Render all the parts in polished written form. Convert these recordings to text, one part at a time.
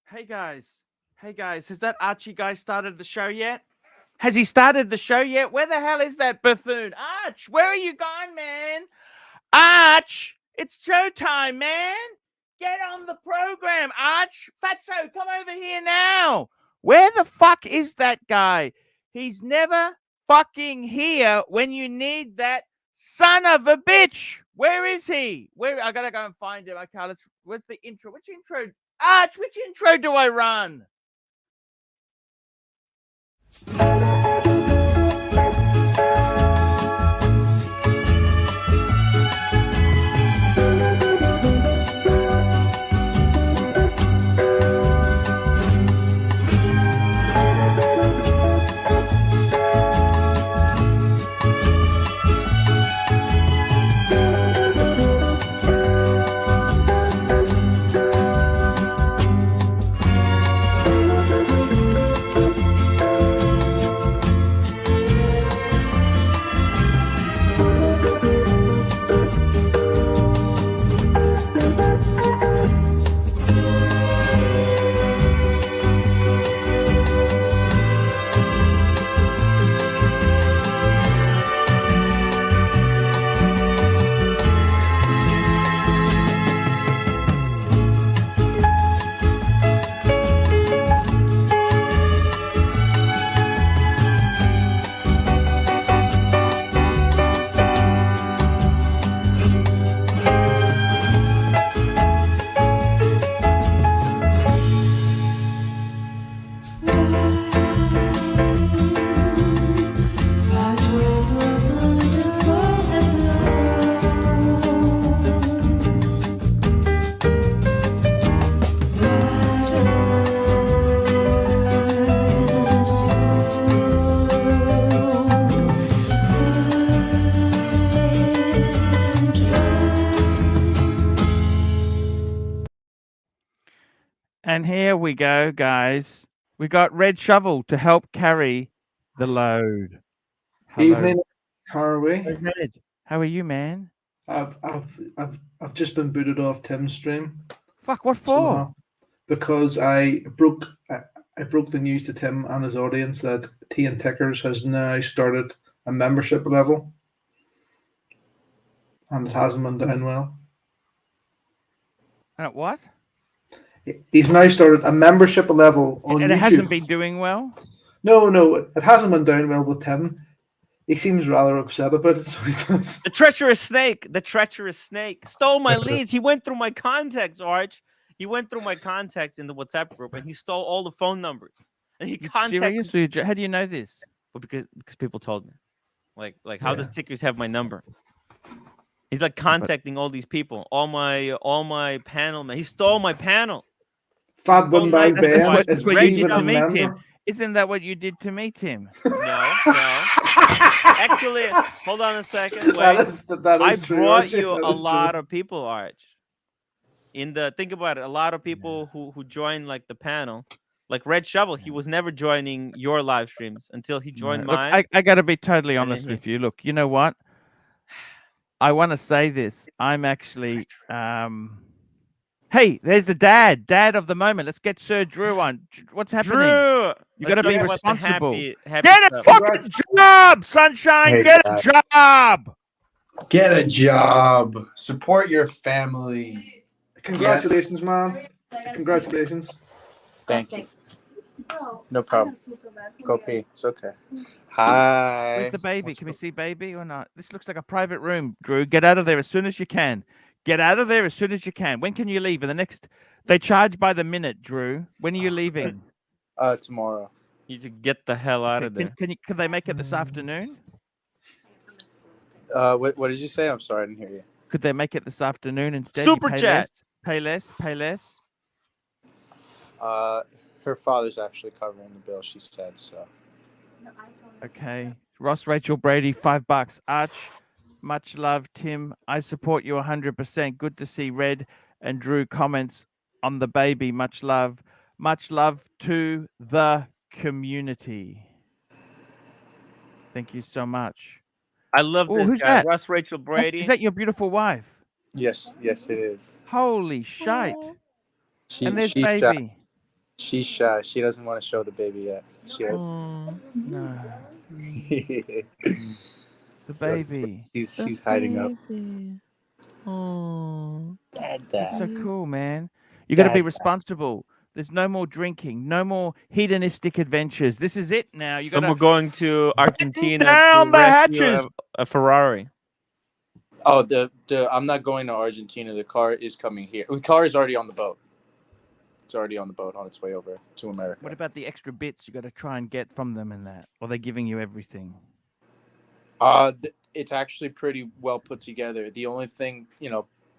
Hey guys. Hey guys, has that Archie guy started the show yet? Has he started the show yet? Where the hell is that buffoon? Arch, where are you gone, man? Arch, it's showtime, man. Get on the program, Arch. Fatso, come over here now. Where the fuck is that guy? He's never fucking here when you need that son of a bitch. Where is he? Where I gotta go and find him. Okay, where's the intro? Which intro? Arch, which intro do I run? And here we go, guys. We got Red Shovel to help carry the load. Hello. Evening. How are we? Hey, Red, how are you, man? I've just been booted off Tim's stream. Fuck, what for? somehow, because I broke the news to Tim and his audience that TINT Tickers has now started a membership level, and it hasn't been down well. What? He's now started a membership level on And it YouTube. hasn't been doing well? No, it hasn't been down well with Tim. He seems rather upset about it, so he does. The treacherous snake stole my leads. He went through my contacts, Arch. He went through my contacts in the WhatsApp group, and he stole all the phone numbers. And he contacted. Seriously? How do you know this? Well, because people told me. Like how does Tickers have my number? He's like contacting all these people, all my panel man. He stole my panel. Fat one by Ben. That's what you did to me, Tim. Isn't that what you did to me, Tim? No. Actually, hold on a second. Wait. I brought you a lot of people, Arch. Think about it, a lot of people who joined like the panel, like Red Shovel. He was never joining your live streams until he joined mine. Look, I got to be totally honest with you. Look, you know what? I want to say this. I'm actually Hey, there's the dad of the moment. Let's get Sir Drew on. What's happening? Drew, you got to be responsible. Happy get a fucking job, sunshine. Get a job. Get a job. Support your family. Congratulations, man. Congratulations. Thank you. No problem. Go pee. It's okay. Hi. Where's the baby? Can we see baby or not? This looks like a private room, Drew. Get out of there as soon as you can. Get out of there as soon as you can. When can you leave? They charge by the minute, Drew. When are you leaving? Tomorrow. You should get the hell out of there. Can they make it this afternoon? What did you say? I'm sorry, I didn't hear you. Could they make it this afternoon instead? Super chat. Pay less. Her father's actually covering the bill, she said, so. Okay. Ross Rachel Brady, $5. Arch, much love, Tim. I support you 100%. Good to see Red and Drew comments on the baby. Much love. Much love to the community. Thank you so much. I love this who's guy, that? Ross Rachel Brady. Is that your beautiful wife? Yes, it is. Holy shite. She, and there's she's baby. She's shy. She doesn't want to show the baby yet. Oh, No, the So baby. she's hiding up. Oh, That's so Dad. cool, man. You got to be Dad. responsible. There's no more drinking, no more hedonistic adventures. This is it now. You got and we're to going to Argentina to down the rescue hatches. a Ferrari. Oh, the I'm not going to Argentina. The car is coming here. The car is already on the boat. It's already on the boat on its way over to America. What about the extra bits you got to try and get from them and that? Or are they giving you everything? It's actually pretty well put together. The only thing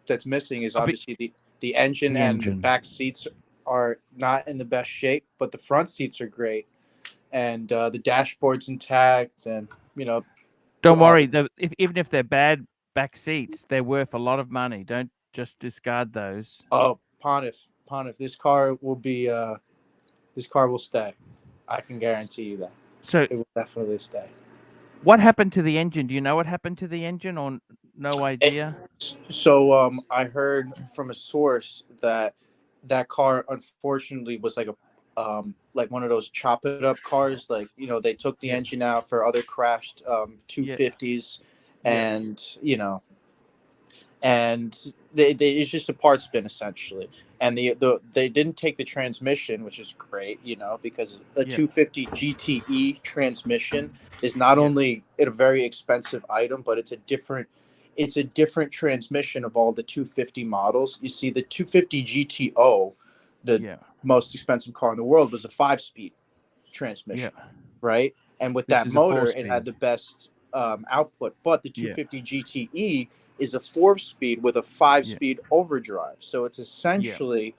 that's missing is obviously the engine and the back seats are not in the best shape, but the front seats are great, and the dashboard's intact, and Don't worry. Even if they're bad back seats, they're worth a lot of money. Don't just discard those. Oh, Pontiff, this car will be this car will stay. I can guarantee you that. So it will definitely stay. What happened to the engine? Do you know what happened to the engine, or no idea? So I heard from a source that car unfortunately was like one of those chop it up cars. Like they took the engine out for other crashed 250s, and and they it's just a parts bin essentially. And they didn't take the transmission, which is great, because a 250 GTE transmission is not only a very expensive item, but it's a different transmission of all the 250 models. You see, the 250 GTO, the most expensive car in the world, was a 5-speed transmission, right? And with that motor, it had the best output. But the 250 GTE is a 4-speed with a 5-speed overdrive. So it's essentially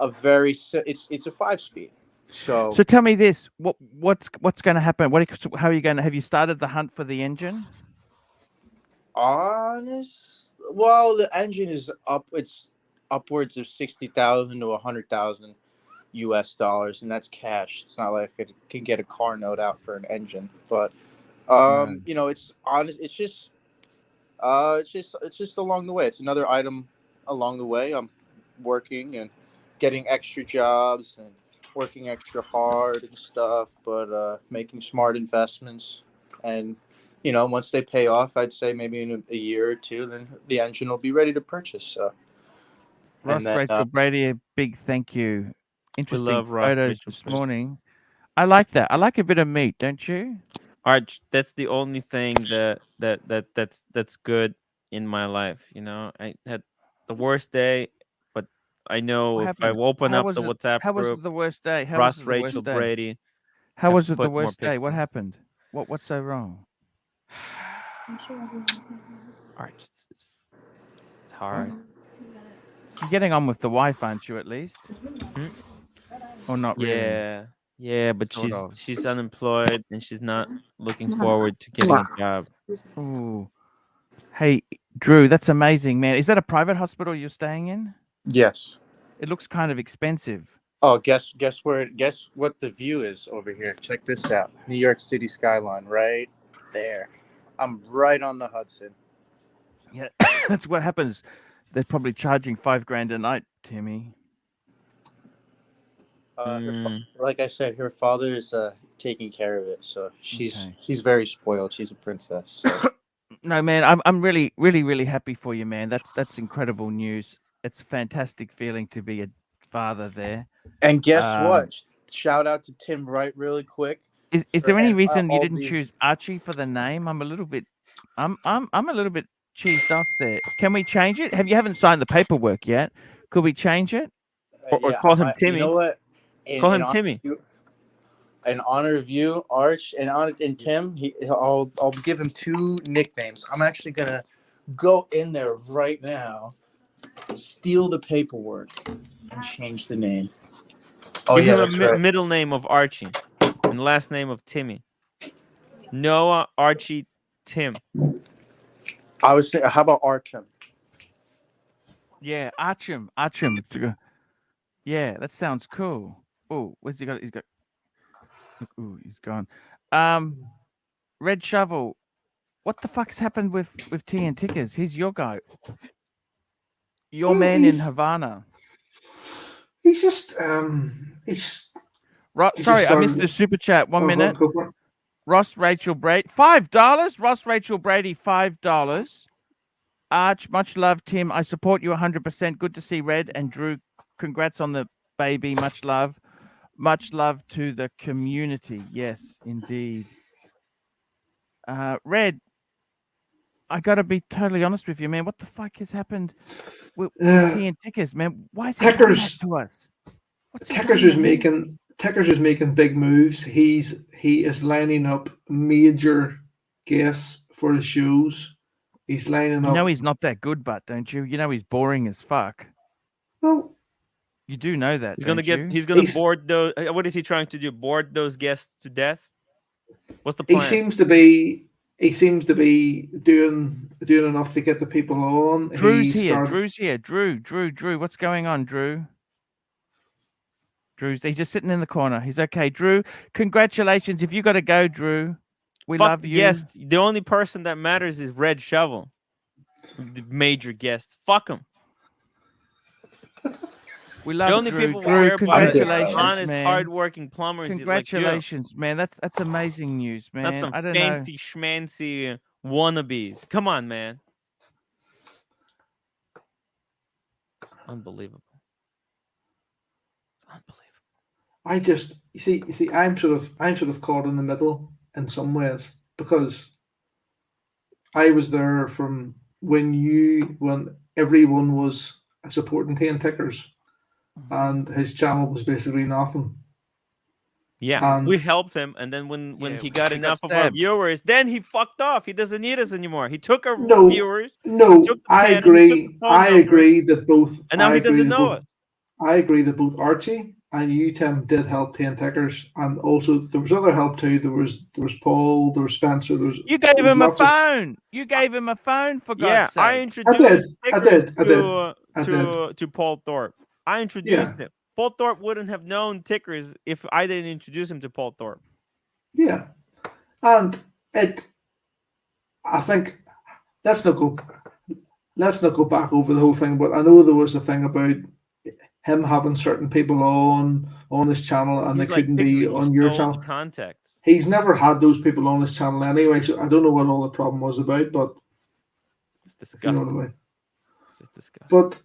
a very it's a 5-speed. So tell me this: what's going to happen? How are you going to have you started the hunt for the engine? Well, the engine is up. It's upwards of $60,000 to $100,000 US, and that's cash. It's not like I can get a car note out for an engine, but it's honest. It's just along the way. It's another item along the way. I'm working and getting extra jobs and working extra hard and stuff, but making smart investments. And once they pay off, I'd say maybe in a year or two, then the engine will be ready to purchase. So, Ross Rachel Brady, a big thank you. Interesting photos this morning. I like that. I like a bit of meat, don't you? Arch, that's the only thing that's good in my life. I had the worst day, but I know if I open up the WhatsApp how group, was the worst day? How Ross was the Rachel worst day? Brady. How was it the worst day? What happened? What's so wrong? Arch, it's hard. You're getting on with the wife, aren't you? At least, or not really? Yeah, but sort she's unemployed and she's not looking forward to getting a job. Ooh. Hey, Drew, that's amazing, man. Is that a private hospital you're staying in? Yes. It looks kind of expensive. Oh, guess what the view is over here. Check this out. New York City skyline right there. I'm right on the Hudson. Yeah, that's what happens. They're probably charging $5,000 a night, Timmy. Like I said, her father is taking care of it, so she's very spoiled. She's a princess. So. No, man, I'm really, really, really happy for you, man. That's incredible news. It's a fantastic feeling to be a father there. And guess what? Shout out to Tim Wright really quick. Is there any reason you didn't choose Archie for the name? I'm a little bit cheesed off there. Can we change it? You haven't signed the paperwork yet. Could we change it? Or call him Timmy. You know what? Call him Timmy. In honor of you, Arch, and Tim, I'll give him 2 nicknames. I'm actually gonna go in there right now, steal the paperwork, and change the name. Oh, give him a middle name of Archie and last name of Timmy. Noah, Archie, Tim. I was saying, how about Archim? Yeah, Archim. Yeah, that sounds cool. Oh, where's he got? He's got. Ooh, he's gone. Red Shovel. What the fuck's happened with TINT Tickers? He's your guy. Your man in Havana. He's just Sorry, I missed the super chat. 1 minute. Go for it. Ross Rachel Brady, $5. Ross Rachel Brady, $5. Arch, much love, Tim. I support you 100%. Good to see Red and Drew. Congrats on the baby. Much love. Much love to the community. Yes, indeed. Red, I gotta be totally honest with you, man. What the fuck has happened with T and Tickers, man? Why is he doing that to us? Tickers is making big moves. He is lining up major guests for the shows. He's lining up. You know he's not that good, but don't you? You know he's boring as fuck. Well, you do know that. He's gonna board those. What is he trying to do? Board those guests to death? What's the plan? He seems to be doing enough to get the people on. Drew's here. Drew. What's going on, Drew? He's just sitting in the corner. He's okay. Drew, congratulations. If you got to go, Drew, we love you. Yes, the only person that matters is Red Shovel, the major guest. Fuck him. We love the only Drew. people who care about congratulations, honest, man. hardworking plumbers. Congratulations, like man. That's amazing news, man. That's some fancy schmancy wannabes. Come on, man. Unbelievable. I just you see I'm sort of caught in the middle in some ways, because I was there from when everyone was supporting TINT Tickers, and his channel was basically nothing. Yeah, and we helped him, and then when he got enough of our viewers, then he fucked off. He doesn't need us anymore. He took our viewers. No, I agree. I agree that both. And now he doesn't know us. I agree that both Archie and you, Tim, did help TINT Tickers, and also there was other help too. There was Paul, there was Spencer. You gave him a phone. You gave him a phone, for God's sake. I introduced I did. To Paul Thorpe. I introduced him. Paul Thorpe wouldn't have known Tickers if I didn't introduce him to Paul Thorpe. Yeah, and I think let's not go back over the whole thing. But I know there was a thing about him having certain people on his channel, and they couldn't be on your channel. Contacts. He's never had those people on his channel anyway, so I don't know what all the problem was about. But it's disgusting. You know what I mean? It's just disgusting. But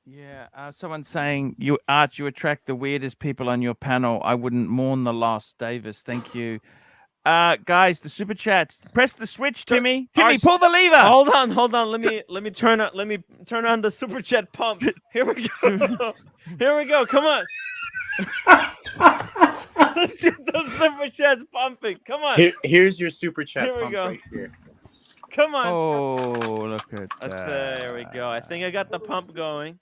yeah, someone's saying you attract the weirdest people on your panel. I wouldn't mourn the loss, Davis. Thank you. Guys, the super chats. Press the switch, Timmy. Timmy, pull the lever. Hold on. Let me turn on the super chat pump. Here we go. Here we go. Come on. Let's get those super chats pumping. Come on. Here's your super chat. Here we go. Right here. Come on. Oh, look at that. There we go. I think I got the pump going.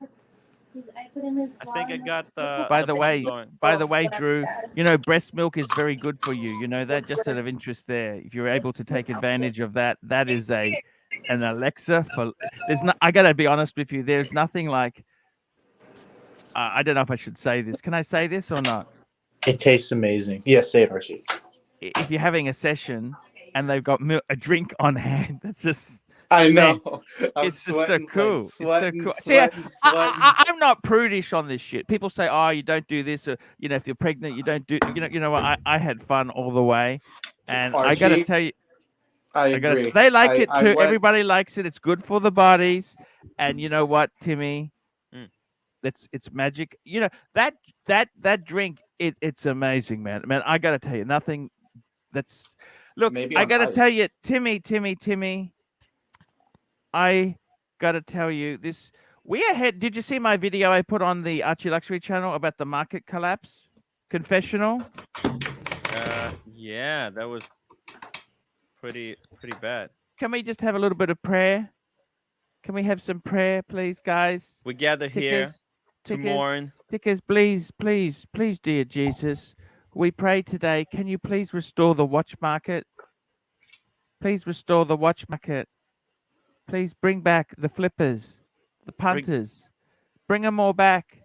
I think I got the. By the way, Drew, you know breast milk is very good for you. You know that, just out of interest there. If you're able to take advantage of that, that is an Alexa for. I gotta be honest with you. There's nothing like. I don't know if I should say this. Can I say this or not? It tastes amazing. Yes, say it, Archie. If you're having a session and they've got a drink on hand, that's just. I know. It's just so cool. It's so cool. See, I'm not prudish on this shit. People say, "Oh, you don't do this," or if you're pregnant, you don't do. You know what? I had fun all the way, and Archie, I got to tell you, I agree. They like it too. Everybody likes it. It's good for the bodies, and you know what, Timmy? It's magic. You know that drink. It's amazing, man. Man, I got to tell you, nothing. That's look. I got to tell you, Timmy. I gotta tell you this. Did you see my video I put on the Archieluxury channel about the market collapse confessional? Yeah, that was pretty bad. Can we just have a little bit of prayer? Can we have some prayer, please, guys? We gather here to mourn. Tickers, please, dear Jesus, we pray today. Can you please restore the watch market? Please restore the watch market. Please bring back the flippers, the punters. Bring them all back.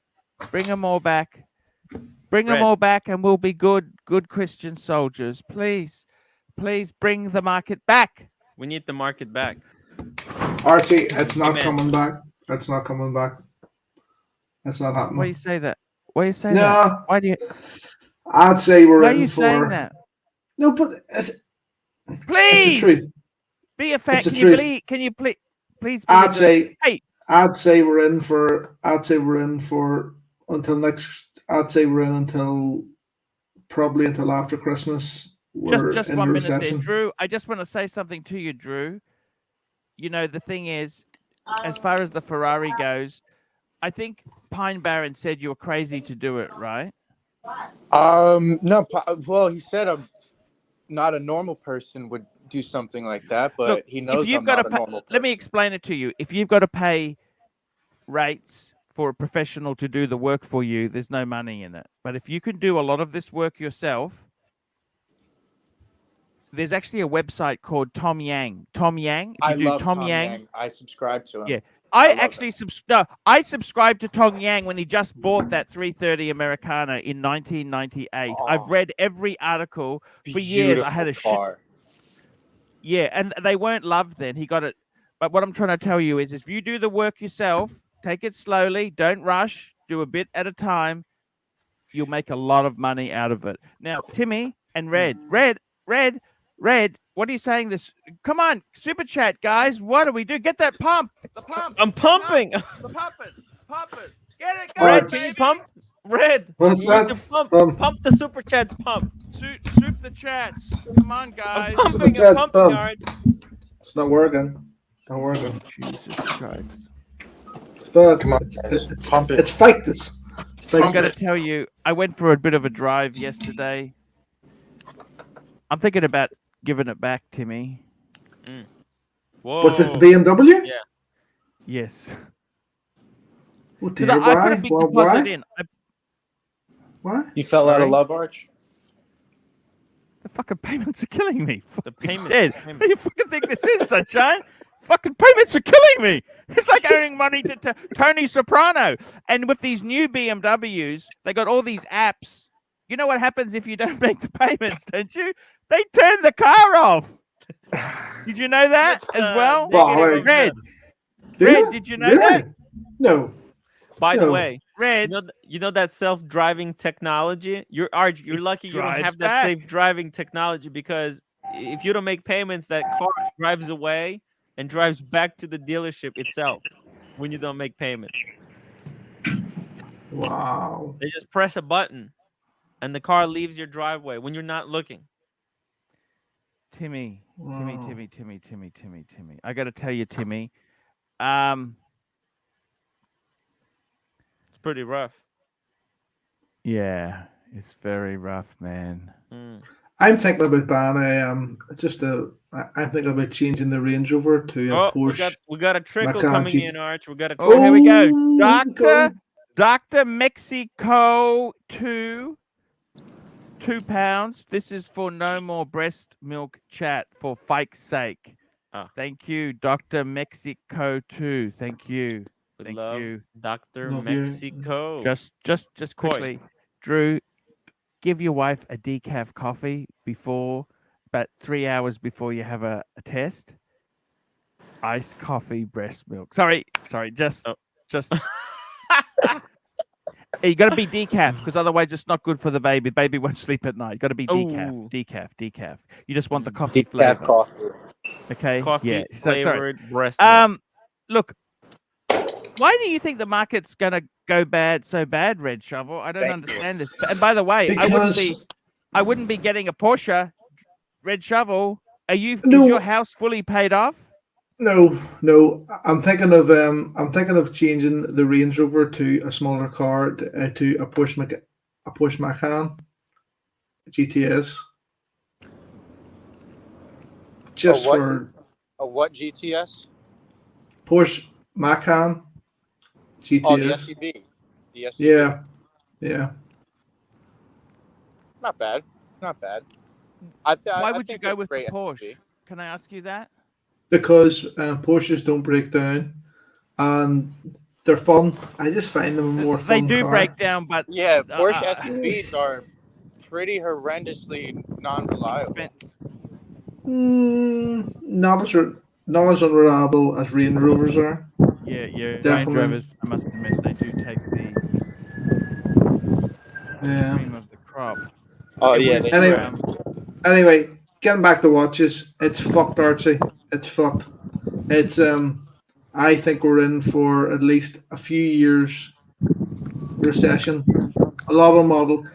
Bring them all back. Bring them all back, and we'll be good Christian soldiers. Please bring the market back. We need the market back. Archie, it's not coming back. It's not coming back. It's not happening. Why do you say that? Why do you say No. that? Why do you? I'd say we're Why are in you for. saying that? No, but it's the Please truth. be a fact. It's the Can you truth. believe? Can you please be? I'd say. Hey, I'd say we're in for. I'd say we're in for until next. I'd say we're in until probably until after Christmas. We're just in 1 a minute there, recession. Drew. I just want to say something to you, Drew. You know, the thing is, as far as the Ferrari goes, I think Pine Barren said you were crazy to do it, right? No. Well, he said not a normal person would do something like that, but Look, he knows if you've I'm got not to a pay, normal person. let me explain it to you. If you've got to pay rates for a professional to do the work for you, there's no money in it. But if you can do a lot of this work yourself, there's actually a website called Tom Yang. Tom Yang. If you I do love Tom Yang, Yang. I subscribe to him. yeah. I love actually I subscribed to Tom Yang when he just bought that 330 Americana in 1998. I've read every article for years. I had a car. Yeah, and they weren't loved then. He got it. But what I'm trying to tell you is if you do the work yourself, take it slowly, don't rush, do a bit at a time, you'll make a lot of money out of it. Now, Timmy and Red, what are you saying this? Come on, super chat, guys. What do we do? Get that pump. The pump. I'm pumping. The pump it. Pump it. Get it, All guys, right. Can you baby. pump? Red. What's You need that? to pump. Pump. Pump the super chats. Pump. Soup the chats. Come on, guys. I'm pumping. Super chat, I'm pumping, pump. Arch. It's not working. Not working. Jesus Christ. Fuck. Come on, It's, guys. it's, Pump it. it's fake this. It's fake I've got to this. tell you, I went for a bit of a drive yesterday. I'm thinking about giving it back, Timmy. Whoa. What's this, the BMW? Yeah. Yes. Oh Because dear, I put why? a big Well, deposit why? in. Why? You fell out of Sorry? love, Arch? The fucking payments are killing me. The Fucking payments. dead. What do you fucking think this is, sunshine? Fucking payments are killing me. It's like owing money to Tony Soprano. And with these new BMWs, they got all these apps. You know what happens if you don't make the payments, don't you? They turn the car off. Did you know that as well? Bollocks. Red, Do Red, you? did you know Really? that? No. By the No. way, Red, you know that self-driving technology? You're It lucky you don't drives have that back. safe driving technology, because if you don't make payments, that car drives away and drives back to the dealership itself when you don't make payments. Wow. They just press a button and the car leaves your driveway when you're not looking. Timmy. Wow. Timmy. I got to tell you, Timmy. It's pretty rough. Yeah, it's very rough, man. I'm thinking about buying I'm thinking about changing the Range Rover to a Oh, Porsche. we got a trickle Macan coming Jeep. in, Arch. We got a Oh, here we go. go. Dr. Mexico 2, £2. This is for no more breast milk chat for fike's sake. Thank you, Dr. Mexico 2. Thank you. Thank you. Dr. Love you. Mexico. Just quickly, Drew, give your wife a decaf coffee about 3 hours before you have a test. Iced coffee, breast milk. Sorry, just. You got to be decaf because otherwise it's not good for the baby. Baby won't sleep at night. Got to be decaf. You just want the coffee flavor. Decaf coffee. Okay. Coffee Sorry. flavored breast milk. Look, why do you think the market's gonna go so bad, Red Shovel? I don't understand this. And by the way, I wouldn't be getting a Porsche, Red Shovel. Is your house fully paid off? No. I'm thinking of changing the Range Rover to a smaller car, to a Porsche Macan GTS. Just for a what GTS? Porsche Macan GTS. Oh, the SUV. The SUV. Yeah. Not bad. Why would you go with the Porsche? SUV. Can I ask you that? Because Porsches don't break down, and they're fun. I just find them a more fun They do car. break down, but yeah, Porsche SUVs are pretty horrendously non-reliable. Not as unreliable as Range Rovers are. Yeah. Range Definitely. Rovers, I must admit, they do take the Yeah. Cream of the crop. Oh Okay, yeah. where's They, Anyway. Anyway, getting back to watches, it's fucked, Archie. It's fucked. It's I think we're in for at least a few years recession. A lot of model.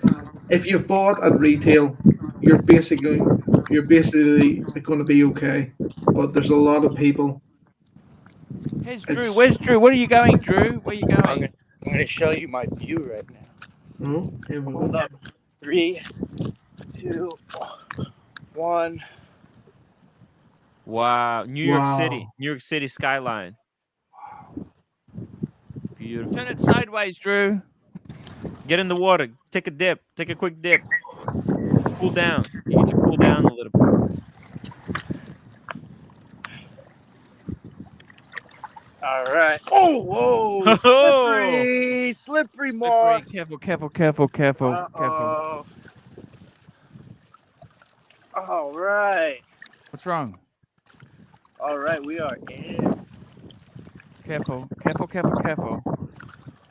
If you've bought at retail, you're basically going to be okay. But there's a lot of people. Here's Drew. It's Where's Drew? Where are you going, Drew? Where are you I'm going? gonna show you my view right now. oh, here we Hold go. up. 3, 2, 1. Wow, New Wow. York City skyline. Beautiful. Turn it sideways, Drew. Get in the water. Take a dip. Take a quick dip. Cool down. You need to cool down a little bit. All right. Oh, whoa! Slippery, slippery moss. Careful, careful, careful, careful, careful. Uh-oh. All right. What's wrong? All right, we are in. Careful, careful, careful, careful.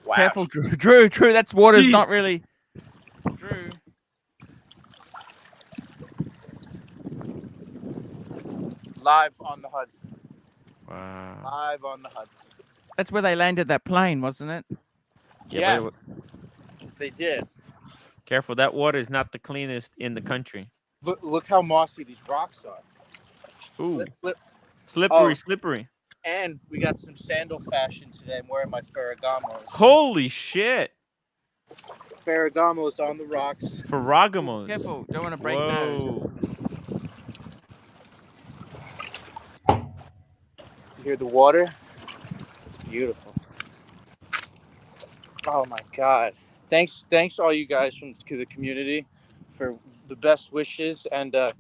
Wow. Careful, Drew. Drew, that's water's not really. Drew. Live on the Hudson. Wow. Live on the Hudson. That's where they landed that plane, wasn't it? Yeah, Yes, they did. Careful, that water is not the cleanest in the country. Look how mossy these rocks are. Ooh, Slip, slip. slippery, Oh. slippery. And we got some sandal fashion today. I'm wearing my Ferragamos. Holy shit! Ferragamos on the rocks. Ferragamos. Careful, don't want to break those. Whoa. You hear the water? It's beautiful. Oh my God. Thanks all you guys from the community for the best wishes and the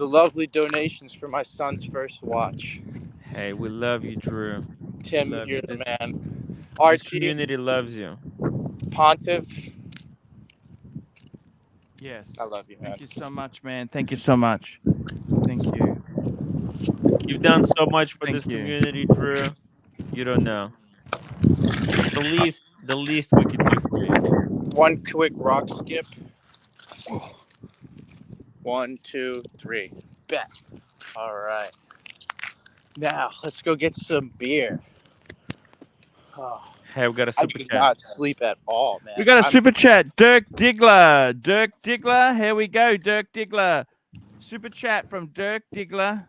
lovely donations for my son's first watch. Hey, we love you, Drew. Tim, Love you're you. the man. This Archie, community loves you. Pontiff, Yes. I love you, man. Thank you so much, man. Thank you so much. Thank you. You've done so much for Thank this you. community, Drew. You don't know. The least we can do for you. One quick rock skip. 1, 2, 3. Bet. All right. Now, let's go get some beer. Oh, Hey, we got a I super did chat. not sleep at all, man. We got a super chat. Dirk Diggler. Dirk Diggler. Here we go. Dirk Diggler. Super chat from Dirk Diggler.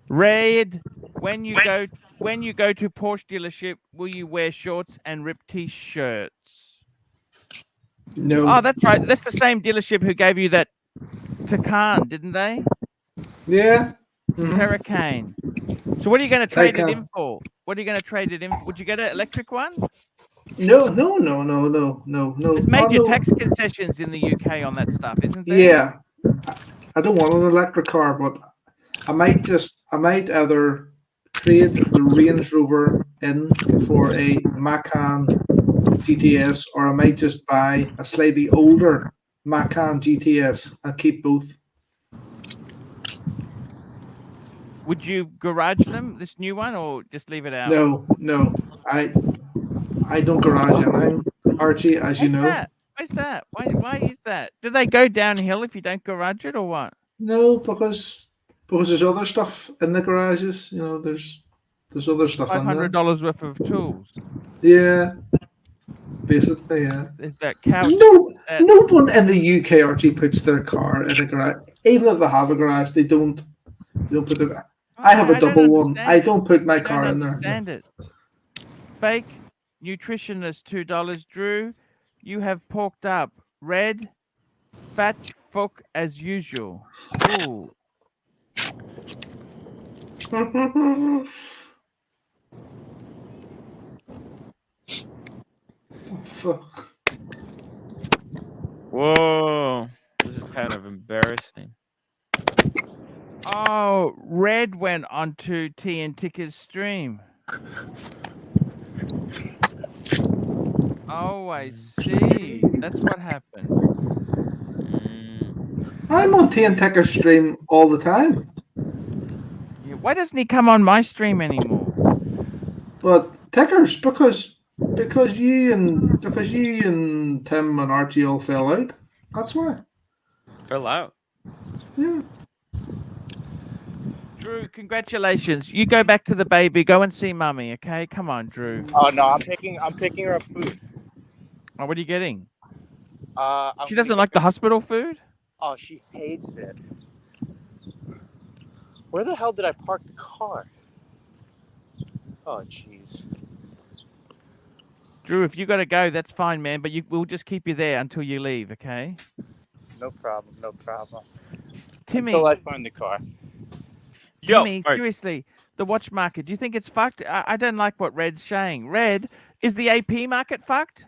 Red. When you go to Porsche dealership, will you wear shorts and ripped t-shirts? No. Oh, that's right. That's the same dealership who gave you that Taycan, didn't they? Yeah. Mhm. Hurricane. So what are you going to trade it Taycan. in for? What are you going to trade it in? Would you get an electric one? No. There's major tax concessions in the UK on that stuff, isn't there? Yeah. I don't want an electric car, but I might either trade the Range Rover in for a Macan GTS, or I might just buy a slightly older Macan GTS and keep both. Would you garage them, this new one, or just leave it out? No. I don't garage anything, Archie, as you know. Why is that? Why is that? Do they go downhill if you don't garage it, or what? No, because there's other stuff in the garages. You know, there's other stuff in there. $500 worth of tools. Yeah, basically, yeah. There's that couch. No one in the UK, Archie, puts their car in a garage. Even if they have a garage, they don't put their. I have a double one. I don't put my car in there. Understand it. Fake nutritionist $2. Drew, you have porked up. Red, fat fuck as usual. Ooh. Fuck. Whoa. This is kind of embarrassing. Oh, Red went onto TINT's stream. Oh, I see. That's what happened. I'm on TINT's stream all the time. Yeah, why doesn't he come on my stream anymore? But Tickers, because Because you and Tim and Archie all fell out. That's why. Fell out. Yeah. Drew, congratulations. You go back to the baby. Go and see mummy, okay? Come on, Drew. Oh no, I'm picking her up food. Oh, what are you getting? I'm She gonna doesn't get like the her- hospital food? Oh, she hates it. Where the hell did I park the car? Oh, jeez. Drew, if you got to go, that's fine, man. But we'll just keep you there until you leave, okay? No problem. No problem. Timmy, Until I find the car. Yo, Timmy, Arch, seriously, the watch market. Do you think it's fucked? I don't like what Red's saying. Red, is the AP market fucked?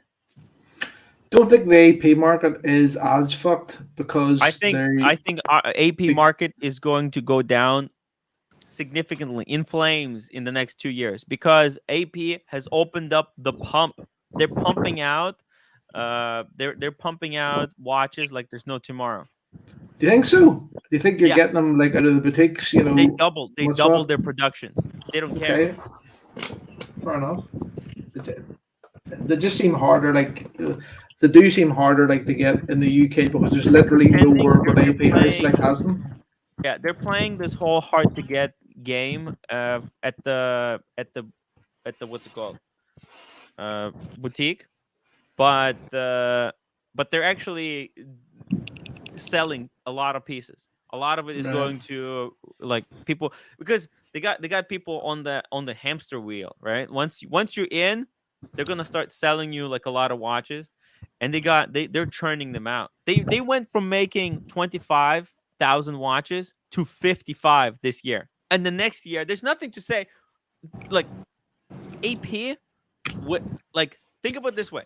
Don't think the AP market is as fucked because I think our AP market is going to go down significantly in flames in the next 2 years because AP has opened up the pump. They're pumping out they're pumping out watches like there's no tomorrow. Do you think so? Do you think you're Yeah. getting them like out of the boutiques? You know, They doubled what's what? their production. They don't care. Okay, fair enough. They just seem harder. Like they do seem harder, like to get in the UK because there's literally Depending, nowhere but they're AP House playing, like has them. yeah, they're playing this whole hard to get game at the what's it called, boutique, but they're actually selling a lot of pieces. A lot of it is Right. going to like people because they got people on the hamster wheel, right? Once you're in, they're gonna start selling you like a lot of watches, and they're churning them out. They went from making 25,000 watches to 55 this year, and the next year there's nothing to say. Like AP, what like think about it this way: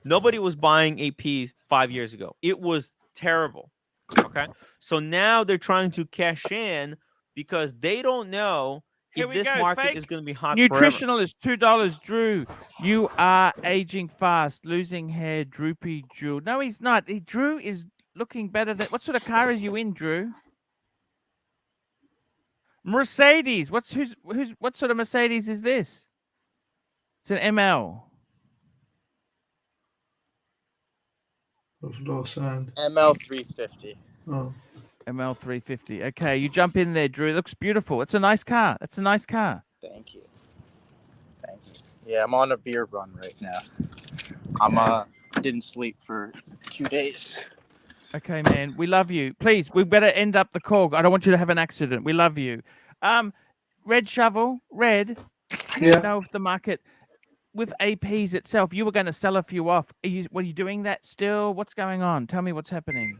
nobody was buying APs 5 years ago. It was terrible. Okay, so now they're trying to cash in because they don't know Here if we this go, market fake is going to be hot forever. Nutritional is $2. Drew, you are aging fast, losing hair, droopy Drew. No, he's not. Drew is looking better than. What sort of car are you in, Drew? Mercedes. What sort of Mercedes is this? It's an ML. I've lost sound. ML350. Oh. ML 350. Okay, you jump in there, Drew. It looks beautiful. It's a nice car. It's a nice car. Thank you. Thank you. Yeah, I'm on a beer run right now. Didn't sleep for 2 days. Okay, man. We love you. Please, we better end up the call. I don't want you to have an accident. We love you. Red Shovel, Red. I don't know if the market with APs itself, you were going to sell a few off. Were you doing that still? What's going on? Tell me what's happening.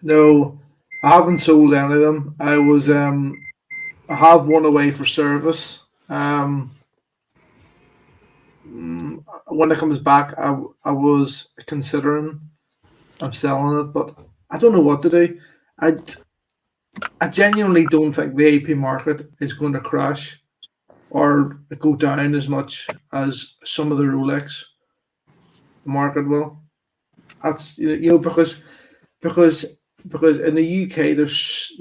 No, I haven't sold any of them. I have one away for service. When it comes back, I was considering I'm selling it, but I don't know what to do. I genuinely don't think the AP market is going to crash or go down as much as some of the Rolex market will. That's because in the UK there's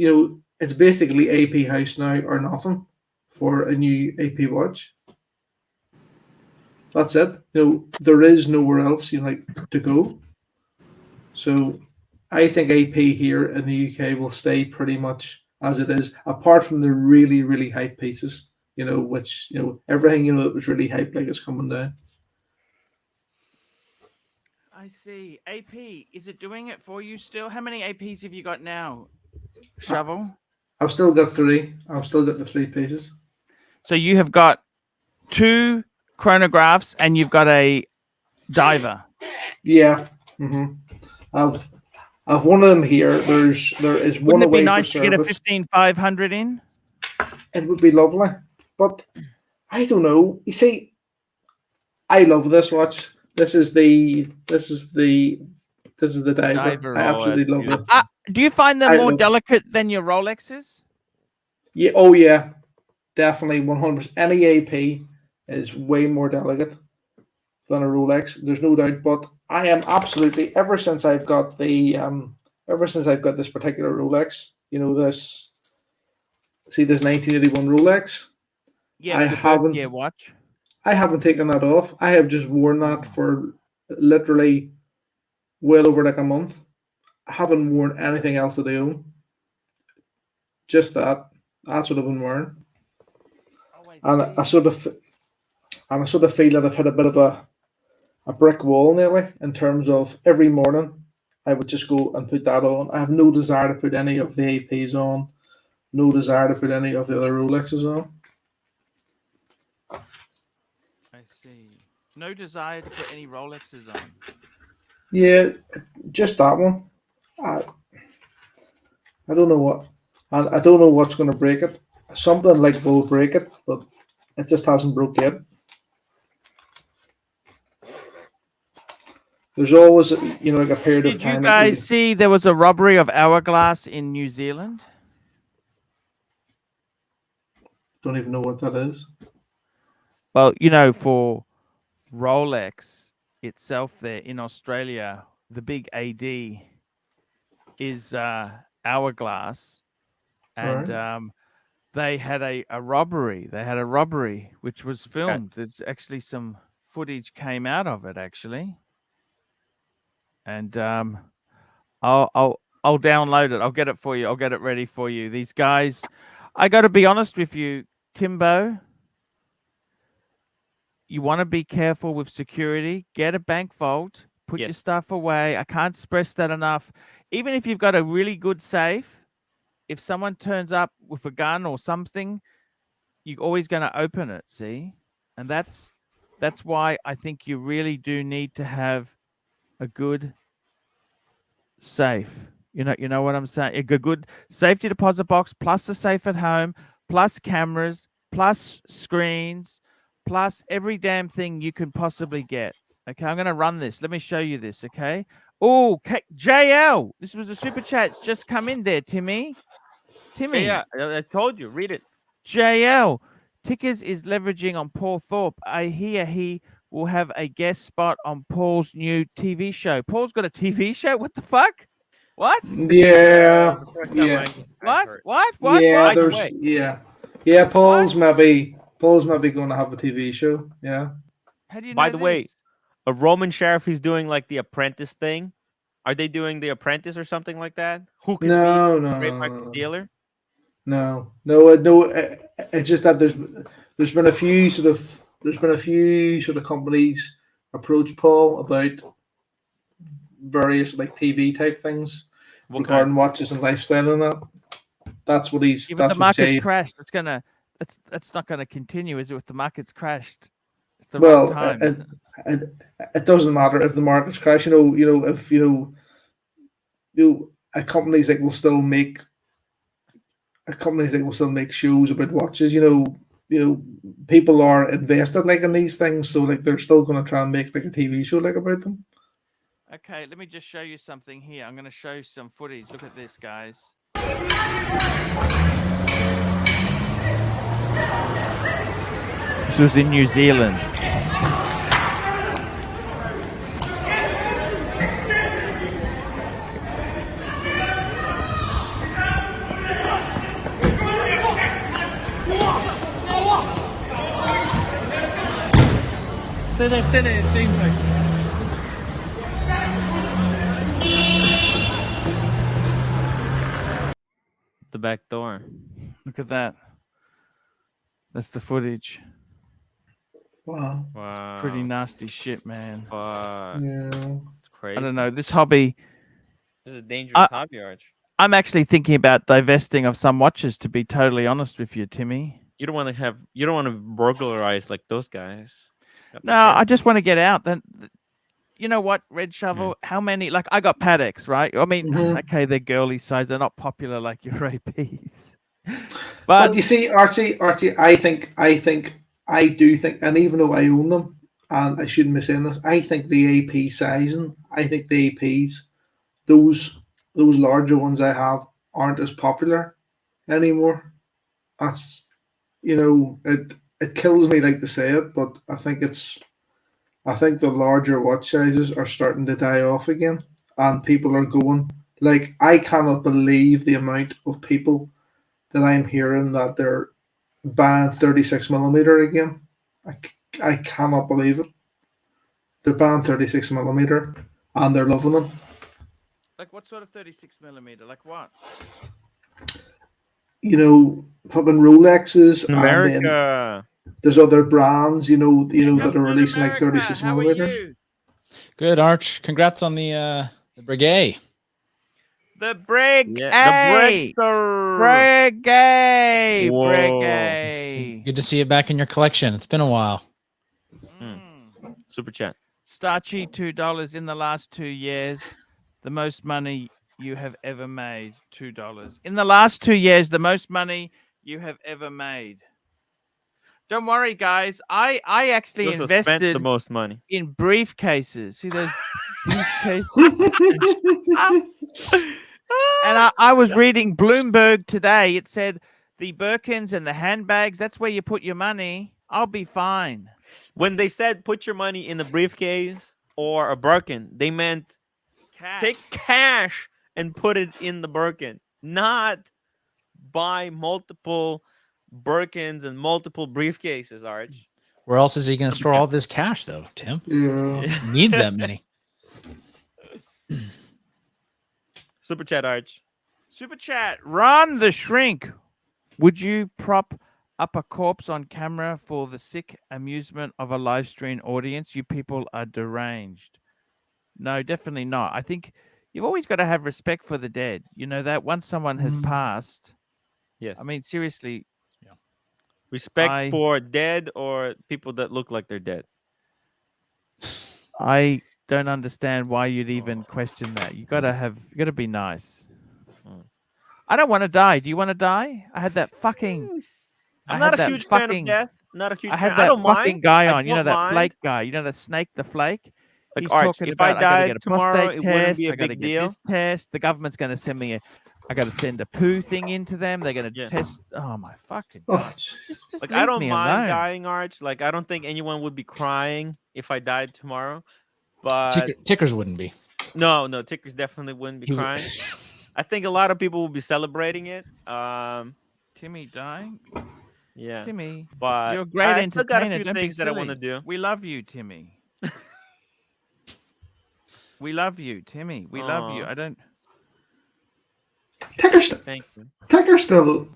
it's basically AP House now or nothing for a new AP watch. That's it. There is nowhere else to go. So I think AP here in the UK will stay pretty much as it is, apart from the really, really hype pieces, which everything that was really hyped is coming down. I see. AP, is it doing it for you still? How many APs have you got now, Shovel? I've still got 3. I've still got the 3 pieces. So you have got 2 chronographs and you've got a diver. Yeah. I've one of them here. There is one Wouldn't it away be nice for to get a service. 15500 in? It would be lovely, but I don't know. You see, I love this watch. This is the diver. I absolutely love it. Do you find them more delicate than your Rolexes? Yeah. Oh yeah. Definitely 100%. Any AP is way more delicate than a Rolex. There's no doubt. But I am absolutely ever since I've got this particular Rolex. This 1981 Rolex. Yeah, I haven't. watch. I haven't taken that off. I have just worn that for literally well over like a month. I haven't worn anything else that I own. Just that. That's what I've been wearing. And I sort of feel that I've hit a bit of a brick wall nearly in terms of every morning I would just go and put that on. I have no desire to put any of the APs on, no desire to put any of the other Rolexes on. I see. No desire to put any Rolexes on. Yeah, just that one. I don't know what, and I don't know what's going to break it. Something like will break it, but it just hasn't broke yet. There's always, like a period of time. Did you guys see there was a robbery of Hourglass in New Zealand? Don't even know what that is. Well, for Rolex itself there in Australia, the big AD is Hourglass. And Right. they had a robbery. They had a robbery, which was filmed. There's actually some footage came out of it, actually. And I'll download it. I'll get it for you. I'll get it ready for you. These guys, I got to be honest with you, Timbo. You want to be careful with security. Get a bank vault. Put your stuff away. I can't stress that enough. Even if you've got a really good safe, if someone turns up with a gun or something, you're always going to open it. See, and that's why I think you really do need to have a good safe. You know what I'm saying? A good safety deposit box, plus the safe at home, plus cameras, plus screens, plus every damn thing you can possibly get. Okay, I'm going to run this. Let me show you this, okay? Oh, JL, this was a super chat. It's just come in there, Timmy. Yeah, I told you. Read it. JL, Tickers is leveraging on Paul Thorpe. I hear he will have a guest spot on Paul's new TV show. Paul's got a TV show? What the fuck? What? Yeah. Yeah. What? Yeah, What? Yeah, Paul's maybe going to have a TV show. Yeah. How do you know By the way, this? a Roman sheriff is doing like the Apprentice thing. Are they doing the Apprentice or something like that? Who can be a great market dealer? No. It's just that there's been a few sort of companies approach Paul about various like TV type things regarding watches and lifestyle and that. That's what he's. Even the market's crashed. That's not gonna continue, is it? With the market's crashed, it's the wrong time. It doesn't matter if the market's crashed. If companies that will still make shows about watches. People are invested like in these things, so like they're still going to try and make like a TV show like about them. Okay, let me just show you something here. I'm going to show you some footage. Look at this, guys. This was in New Zealand. Stay there, stay inside. The back door. Look at that. That's the footage. Wow. It's pretty nasty shit, man. Yeah. It's crazy. I don't know. This hobby. This is a dangerous hobby, Arch. I'm actually thinking about divesting of some watches, to be totally honest with you, Timmy. You don't want to burglarize like those guys. No, I just want to get out. Then, you know what, Red Shovel? How many? Like, I got Patek's, right? I mean, okay, they're girly size. They're not popular like your APs. But you see, Archie, I do think, and even though I own them, and I shouldn't be saying this, I think the AP sizing, I think the APs, those larger ones I have aren't as popular anymore. That's, it kills me like to say it, but I think the larger watch sizes are starting to die off again, and people are going like, I cannot believe the amount of people that I'm hearing that they're banned 36mm again. I I cannot believe it. They're banned 36mm, and they're loving them. Like what sort of 36mm? Like what? You know, fucking Rolexes, In and then America. there's other brands. You know that are Government releasing like America, 36 how are millimeters. you? Good, Arch. Congrats on the brigade. The brig, Yeah, the breakthrough. brigade, Whoa. brigade. Good to see it back in your collection. It's been a while. Super chat. Starchy, $2 in the last 2 years. The most money you have ever made, $2. In the last 2 years, the most money you have ever made. Don't worry, guys. I actually You also spent the invested most money. in briefcases. See those briefcases? And I was reading Bloomberg today. It said the Birkins and the handbags, that's where you put your money. I'll be fine. When they said put your money in a briefcase or a Birkin, they meant take cash and put it in the Birkin, not buy multiple Birkins and multiple briefcases, Arch. Where else is he going to store all this cash, though, Tim? Yeah. He needs that many. Super chat, Arch. Super chat. Run the shrink. Would you prop up a corpse on camera for the sick amusement of a live stream audience? You people are deranged. No, definitely not. I think you've always got to have respect for the dead. You know that once someone has passed. Yes. I mean, seriously. Respect for dead or people that look like they're dead. I don't understand why you'd even question that. You gotta be nice. I don't want to die. Do you want to die? I had that fucking. I'm not a huge fan of death. Not a huge fan. I had I that don't fucking mind. guy I on. You know don't that mind. flake guy. You know the snake, the flake. Like, He's Arch, talking if about I I gotta died get a tomorrow, prostate it wouldn't test. be a I gotta big get deal. this test. The government's gonna send me I gotta send a poo thing into them. They're gonna test. Oh my fucking god! Just Like leave I don't me mind alone. dying, Arch. Like I don't think anyone would be crying if I died tomorrow. But Tickers wouldn't be. No, Tickers definitely wouldn't be crying. I think a lot of people will be celebrating it. Timmy dying. Yeah, Timmy, but you're a great I still got a entertainer. few Don't be things that I want to silly. do. We love you, Timmy. We love you, Timmy. We love you. Aw. I don't. Ticker Thank you. still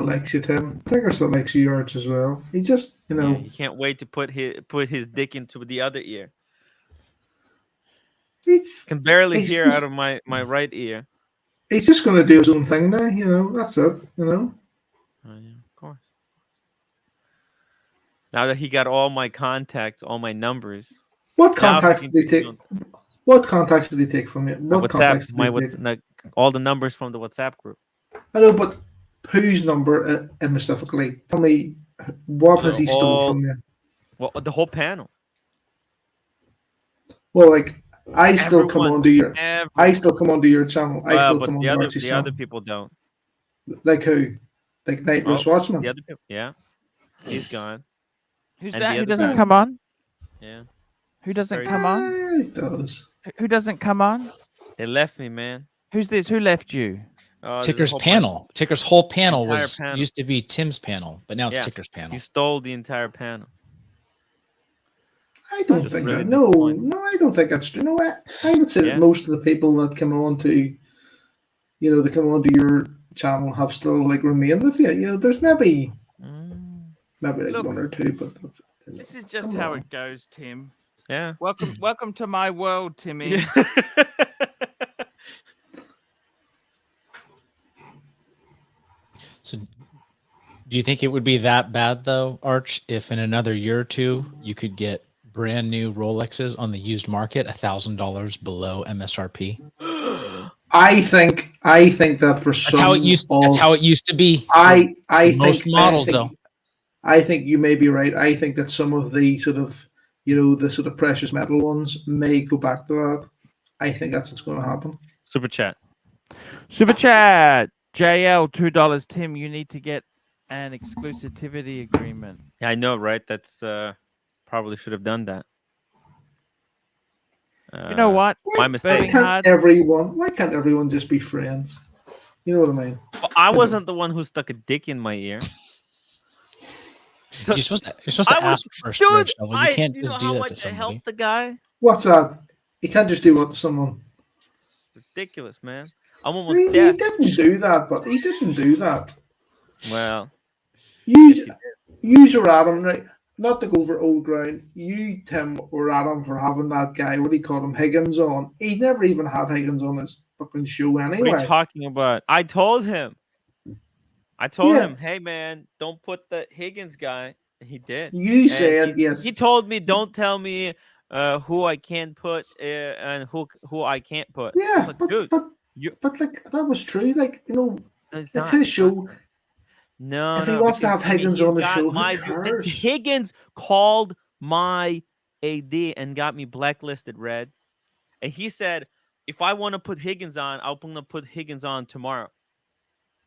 likes you, Tim. Ticker still likes you, Arch, as well. He just, Yeah, he can't wait to put his dick into the other ear. Can barely he's hear just- out of my right ear. he's just going to do his own thing now. That's it. Oh, yeah, of course. Now that he got all my contacts, all my numbers. What now contacts he did he take? What contacts did he take from you? What contacts did he take? Like all the numbers from the WhatsApp group. I know, but whose number specifically? Tell me, what has he stole from you? Well, the whole panel. Well, like I still come onto your channel. I still but come onto Archie's the channel. other people don't. Like who? Like Nightmare's Watchman. The other people, yeah, he's gone. Who's And that? the Who other doesn't guy. come on? Yeah, Who doesn't very come on? It does. Who doesn't come on? they left me, man. Who's this? Who left you? There's a Ticker's whole panel. Ticker's whole panel Entire was panel. used to be Tim's panel, but now it's Yeah. Ticker's panel. You stole the entire panel. I don't Just think really that. No, disappointing. I don't think that's true. No, I would say Yeah. that most of the people that come on to, they come onto your channel have still like remained with you. There's maybe like Look, one or two, but that's. This is just Come how on. it goes, Tim. Yeah. Welcome to my world, Timmy. So, do you think it would be that bad though, Arch, if in another year or two you could get brand new Rolexes on the used market $1,000 below MSRP? I think that for That's how it used. That's how it used to be. I most think models I think, though. I think you may be right. I think that some of the sort of the sort of precious metal ones may go back to that. I think that's what's going to happen. Super chat. Super chat. JL $2. Tim, you need to get an exclusivity agreement. Yeah, I know, right? That's probably should have done that. You know what? My mistake. Why can't everyone just be friends? You know what I mean? Well, I wasn't the one who stuck a dick in my ear. You're supposed to ask first, dude, Red Shovel. You can't you just know do how that much to I somebody. helped the guy? What's that? You can't just do what to someone. Ridiculous, man. I'm He almost dead. didn't do that, but he didn't do that. Well, You were at him, right? Not to go over old ground. You, Tim, were at him for having that guy, what do you call him, Higgins on. He never even had Higgins on his fucking show anyway. what are you talking about? I told him, hey man, don't put the Higgins guy. And he did. You said yes. He told me, don't tell me who I can put and who I can't put. Yeah, like, but dude, but like that was true. Like, you know, it's his show. No, if he wants to have Higgins on the show, who cares? Higgins called my AD and got me blacklisted, Red. And he said, if I want to put Higgins on, I'm going to put Higgins on tomorrow.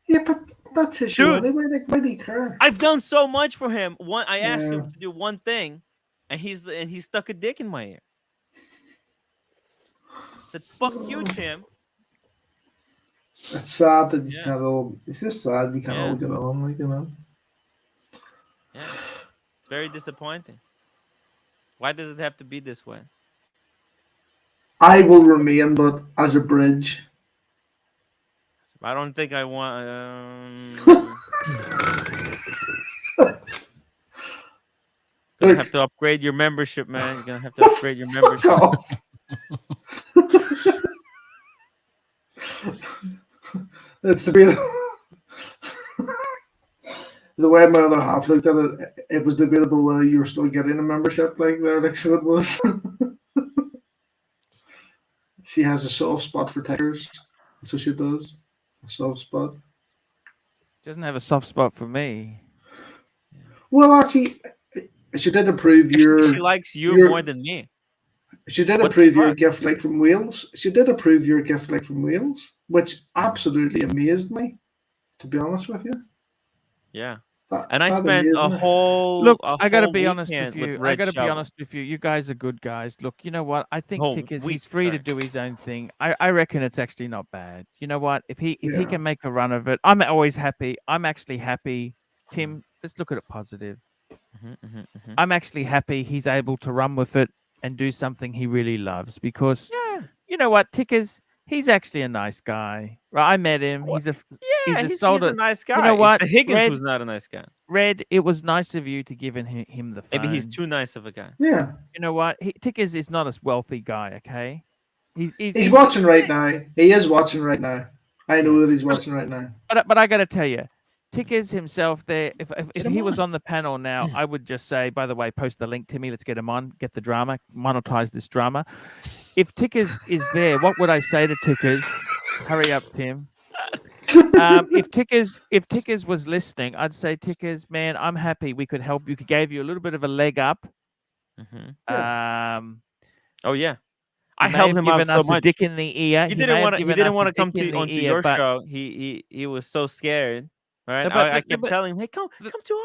Yeah, but that's his show anyway. Like, why do you care? I've done so much for him. I asked him to do one thing, and he stuck a dick in my ear. Said, "Fuck you, Tim." It's sad that you can't all. It's just sad you can't all get on, like, you know. Yeah, it's very disappointing. Why does it have to be this way? I will remain, but as a bridge. I don't think I want. Gonna have to upgrade your membership, man. You're gonna have to upgrade your membership. Fuck off. It's debatable. The way my other half looked at it, it was debatable whether you were still getting a membership like there, like so it was. She has a soft spot for tickers. That's what she does. A soft spot. Doesn't have a soft spot for me. Well, Archie, she did approve your. She likes you more than me. She did approve your gift like from Wales. She did approve your gift like from Wales, which absolutely amazed me, to be honest with you. Yeah. And I spent a whole. Look, I got to be honest with you. I got to be honest with you. You guys are good guys. Look, you know what? I think Tickers, he's free to do his own thing. I reckon it's actually not bad. You know what? If he can make a run of it, I'm always happy. I'm actually happy. Tim, let's look at it positive. I'm actually happy he's able to run with it and do something he really loves because, you know what, Tickers, he's actually a nice guy. Right? I met him. He's a nice guy. You know what? Higgins was not a nice guy. Red, it was nice of you to give him the phone. Maybe he's too nice of a guy. Yeah. You know what? Tickers is not a wealthy guy, okay? He's watching right now. He is watching right now. I know that he's watching right now. But I got to tell you, Tickers himself there, if he was on the panel now, I would just say, by the way, post the link to me. Let's get him on, get the drama, monetize this drama. If Tickers is there, what would I say to Tickers? Hurry up, Tim. If Tickers was listening, I'd say, Tickers, man, I'm happy we could help you. Gave you a little bit of a leg up. Oh yeah, I helped him out so much. A dick in the ear. He didn't want to come onto your show. He was so scared. Right? I kept telling him, "Hey, come to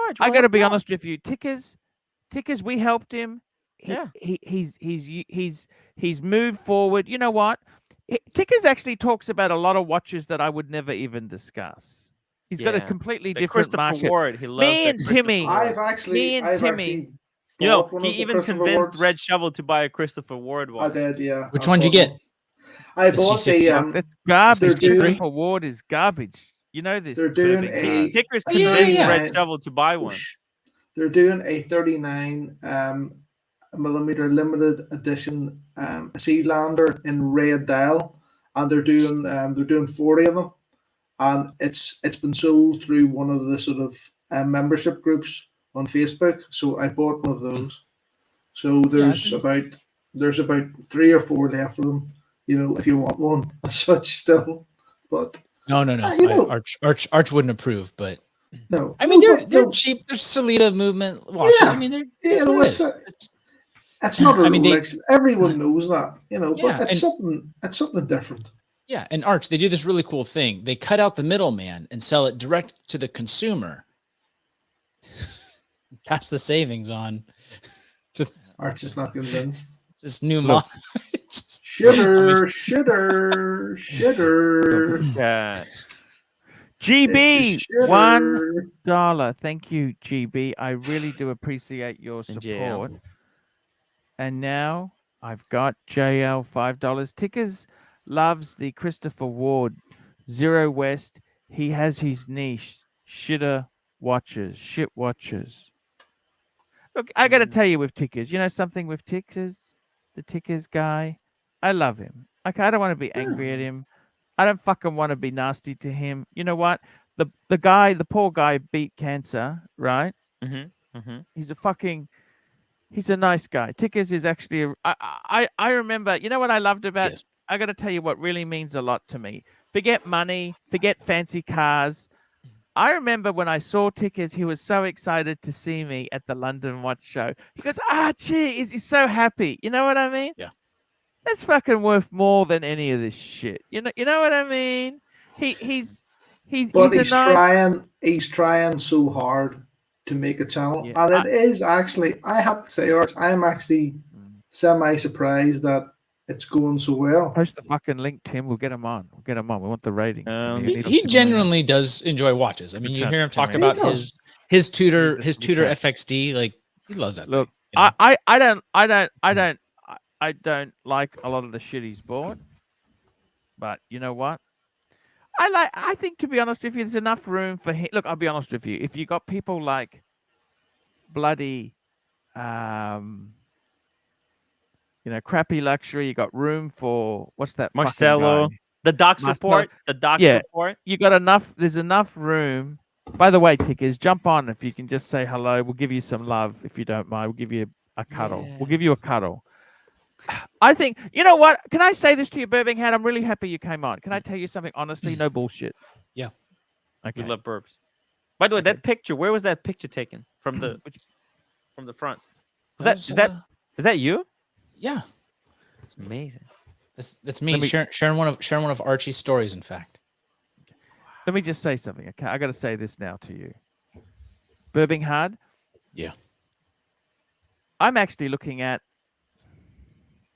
Arch. I got to be honest with you, Tickers, we helped him. He's moved forward. You know what? Tickers actually talks about a lot of watches that I would never even discuss. He's got a completely different market. Ward. He loves me and Timmy. You know, he even convinced Red Shovel to buy a Christopher Ward watch. I did, yeah. Which one did you get? I bought that's garbage. Christopher Ward is garbage. You know this. They're doing Tickers convinced Red Shovel to buy one. They're doing a 39 millimeter limited edition Sealander in red dial, and they're doing 40 of them, and it's been sold through one of the sort of membership groups on Facebook. So I bought one of those. So there's about 3 or 4 left of them. You know, if you want one as such still, but. No. Arch wouldn't approve, but no. I mean, they're cheap. There's Salita movement watches. Yeah. I mean, it's not a Rolex. Everyone knows that, you know. But it's something different. Yeah, and Arch, they do this really cool thing. They cut out the middleman and sell it direct to the consumer. Pass the savings on. Arch is not convinced. This new model. Shitter. GB, shitter. $1. Thank you, GB. I really do appreciate your And support. JL. And now I've got JL $5. Tickers loves the Christopher Ward Zero West. He has his niche. Shit watchers. Look, I got to tell you with Tickers, you know something with Tickers, the Tickers guy, I love him. Okay, I don't want to be angry at him. I don't fucking want to be nasty to him. You know what? The poor guy beat cancer, right? He's a nice guy. Tickers is actually I remember, you know what I loved about Yes. I got to tell you what really means a lot to me. Forget money, forget fancy cars. I remember when I saw Tickers, he was so excited to see me at the London Watch Show. He goes, Archie, he's so happy. You know what I mean? Yeah. That's fucking worth more than any of this shit. You know what I mean? He's But a nice he's trying so hard to make a channel. Yeah, And it is actually, I have to say, Arch, I am actually semi-surprised that it's going so well. Post the fucking link, Tim. We'll get him on. We want the ratings. Tim. We need He him genuinely does enjoy watches. I mean, you hear him talk about his Tudor FXD. Like, he loves that. Look, thing, you know? I don't like a lot of the shit he's bought. But you know what? I think, to be honest with you, there's enough room for him. Look, I'll be honest with you. If you got people like bloody crappy luxury, you got room for what's that? Marcelo, fucking guy? the Docs Marcelo. report. The Docs Yeah. report. You got enough. There's enough room. By the way, Tickers, jump on if you can just say hello. We'll give you some love if you don't mind. We'll give you a cuddle. Yeah. We'll give you a cuddle. I think, you know what? Can I say this to you, Birmingham? I'm really happy you came on. Can I tell you something honestly? No bullshit. Yeah. Okay. We love burps. By the way, that picture. Where was that picture taken from the front? Is that you? Yeah. It's amazing. That's me sharing one of Archie's stories. In fact, let me just say something. Okay, I got to say this now to you, Birmingham. Yeah. I'm actually looking at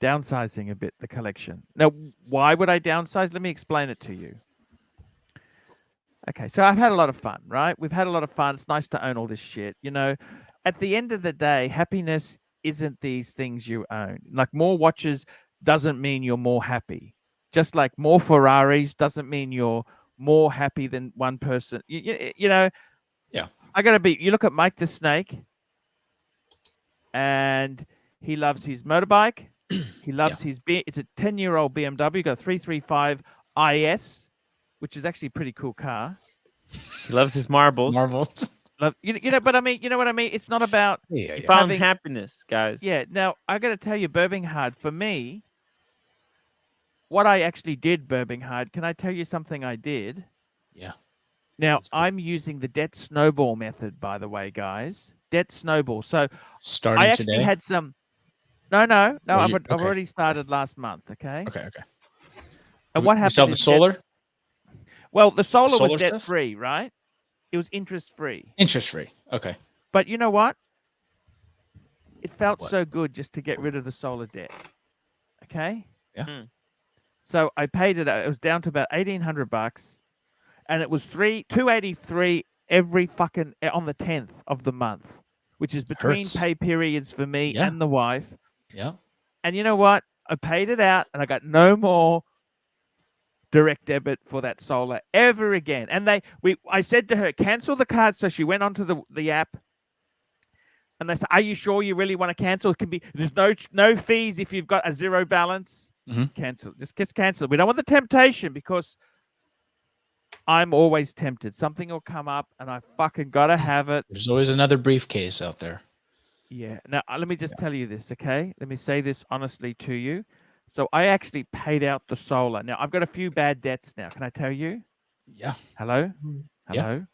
downsizing a bit the collection. Now, why would I downsize? Let me explain it to you. Okay, so I've had a lot of fun, right? We've had a lot of fun. It's nice to own all this shit. You know, at the end of the day, happiness isn't these things you own. Like, more watches doesn't mean you're more happy. Just like more Ferraris doesn't mean you're more happy than one person. You know? Yeah. You look at Mike the Snake, and he loves his motorbike. He loves it's a 10-year-old BMW, got a 335 IS, which is actually a pretty cool car. He loves his marbles. But I mean, you know what I mean? It's not about He found happiness, guys. Yeah. Now, I got to tell you, Birmingham, for me, what I actually did, Birmingham, can I tell you something I did? Yeah. Now, I'm using the debt snowball method, by the way, guys. Debt snowball. So starting I actually today? had some. No. I've okay. already started last month. Okay. Okay. And what happened? You sell the solar? Well, the solar solar was debt stuff? free, right? It was interest free. Interest free. Okay. But you know what? It felt so good just to get rid of the solar debt. Okay. Yeah. So I paid it. It was down to about $1,800, and it was $283 every fucking on the 10th of the month, which is between pay periods for me and the wife. Yeah. And you know what? I paid it out, and I got no more direct debit for that solar ever again. And I said to her, cancel the card. So she went onto the app, and they said, are you sure you really want to cancel? It can be, there's no fees if you've got a zero balance. Cancel. Just cancel. We don't want the temptation, because I'm always tempted. Something will come up, and I fucking gotta have it. There's always another briefcase out there. Yeah. Now, let me just tell you this, okay? Let me say this honestly to you. So I actually paid out the solar. Now, I've got a few bad debts now. Can I tell you? Yeah. Hello? Yeah. Hello?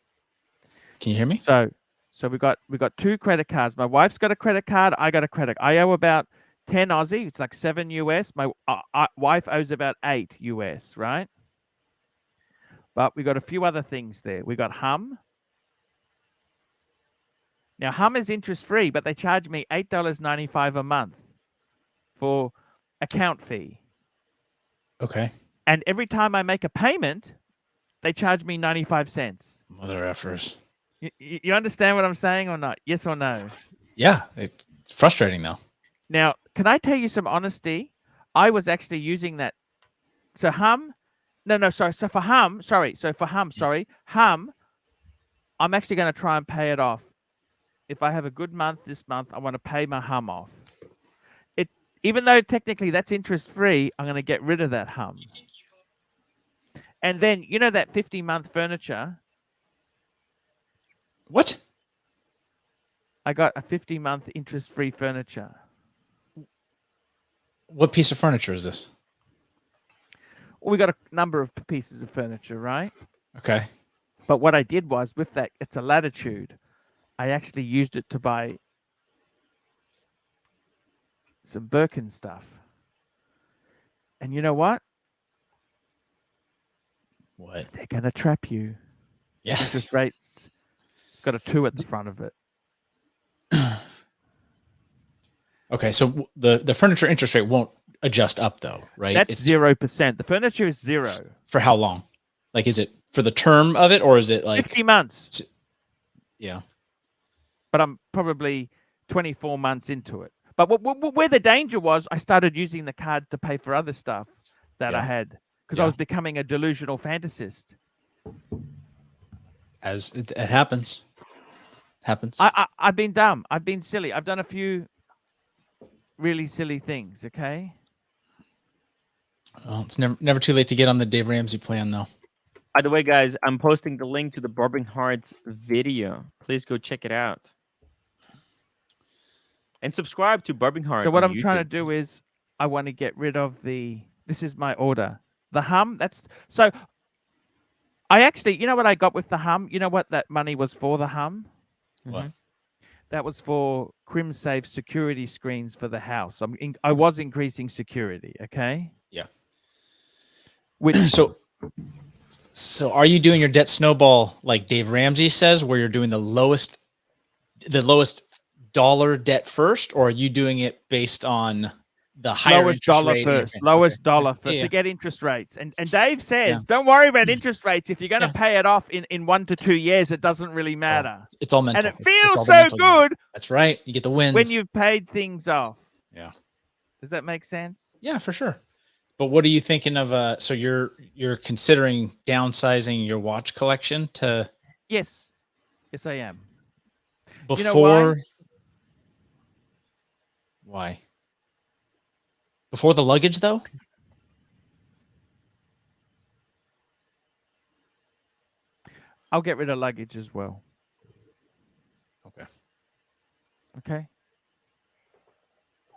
Can you hear me? So we got 2 credit cards. My wife's got a credit card. I got a credit. I owe about 10 Aussie. It's like 7 US. My wife owes about 8 US, right? But we got a few other things there. We got Hum. Now, Hum is interest-free, but they charge me $8.95 a month for account fee. Okay. And every time I make a payment, they charge me 95 cents. Mother effers. You understand what I'm saying or not? Yes or no? Yeah, it's frustrating though. Now, can I tell you some honesty? I was actually using that. So Hum, sorry. So for Hum, Hum, I'm actually going to try and pay it off. If I have a good month this month, I want to pay my Hum off. Even though technically that's interest free, I'm going to get rid of that Hum. And then, you know that 50-month furniture? What? I got a 50-month interest-free furniture. What piece of furniture is this? Well, we got a number of pieces of furniture, right? Okay. But what I did was, with that, it's a Latitude. I actually used it to buy some Birkin stuff. And you know what? What? They're going to trap you. Yeah. Interest rates got a 2 at the front of it. Okay, so the furniture interest rate won't adjust up though, right? That's 0%. The furniture is 0. For how long? Like, is it for the term of it, or is it like 50 months? Yeah. But I'm probably 24 months into it. But where the danger was, I started using the card to pay for other stuff that I had because I was becoming a delusional fantasist. As it happens. I've been dumb. I've been silly. I've done a few really silly things, okay? Well, it's never too late to get on the Dave Ramsey plan, though. By the way, guys, I'm posting the link to the Bourbon Hearts video. Please go check it out. And subscribe to Bourbon Heart. So what on I'm trying to YouTube. do is I want to get rid of this is my order. The Hum, so I actually, you know what I got with the Hum? You know what that money was for, the Hum? What? That was for CrimSafe security screens for the house. I was increasing security, okay? Yeah. Which So are you doing your debt snowball like Dave Ramsey says, where you're doing the lowest dollar debt first, or are you doing it based on the higher lowest interest dollar rate? first, Okay. lowest dollar first Yeah. to get interest rates. And Dave says, don't worry about interest rates. If you're going to pay it off in 1 to 2 years, it doesn't really matter. It's all mental. And it It's feels all the so mental game. good That's right. You get the wins when you've paid things off. Yeah. Does that make sense? Yeah, for sure. But what are you thinking of? So you're considering downsizing your watch collection to Yes, I am. before? You know why? Why? Before the luggage, though? I'll get rid of luggage as well. Okay.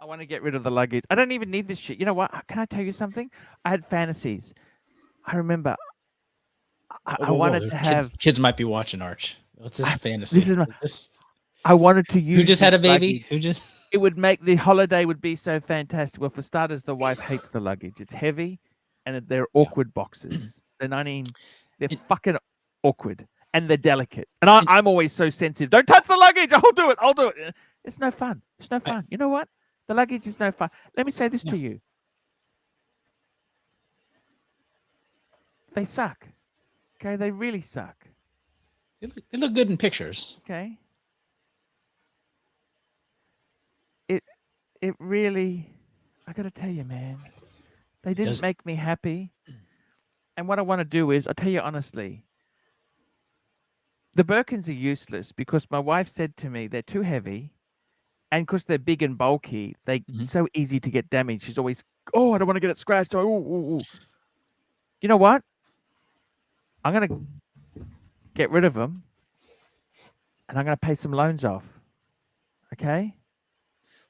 I want to get rid of the luggage. I don't even need this shit. You know what? Can I tell you something? I had fantasies. I remember I wanted to have kids might be watching Arch. What's this fantasy? I wanted to use Who just had a baby? luggage. Who just It would make the holiday would be so fantastic. Well, for starters, the wife hates the luggage. It's heavy, and they're awkward boxes. They're fucking awkward, and they're delicate. And I'm always so sensitive. Don't touch the luggage. I'll do it. It's no fun. You know what? The luggage is no fun. Let me say this to you. They suck. Okay, they really suck. They look good in pictures. Okay. It really, I got to tell you, man, they didn't make me happy. And what I want to do is, I'll tell you honestly, the Birkins are useless because my wife said to me, they're too heavy. And because they're big and bulky, they're so easy to get damaged. She's always, I don't want to get it scratched. You know what? I'm going to get rid of them. And I'm going to pay some loans off. Okay?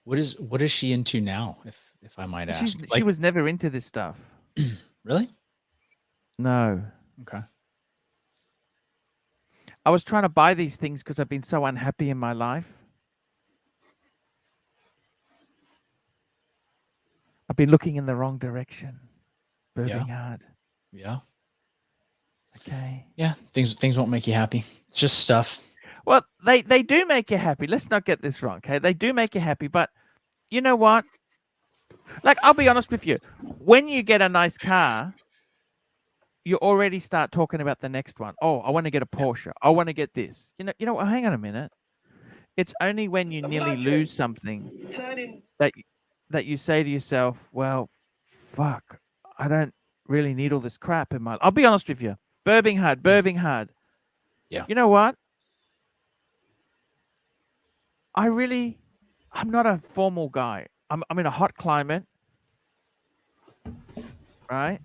What is she into now, if I might ask? She was never into this stuff. Really? No. Okay. I was trying to buy these things because I've been so unhappy in my life. I've been looking in the wrong direction. Burning hard. Yeah. Okay. Yeah. Things won't make you happy. It's just stuff. Well, they do make you happy. Let's not get this wrong, okay? They do make you happy, but you know what? Like, I'll be honest with you. When you get a nice car, you already start talking about the next one. Oh, I want to get a Porsche. I want to get this. You know. Hang on a minute. It's only when you nearly lose something that you say to yourself, "Well, fuck, I don't really need all this crap in my." I'll be honest with you. Burping hard. Yeah. You know what? I'm not a formal guy. I'm in a hot climate, right?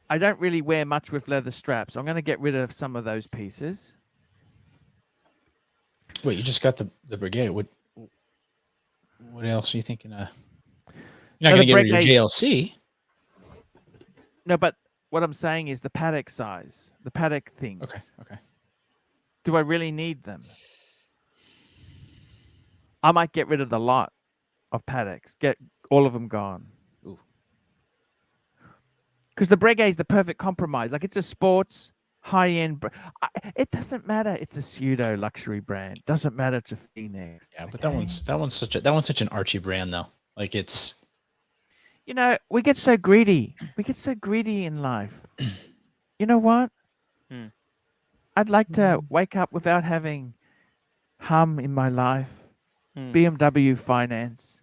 I don't really wear much with leather straps. I'm going to get rid of some of those pieces. Wait, you just got the brigade. What else are you thinking? You're not going to get rid of your JLC. No, but what I'm saying is the paddock size, the paddock things. Okay. Do I really need them? I might get rid of the lot of paddocks. Get all of them gone. Because the Breguet is the perfect compromise. Like, it's a sports high-end. It doesn't matter. It's a pseudo luxury brand. Doesn't matter to Phoenix. Yeah, but that one's such an Archie brand though. Like, it's. You know, we get so greedy. We get so greedy in life. You know what? I'd like to wake up without having hum in my life. BMW finance.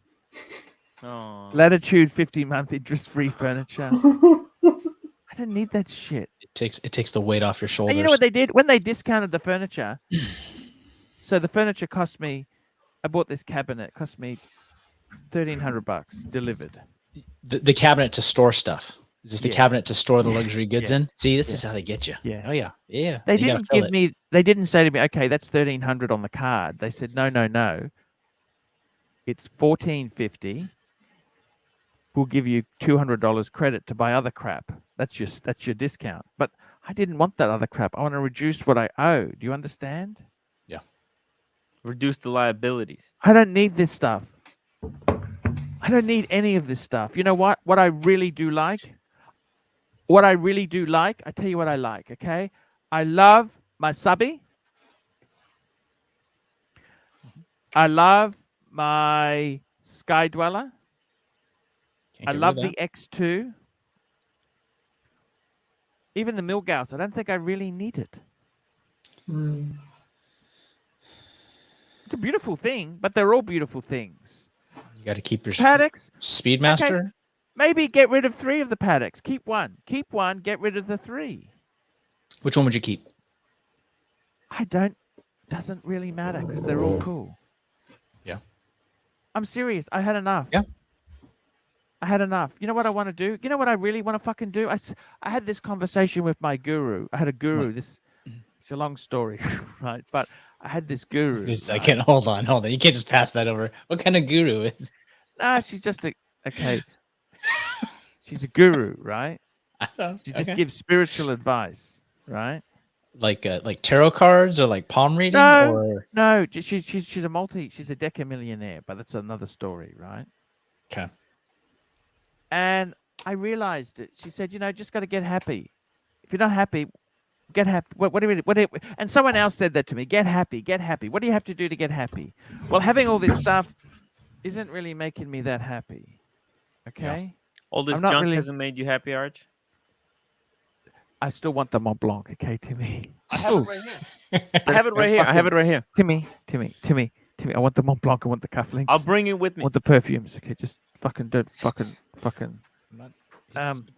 Latitude 50-month interest-free furniture. I don't need that shit. It takes the weight off your shoulders. And you know what they did? When they discounted the furniture, so the furniture cost me, I bought this cabinet, cost me $1,300 delivered. The cabinet to store stuff. Is this the cabinet to store the luxury goods in? See, this is how they get you. Yeah. Oh yeah. Yeah. They didn't say to me, okay, that's $1,300 on the card. They said, no. It's $1,450. We'll give you $200 credit to buy other crap. That's your discount. But I didn't want that other crap. I want to reduce what I owe. Do you understand? Yeah. Reduce the liabilities. I don't need this stuff. I don't need any of this stuff. You know what? What I really do like? I tell you what I like, okay? I love my subby. I love my Sky Dweller. I love the X2. Even the Milgauss, I don't think I really need it. It's a beautiful thing, but they're all beautiful things. You got to keep your paddocks. Speedmaster. Okay. Maybe get rid of 3 of the paddocks. Keep one. Get rid of the 3. Which one would you keep? Doesn't really matter because they're all cool. Yeah. I'm serious. I had enough. Yeah. I had enough. You know what I want to do? You know what I really want to fucking do? I had this conversation with my guru. I had a guru. It's a long story, right? But I had this guru. Wait a second. Right? Hold on. You can't just pass that over. What kind of guru is? Nah, she's just okay. She's a guru, right? She just gives spiritual advice, right? Like tarot cards or like palm reading? No. She's a decamillionaire, but that's another story, right? Okay. And I realized it. She said, just got to get happy. If you're not happy, get happy. And someone else said that to me. Get happy. What do you have to do to get happy? Well, having all this stuff isn't really making me that happy. Okay? Yeah. All this junk hasn't made you happy, Arch? I still want the Mont Blanc, okay, Timmy? I have it right here. I have it right here. Timmy. I want the Mont Blanc. I want the cufflinks. I'll bring it with me. I want the perfumes. Okay, just fucking.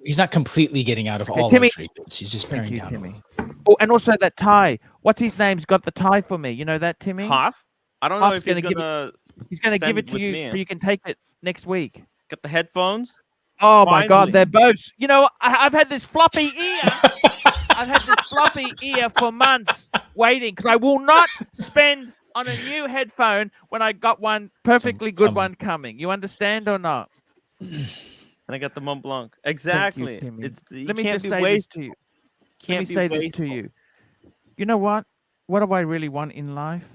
He's not completely getting out of all Timmy. luxury goods. He's just paring down. Timmy. Oh, and also that tie. What's his name's got the tie for me. You know that, Timmy? Hoff? I don't know if he's gonna give it to you, so you can take it next week. Got the headphones. Oh my God, they're both. I've had this floppy ear. I've had this floppy ear for months waiting because I will not spend on a new headphone when I got one perfectly good one coming. You understand or not? And I got the Mont Blanc. Exactly. Let me just say this to you. Let me say this to you. You know what? What do I really want in life?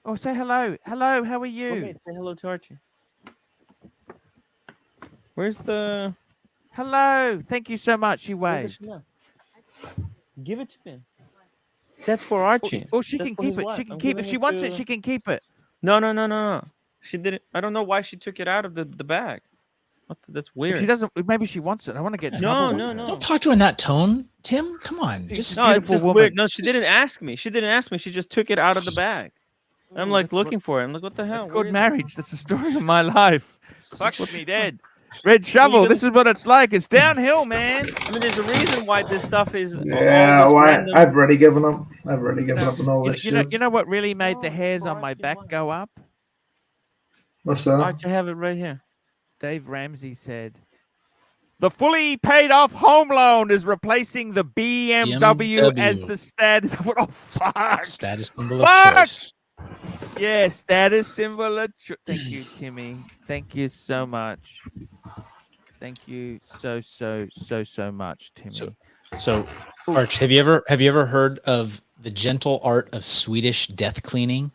Oh, say hello. Hello, how are you? Okay, say hello to Archie. Where's the... Hello. Thank you so much. She waved. Give it to me. That's for Archie. Oh, she can keep it. She can keep it. If she wants it, she can keep it. No. She didn't. I don't know why she took it out of the bag. That's If weird. she doesn't, maybe she wants it. I want to get in No, trouble. no, with her. no. Don't talk to her in that tone, Tim. Come on, She's just a No, it's beautiful just woman. weird. No, she didn't ask me. She didn't ask me. She just took it out of the bag. I'm Ooh, like that's looking for it. I'm like, what the hell? Where good is it? marriage. That's the story of my life. Fuck me dead. Red shovel. gonna- This is what it's like. It's downhill, man. I mean, there's a reason why this stuff is all Yeah, this well, random. I've already given up. I've already given up on all this You know, shit. you know what really made the hairs on my back go up? What's that? Arch, I have it right here. Dave Ramsey said, "The fully paid off home loan is replacing the BMW as the status." Oh, fuck. Status symbol of Fuck! choice. Yeah, status symbol. Thank you, Timmy. Thank you so much. Thank you so much, Timmy. So, Arch, have you ever heard of the gentle art of Swedish death cleaning?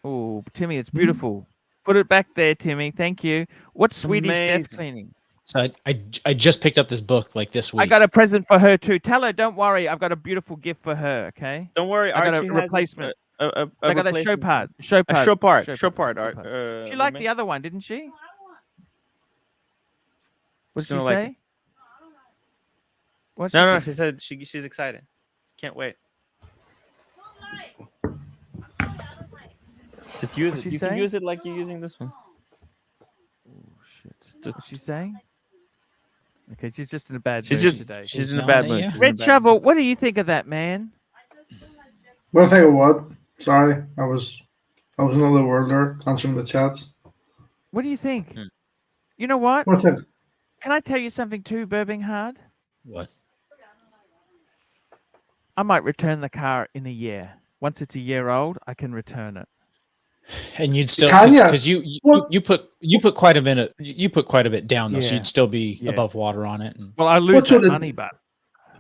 Oh, Timmy, it's beautiful. Put it back there, Timmy. Thank you. What's Swedish death Amazing. cleaning? So I just picked up this book like this week. I got a present for her too. Tell her, don't worry. I've got a beautiful gift for her. Okay. Don't worry, I got Archie a has replacement. A I got a show replacement. part. A show part. She liked the other one, didn't she? What She's did she gonna like say? What? No, she said she's excited. Can't wait. Just use What'd it. she You can say? use it like you're using this one. Oh shit! What's she saying? Okay, she's just in a bad She's mood just today. she's in a yelling bad at mood. you? She's in a Red bad Shovel, what do you think of that, man? What do I think of what? Sorry, I was in another world there, answering the chats. What do you think? Hmm. You know what? What do I think? Can I tell you something too, Birminghard? What? I might return the car in a year. Once it's a year old, I can return it. And you'd still Can ya? because you put quite a bit down though, so Yeah. you'd still be Yeah. above water on it. And Well, I lose What sort that of- money, but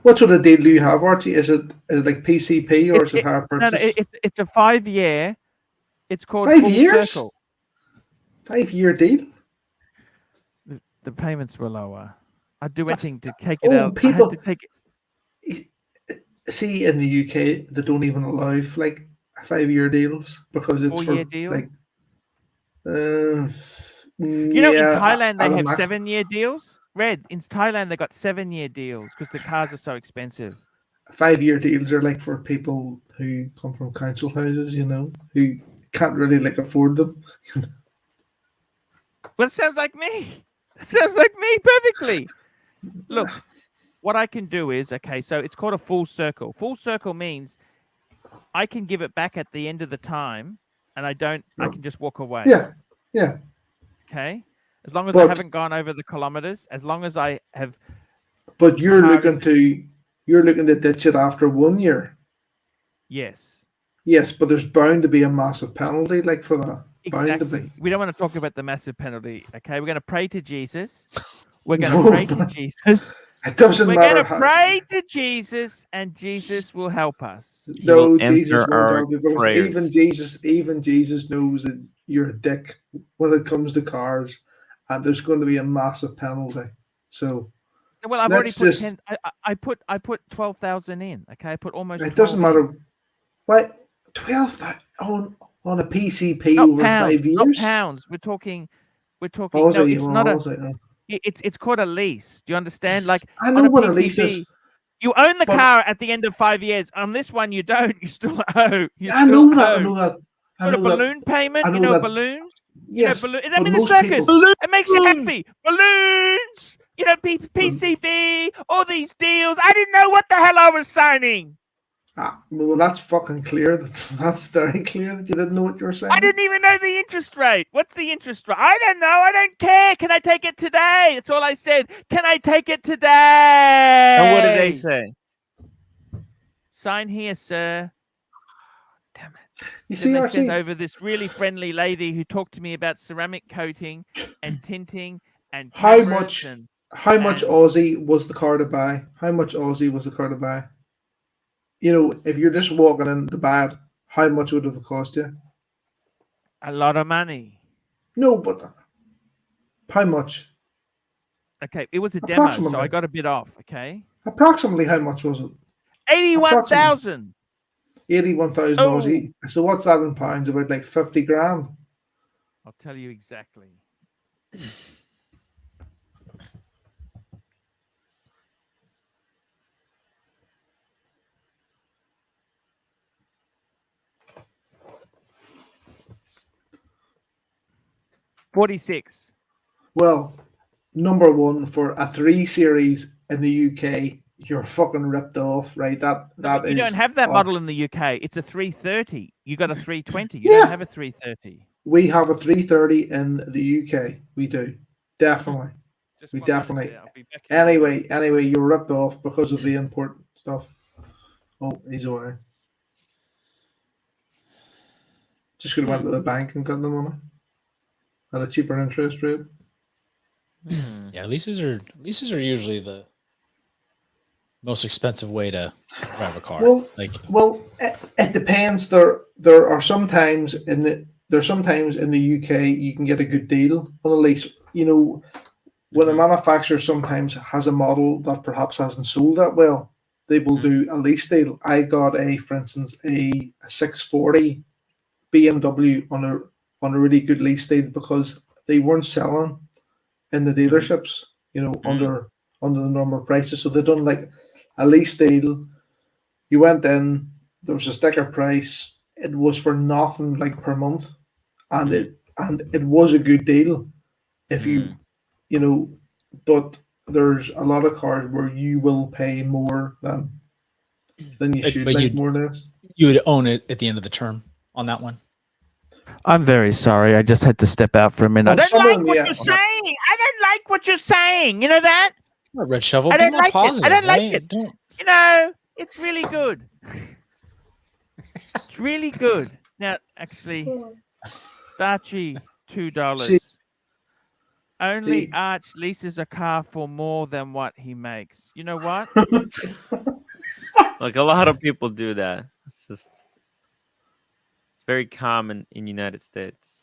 What sort of deal do you have, Archie? Is it like PCP or is it hire no, purchase? it's a 5-year. It's called 5 Full years? Circle. 5-year deal? The payments were lower. I'd do anything to take it Oh, out. I people- had to take it. See, in the UK, they don't even allow like 5-year deals because it's 4-year for deal? like. You know, in Thailand they have 7-year deals. Red, in Thailand they got 7-year deals because the cars are so expensive. 5-year deals are like for people who come from council houses, you know, who can't really like afford them. Well, it sounds like me. It sounds like me perfectly. Look, what I can do is, okay, so it's called a full circle. Full circle means I can give it back at the end of the time and I can just walk away. Yeah. Okay. As long as I But- haven't gone over the kilometers, as long as I have. But you're Car looking to ditch it after 1 year. Yes. Yes, but there's bound to be a massive penalty, like for that. Bound to Exactly. be. We don't want to talk about the massive penalty. Okay. We're going to pray to Jesus. We're going No, to pray to but- Jesus. It doesn't We're matter going to pray to Jesus and Jesus will help us. No, will Jesus answer won't our help you because prayers. even Jesus knows that you're a dick when it comes to cars, and there's going to be a massive penalty. So Well, I've already let's put just- 10. I put 12,000 in. Okay. I put almost. it doesn't 12 in. matter. What 12 on a PCP Not over pounds, 5 years? not pounds. We're talking. Oh, is No, it? it's Well, not a. is it? It's called a lease. Do you understand? Like I on know a what a PCP, lease is. you own the but- car at the end of 5 years. On this one, you don't. You still owe. I know that. I know that. I Got a know that. balloon payment. I You know know that. balloons. Yes, You know, but I'm in the most circus. people- It makes you happy. Balloons. You know, PCB. All these deals. I didn't know what the hell I was signing. Well, that's fucking clear. That's very clear that you didn't know what you were saying. I didn't even know the interest rate. What's the interest rate? I don't know. I don't care. Can I take it today? That's all I said. Can I take it today? And what did they say? Sign here, sir. Damn it. You Then see, they Archie, sent over this really friendly lady who talked to me about ceramic coating and tinting and How cameras much- and how much and- Aussie was the car to buy? How much Aussie was the car to buy? You know, if you're just walking in to buy it, how much would it have cost you? a lot of money. No, but how much? Okay, it was a demo, so I Approximately. got a bit off. Okay, Approximately how much was it? 81,000. 81,000 Oh. Aussie. So what's that in pounds? About like 50 grand. I'll tell you exactly. 46. Well, number one for a 3 Series in the UK, you're fucking ripped off, right? That You is. don't have that model in the UK. It's a 330. You got a 320. You Yeah. don't have a 330. We have a 330 in the UK. We do. Definitely. Just We wanted to definitely. say, I'll be back in a minute. Anyway, you're ripped off because of the import stuff. Oh, he's away. Just could have went to the bank and got the money at a cheaper interest rate. Yeah, leases are usually the most expensive way to drive a car. Well, it depends. There are sometimes in the UK you can get a good deal on a lease. You know, when a manufacturer sometimes has a model that perhaps hasn't sold that well, they will do a lease deal. I got for instance, a 640 BMW on a really good lease deal because they weren't selling in the dealerships, under the normal prices. So they done like a lease deal. You went in, there was a sticker price. It was for nothing like per month, and it was a good deal. If you but there's a lot of cars where you will pay more than you should, but more or less. You would own it at the end of the term on that one. I'm very sorry. I just had to step out for a minute. Well, I don't like what you're saying. I don't like what you're saying. You know that? Red Shovel. I don't like positive, it. I don't like right? it. You know, it's really good. It's really good. Now, actually, Starchy, $2. Only Arch leases a car for more than what he makes. You know what? Like a lot of people do that. It's very common in United States.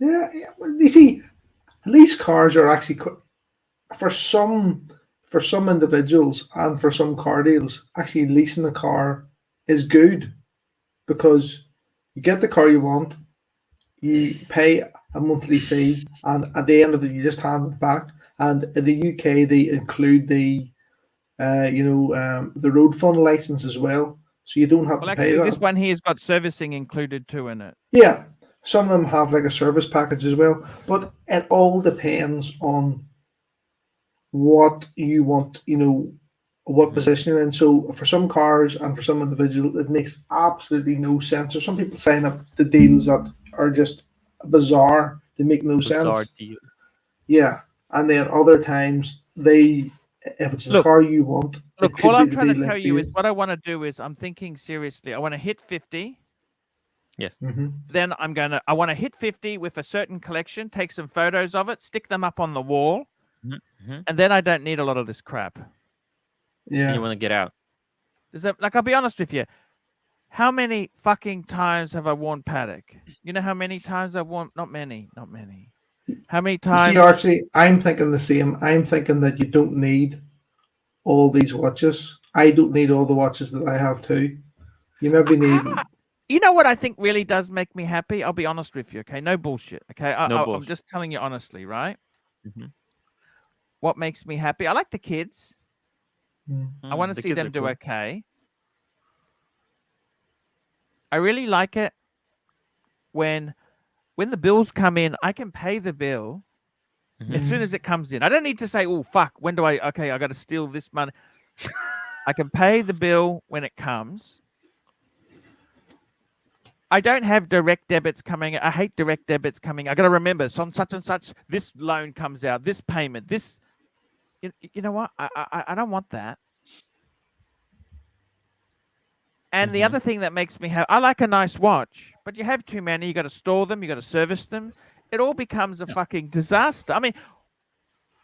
Yeah. You see, lease cars are actually for some individuals and for some car deals. Actually, leasing a car is good because you get the car you want, you pay a monthly fee, and at the end of it, you just hand it back. And in the UK, they include the road fund license as well, so you don't have to pay that. This one here's got servicing included too in it. Yeah, some of them have like a service package as well, but it all depends on what you want, what position you're in. So for some cars and for some individuals, it makes absolutely no sense. Or some people sign up to deals that are just bizarre. They make no sense. Deal. Yeah, and then other times if it's the car you want. Look, all I'm trying to tell you is what I want to do is I'm thinking seriously. I want to hit 50. Yes. Then I want to hit 50 with a certain collection, take some photos of it, stick them up on the wall, and then I don't need a lot of this crap. Yeah. And you want to get out. I'll be honest with you. How many fucking times have I worn paddock? You know how many times I've worn? Not many. How many times? See, Archie, I'm thinking the same. I'm thinking that you don't need all these watches. I don't need all the watches that I have too. You maybe need. You know what I think really does make me happy? I'll be honest with you, okay? No bullshit, okay? bullshit. I'm just telling you honestly, right? What makes me happy? I like the kids. I want to see them do okay. I really like it when the bills come in, I can pay the bill as soon as it comes in. I don't need to say, oh, fuck, I got to steal this money. I can pay the bill when it comes. I don't have direct debits coming. I hate direct debits coming. I got to remember, on such and such, this loan comes out, this payment, this. You know what? I don't want that. And the other thing that makes me happy, I like a nice watch, but you have too many. You got to store them. You got to service them. It all becomes a fucking disaster. I mean,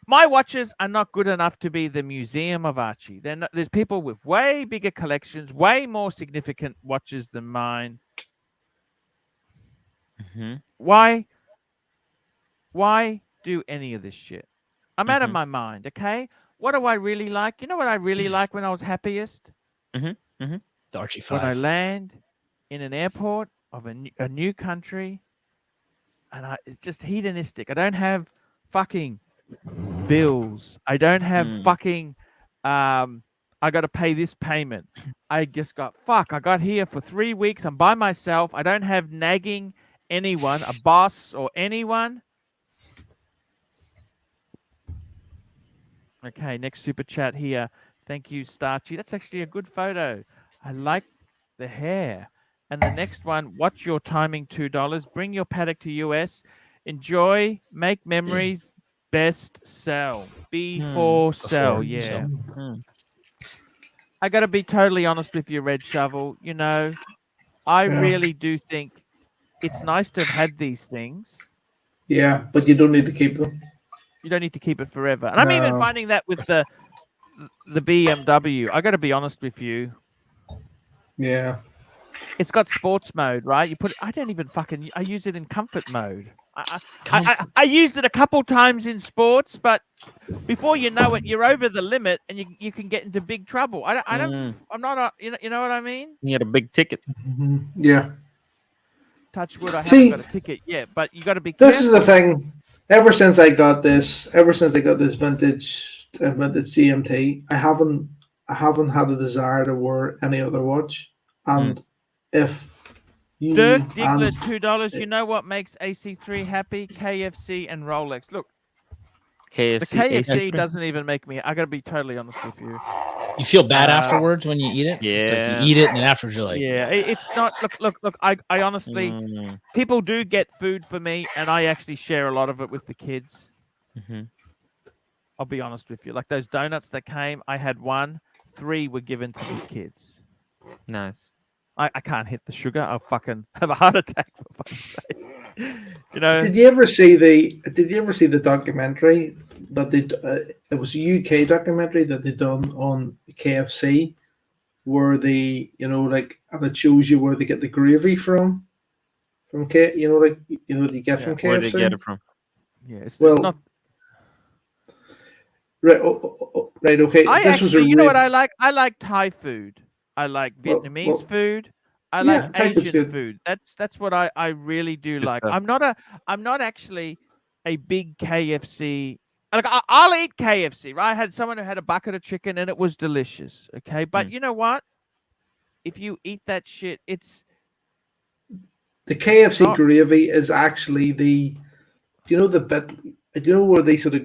my watches are not good enough to be the museum of Archie. There's people with way bigger collections, way more significant watches than mine. Why do any of this shit? I'm out of my mind, okay? What do I really like? You know what I really like when I was happiest? The Archie 5. When I land in an airport of a new country, and it's just hedonistic. I don't have fucking bills. I don't have fucking, I got to pay this payment. I just I got here for 3 weeks. I'm by myself. I don't have nagging anyone, a boss or anyone. Okay, next super chat here. Thank you, Starchy. That's actually a good photo. I like the hair. And the next one, watch your timing, $2. Bring your paddock to US. Enjoy, make memories, best sell. Before sell, yeah. sell. I got to be totally honest with you, Red Shovel. You know, I Yeah. really do think it's nice to have had these things. Yeah, but you don't need to keep them. You don't need to keep it forever. And I'm even No. finding that with the BMW. I got to be honest with you. Yeah. It's got sports mode, right? You put. I don't even fucking. I use it in comfort mode. I used it a couple times in sports, but before you know it, you're over the limit, and you can get into big trouble. I don't. I'm not. You know what I mean? You had a big ticket. Yeah. Touch wood. I See, haven't got a ticket yet, but you got to be careful. This is the thing. Ever since I got this vintage GMT, I haven't had a desire to wear any other watch. And if you Dirk Diggler, $2. You know what makes AC3 happy? KFC and Rolex. Look, KFC, the KFC AC3. doesn't even make me. I got to be totally honest with you. You feel bad afterwards when you eat it? It's like Yeah. you eat it and then afterwards you're like, Yeah, it's not. Look. I honestly, people do get food for me, and I actually share a lot of it with the kids. I'll be honest with you. Like those donuts that came, I had 1, 3 were given to the kids. Nice. I can't hit the sugar. I'll fucking have a heart attack. For fuck's sake. You know. Did you ever see the documentary that they? It was a UK documentary that they done on KFC, where they, and it shows you where they get the gravy from K. They get from KFC. Where did they get it from? Yeah, it's Well, not. Right. Right. Okay. You know what I like? I like Thai food. I like Vietnamese food. I like Asian food. That's what I really do like. stuff. I'm not actually a big KFC. Like I'll eat KFC, right? I had someone who had a bucket of chicken and it was delicious. Okay, but you know what? If you eat that shit, it's the KFC gravy is actually the, the bit. Do you know where they sort of,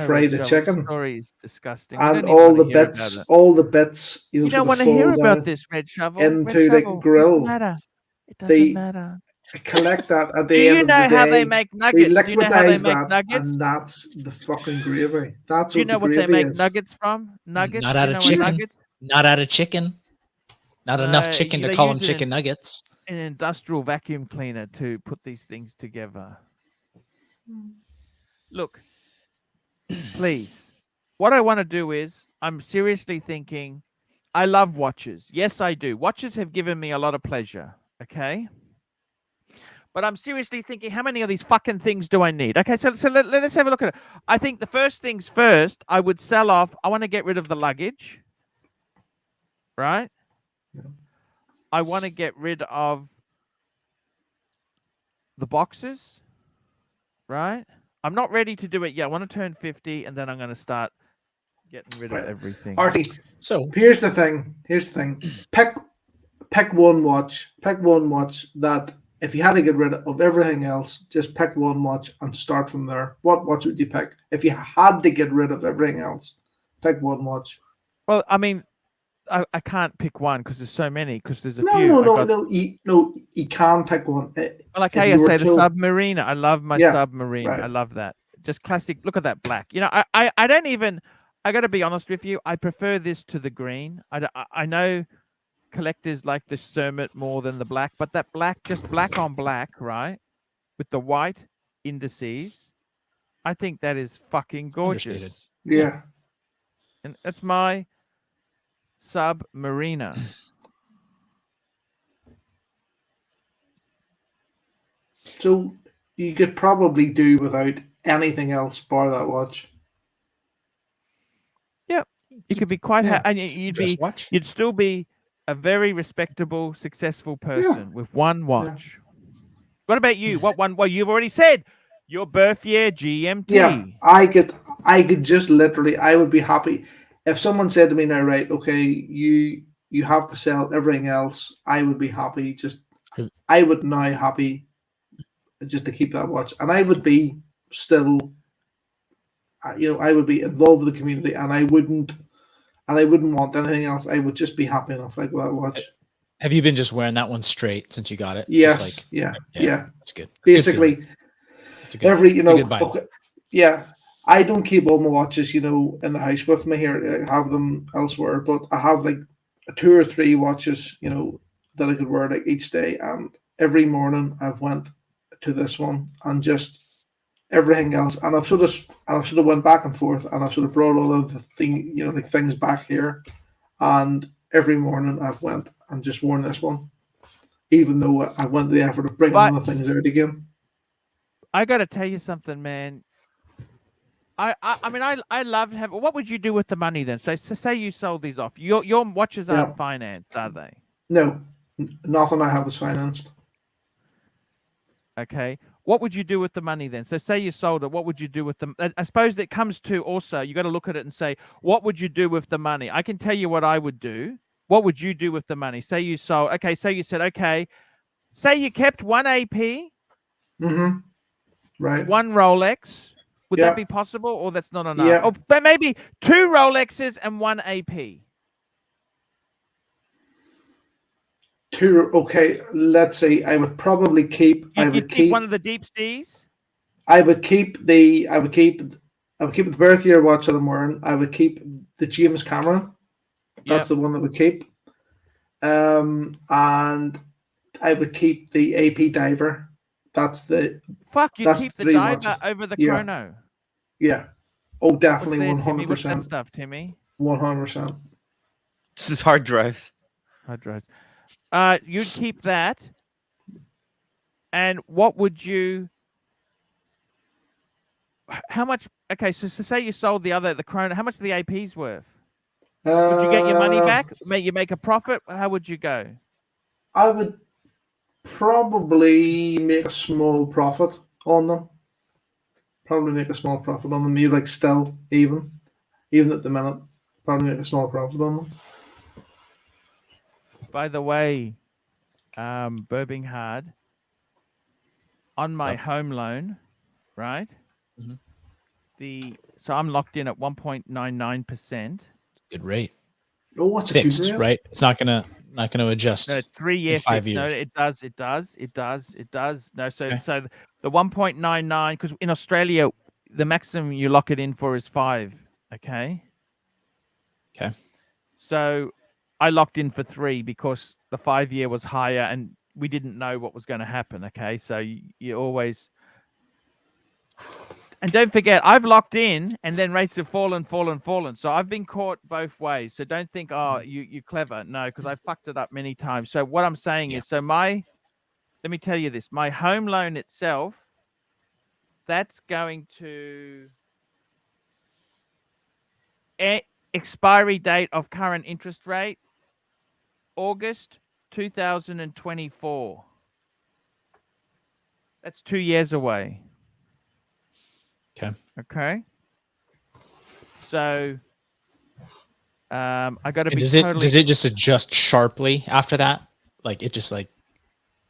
fry the chicken? Story is disgusting. And all the bits, you don't want to hear about this, Red Shovel. Into the grill. It doesn't matter. Collect that at the end of the day. Do you know how they make nuggets? Do you know how they make nuggets? And that's the fucking gravy. That's Do you know what they make nuggets from? Nuggets? Not out of chicken. Nuggets? Not out of chicken. Not enough chicken to call them chicken nuggets. An industrial vacuum cleaner to put these things together. Look, please. What I want to do is, I'm seriously thinking, I love watches. Yes, I do. Watches have given me a lot of pleasure. Okay? But I'm seriously thinking, how many of these fucking things do I need? Okay, so let's have a look at it. I think the first things first, I would sell off. I want to get rid of the luggage. Right? Yeah. I want to get rid of the boxes. Right? I'm not ready to do it yet. I want to turn 50, and then I'm going to start getting rid of everything. Archie, so here's the thing. Pick one watch. Pick one watch that, if you had to get rid of everything else, just pick one watch and start from there. What watch would you pick? If you had to get rid of everything else, pick one watch. Well, I mean, I can't pick one because there's so many, because there's a few. No, you can pick one. Well, like I say, the Submariner. I love my Submariner. Right. I love that. Just classic. Look at that black. I don't even, I got to be honest with you, I prefer this to the green. I know collectors like the Cermet more than the black, but that black, just black on black, right, with the white indices, I think that is fucking gorgeous. Yeah. And that's my Submariner. So you could probably do without anything else bar that watch. Yeah, you could be quite and you'd still be a very respectable, successful person with one watch. Yeah. What about you? What one? Well, you've already said your birth year GMT. Yeah, I could just literally, I would be happy if someone said to me now, right, okay, you have to sell everything else. I would be happy. I would now happy just to keep that watch, and I would be still, I would be involved with the community, and I wouldn't want anything else. I would just be happy enough like with that watch. Have you been just wearing that one straight since you got it? Yes. Just like, yeah. That's good. Basically, good it's a good, every it's a good Bible. okay, yeah. I don't keep all my watches, in the house with me here. I have them elsewhere, but I have like 2 or 3 watches, that I could wear like each day. And every morning I've went to this one and just everything else. And I've sort of went back and forth, and I've sort of brought all of the things back here. And every morning I've went and just worn this one, even though I went to the effort of bringing all the things out again. I got to tell you something, man. I mean, I love having. What would you do with the money then? So say you sold these off. Your watches aren't financed, are they? No, nothing I have is financed. Okay. What would you do with the money then? So say you sold it. What would you do with them? I suppose that comes to also, you got to look at it and say, what would you do with the money? I can tell you what I would do. What would you do with the money? Say you sold. Okay. So you said, okay. Say you kept 1 AP. Mm-hmm. Right. 1 Rolex. Would that be possible, or that's not enough? Yeah. Oh, but maybe 2 Rolexes and 1 AP. 2. Okay, let's see. I would probably keep. I would keep one of the deep seas. I would keep the birth year watch that I'm wearing. I would keep the James Cameron. That's the one that would keep. And I would keep the AP Diver. That's the. Fuck, you keep the Diver watches over the Chrono. Yeah. Oh, definitely 100%. What's that stuff, Timmy? 100%. It's just hard drives. Hard drives. You'd keep that. And what would you? How much? Okay, so say you sold the Chrono. How much are the APs worth? Would you get your money back? You make a profit? How would you go? I would probably make a small profit on them. Maybe like still even at the minute. Probably make a small profit on them. By the way, Birmingham, on my home loan, right? Mm-hmm. So I'm locked in at 1.99%. Good rate. Oh, what's fixed, a good rate? Right? It's not gonna adjust. No, 3 year 5 fixed. years. No, it does. No, so the 1.99, because in Australia the maximum you lock it in for is 5. Okay. Okay. So I locked in for 3 because the 5 year was higher and we didn't know what was going to happen. Okay. So you always, and don't forget, I've locked in and then rates have fallen. So I've been caught both ways. So don't think, oh, you're clever. No, because I fucked it up many times. So what I'm saying is, let me tell you this, my home loan itself, that's going to expiry date of current interest rate, August 2024. That's 2 years away. Okay. So, I got to be does it just adjust sharply after that? Like it just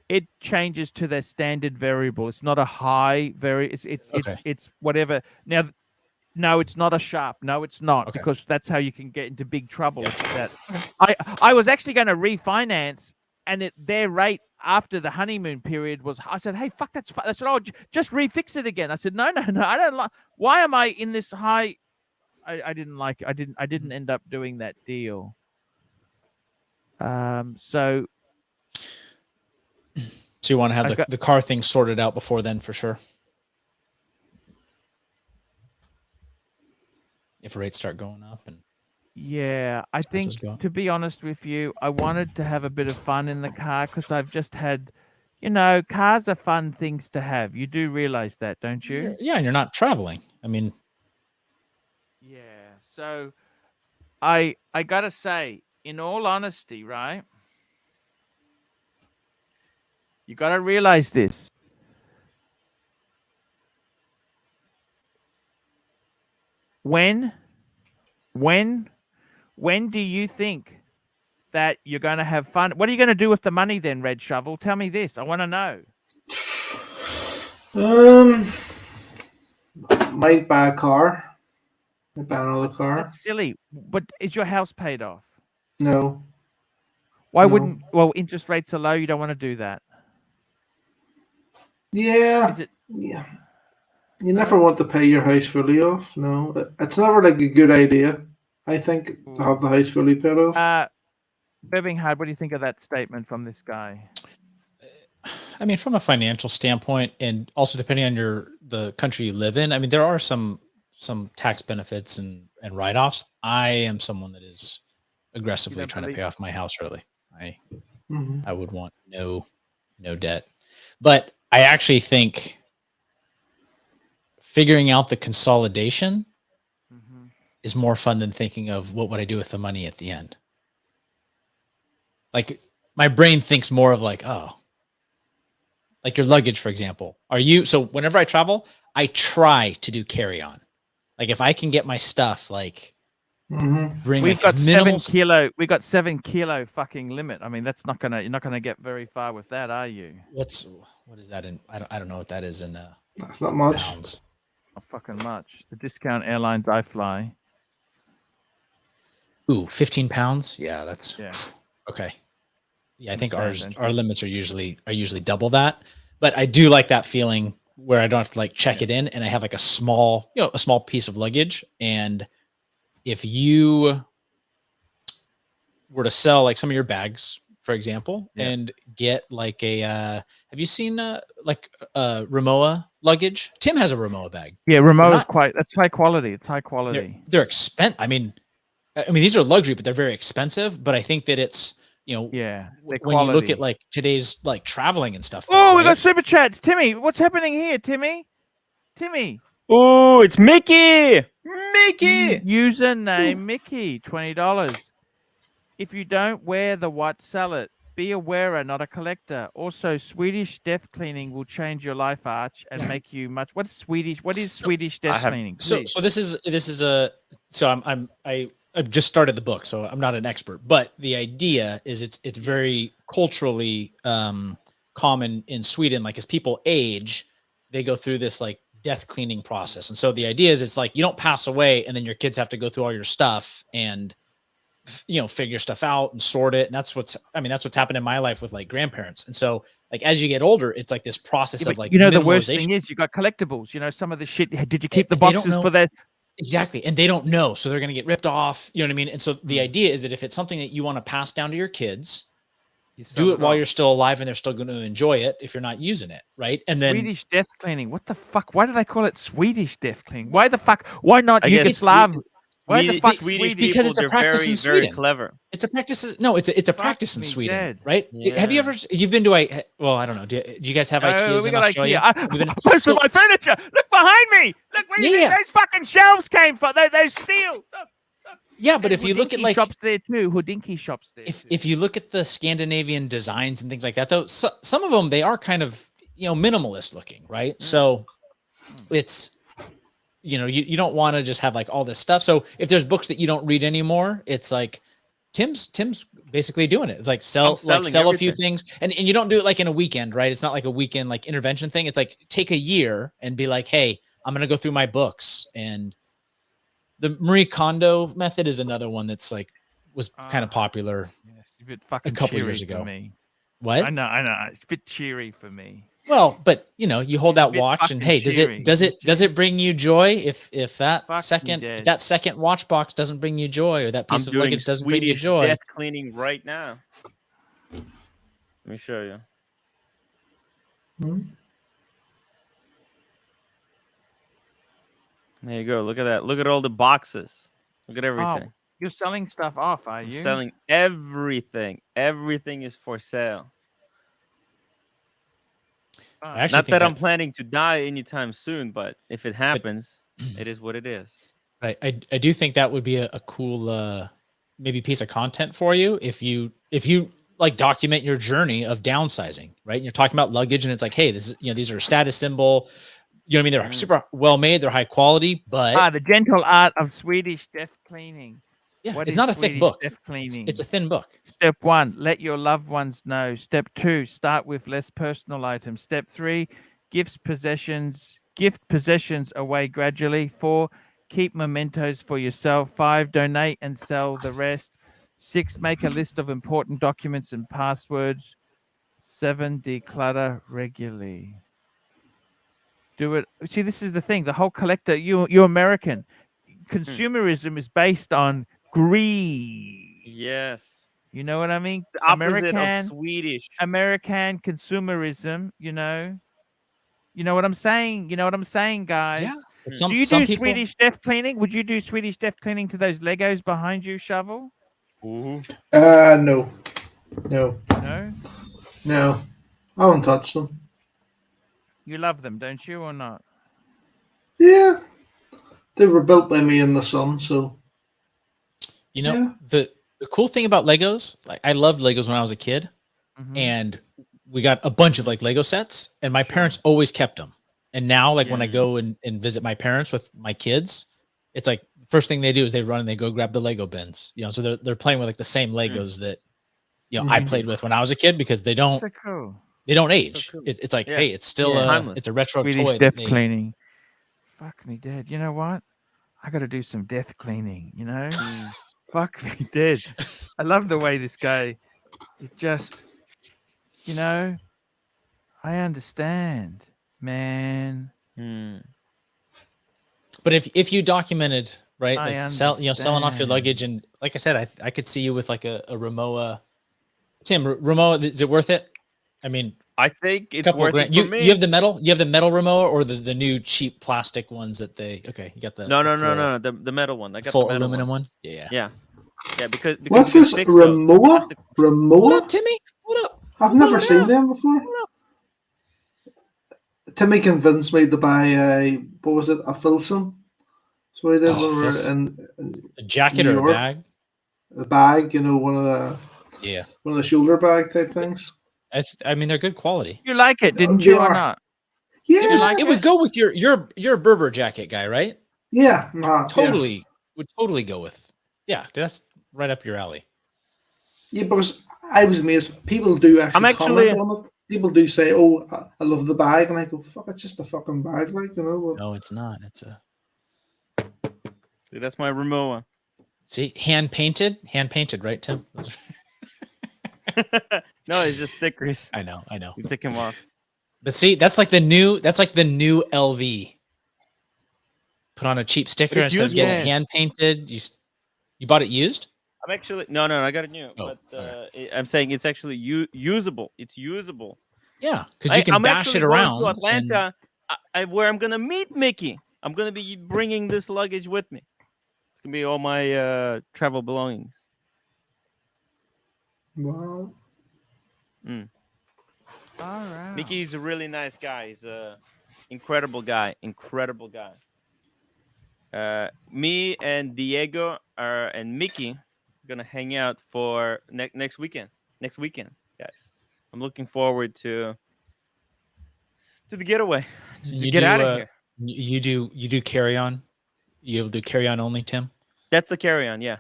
it changes to their standard variable. It's not a high it's whatever. Now, no, it's not a sharp. No, it's not, because that's how you can get into big trouble. That I was actually going to refinance, and their rate after the honeymoon period was. I said, "Hey, fuck, that's." I said, "Oh, just refix it again." I said, "No, I don't like. Why am I in this high?" I didn't like. I didn't end up doing that deal. So you want to have the car thing sorted out before then, for sure. If rates start going up and I think, to be honest with you, I wanted to have a bit of fun in the car because I've just had, cars are fun things to have. You do realize that, don't you? Yeah, and you're not traveling. I mean, so I gotta say, in all honesty, right? You gotta realize this. When do you think that you're going to have fun? What are you going to do with the money then, Red Shovel? Tell me this. I want to know. might buy a car. Might buy another car. That's silly. But is your house paid off? No. Why No. wouldn't? Well, interest rates are low. You don't want to do that. Yeah. Is it? Yeah. You never want to pay your house fully off. No, it's never like a good idea. I think to have the house fully paid off. Birmingham, what do you think of that statement from this guy? I mean, from a financial standpoint, and also depending on the country you live in, I mean, there are some tax benefits and write-offs. I am someone that is aggressively trying to pay off my house early. I would want no debt, but I actually think figuring out the consolidation is more fun than thinking of what would I do with the money at the end. Like my brain thinks more of like, oh, like your luggage, for example. So whenever I travel, I try to do carry-on. Like if I can get my stuff, like bring. We've got 7 kilo. We got 7 kilo fucking limit. I mean, that's not gonna. You're not gonna get very far with that, are you? What is that in? I don't know what that is in. That's not much. Pounds. Not fucking much. The discount airlines I fly. Ooh, 15 pounds. Yeah, that's okay. Yeah, I think our limits are usually double that. But I do like that feeling where I don't have to like check it in, and I have like a small piece of luggage. And if you were to sell like some of your bags, for example, and get like a have you seen like Rimowa luggage? Tim has a Rimowa bag. Yeah, Rimowa is that's high quality. It's high quality. They're expensive. I mean these are luxury, but they're very expensive. But I think that it's when you look at like today's like traveling and stuff. Oh, we got super chats. Timmy, what's happening here, Timmy? Oh, it's Mickey. Username Mickey, $20. If you don't wear the white salad, be a wearer, not a collector. Also, Swedish death cleaning will change your life, Arch, and make you much. What is Swedish death cleaning? So this is I've just started the book, so I'm not an expert, but the idea is it's very culturally common in Sweden. Like as people age, they go through this like death cleaning process. And so the idea is it's like you don't pass away and then your kids have to go through all your stuff and figure stuff out and sort it. And that's what's happened in my life with like grandparents. And so like as you get older, it's like this process of like the worst thing is you got collectibles, some of the shit. Did you keep the boxes for that? Exactly. And they don't know. So they're going to get ripped off. You know what I mean? And so the idea is that if it's something that you want to pass down to your kids, do it while you're still alive and they're still going to enjoy it if you're not using it. Right. And then Swedish death cleaning. What the fuck? Why do they call it Swedish death cleaning? Why the fuck? Why not Yugoslav? Why the fuck Swedish? Because it's a practice in Sweden. Very clever. It's a practice. No, it's a practice in Sweden, right? Yeah. Have you ever? You've been to I don't know. Do you guys have IKEAs in Australia? Most of my furniture. Look behind me. Look where you think those fucking shelves came from. Those steel. Look. Yeah, but if you look at like shops there too, Houdinki shops there. If you look at the Scandinavian designs and things like that, though, some of them they are kind of minimalist looking, right? So it's you don't want to just have like all this stuff. So if there's books that you don't read anymore, it's like Tim's basically doing it. It's like sell a few things, and you don't do it like in a weekend, right? It's not like a weekend like intervention thing. It's like take a year and be like, hey, I'm gonna go through my books. And the Marie Kondo method is another one that's like was kind of popular a couple years ago. What? I know. It's a bit cheery for me. Well, but you hold that watch and hey, does it bring you joy if that second watch box doesn't bring you joy or that piece of luggage doesn't bring you joy? Death cleaning right now. Let me show you. There you go. Look at that. Look at all the boxes. Look at everything. Oh, you're selling stuff off, are you? I'm selling everything. Everything is for sale. Not that I'm planning to die anytime soon, but if it happens, it is what it is. I do think that would be a cool maybe piece of content for you if you like document your journey of downsizing, right? And you're talking about luggage and it's like, hey, this is these are a status symbol. You know what I mean? They're super well made, they're high quality, but the gentle art of Swedish death cleaning. Yeah, it's not a thick book. It's a thin book. Step 1, let your loved ones know. Step 2, start with less personal items. Step 3, gifts, possessions, Gift possessions away gradually. 4, keep mementos for yourself. 5, donate and sell the rest. 6, make a list of important documents and passwords. 7, declutter regularly. Do it. See, this is the thing. The whole collector, you're American. Consumerism is based on greed. Yes. You know what I mean? The opposite of Swedish. American consumerism, you know. You know what I'm saying? You know what I'm saying, guys? Yeah. Do you some do people, Swedish depth cleaning? Would you do Swedish depth cleaning to those Legos behind you, Shovel? Ooh. No. No? No. I haven't touched them. You love them, don't you, or not? Yeah. They were built by me and the son, so. You know, Yeah. the cool thing about Legos, like I loved Legos when I was a kid, and we got a bunch of like Lego sets, and my parents always kept them. And now, like when I go and visit my parents with my kids, it's like first thing they do is they run and they go grab the Lego bins. You know, so they're playing with like the same Legos that I played with when I was a kid because they don't So cool. they don't age. So cool. It's like hey, it's still it's a retro Swedish toy. depth cleaning. Fuck me dead. You know what? I got to do some death cleaning. You know. Fuck me dead. I love the way this guy. It just, you know. I understand, man. But if you documented, right, I like selling off your luggage, understand. and like I said, I could see you with like a Rimowa. Tim, Rimowa, is it worth it? I mean, I think it's couple worth grand. it for me. You have the metal. You have the metal Rimowa or the new cheap plastic ones that they. Okay, you got the No, the the metal one. I got full the metal aluminum one. Yeah. Yeah, because What's you can this? fix those. Rimowa? What Rimowa? up, Timmy? What up? I've never seen them before. Timmy convinced me to buy what was it, a Filson? So I did when we were Filson. in A jacket New or York. a bag? A bag, you know, one of the shoulder bag type things. I mean, they're good quality. You like it, didn't They you, or are. not? Yeah, It would go with you're a Berber jacket guy, right? Yeah, Totally would totally go with. Yeah, that's right up your alley. Yeah, because I was amazed. People do actually comment on it. People do say, "Oh, I love the bag," and I go, "Fuck, it's just a fucking bag, like you know." No, it's not. It's a. That's my Rimowa. See, hand painted, right, Tim? No, it's just stickers. I know. You take them off. But see, that's like the new LV. Put on a cheap sticker It's instead of getting used. it hand painted. You bought it used? I'm actually no, I got it new. Oh, but I'm saying it's actually usable. It's usable. Yeah, because you can I'm bash actually it around. going to Atlanta, where I'm gonna meet Mickey. I'm gonna be bringing this luggage with me. It's gonna be all my travel belongings. Wow. All right. Mickey's a really nice guy. He's a incredible guy. Me and Diego and Mickey are gonna hang out for next weekend. Next weekend, guys. I'm looking forward to the getaway. Just to get out of here. You do carry on. You able to do carry on only, Tim? That's the carry on. Yeah.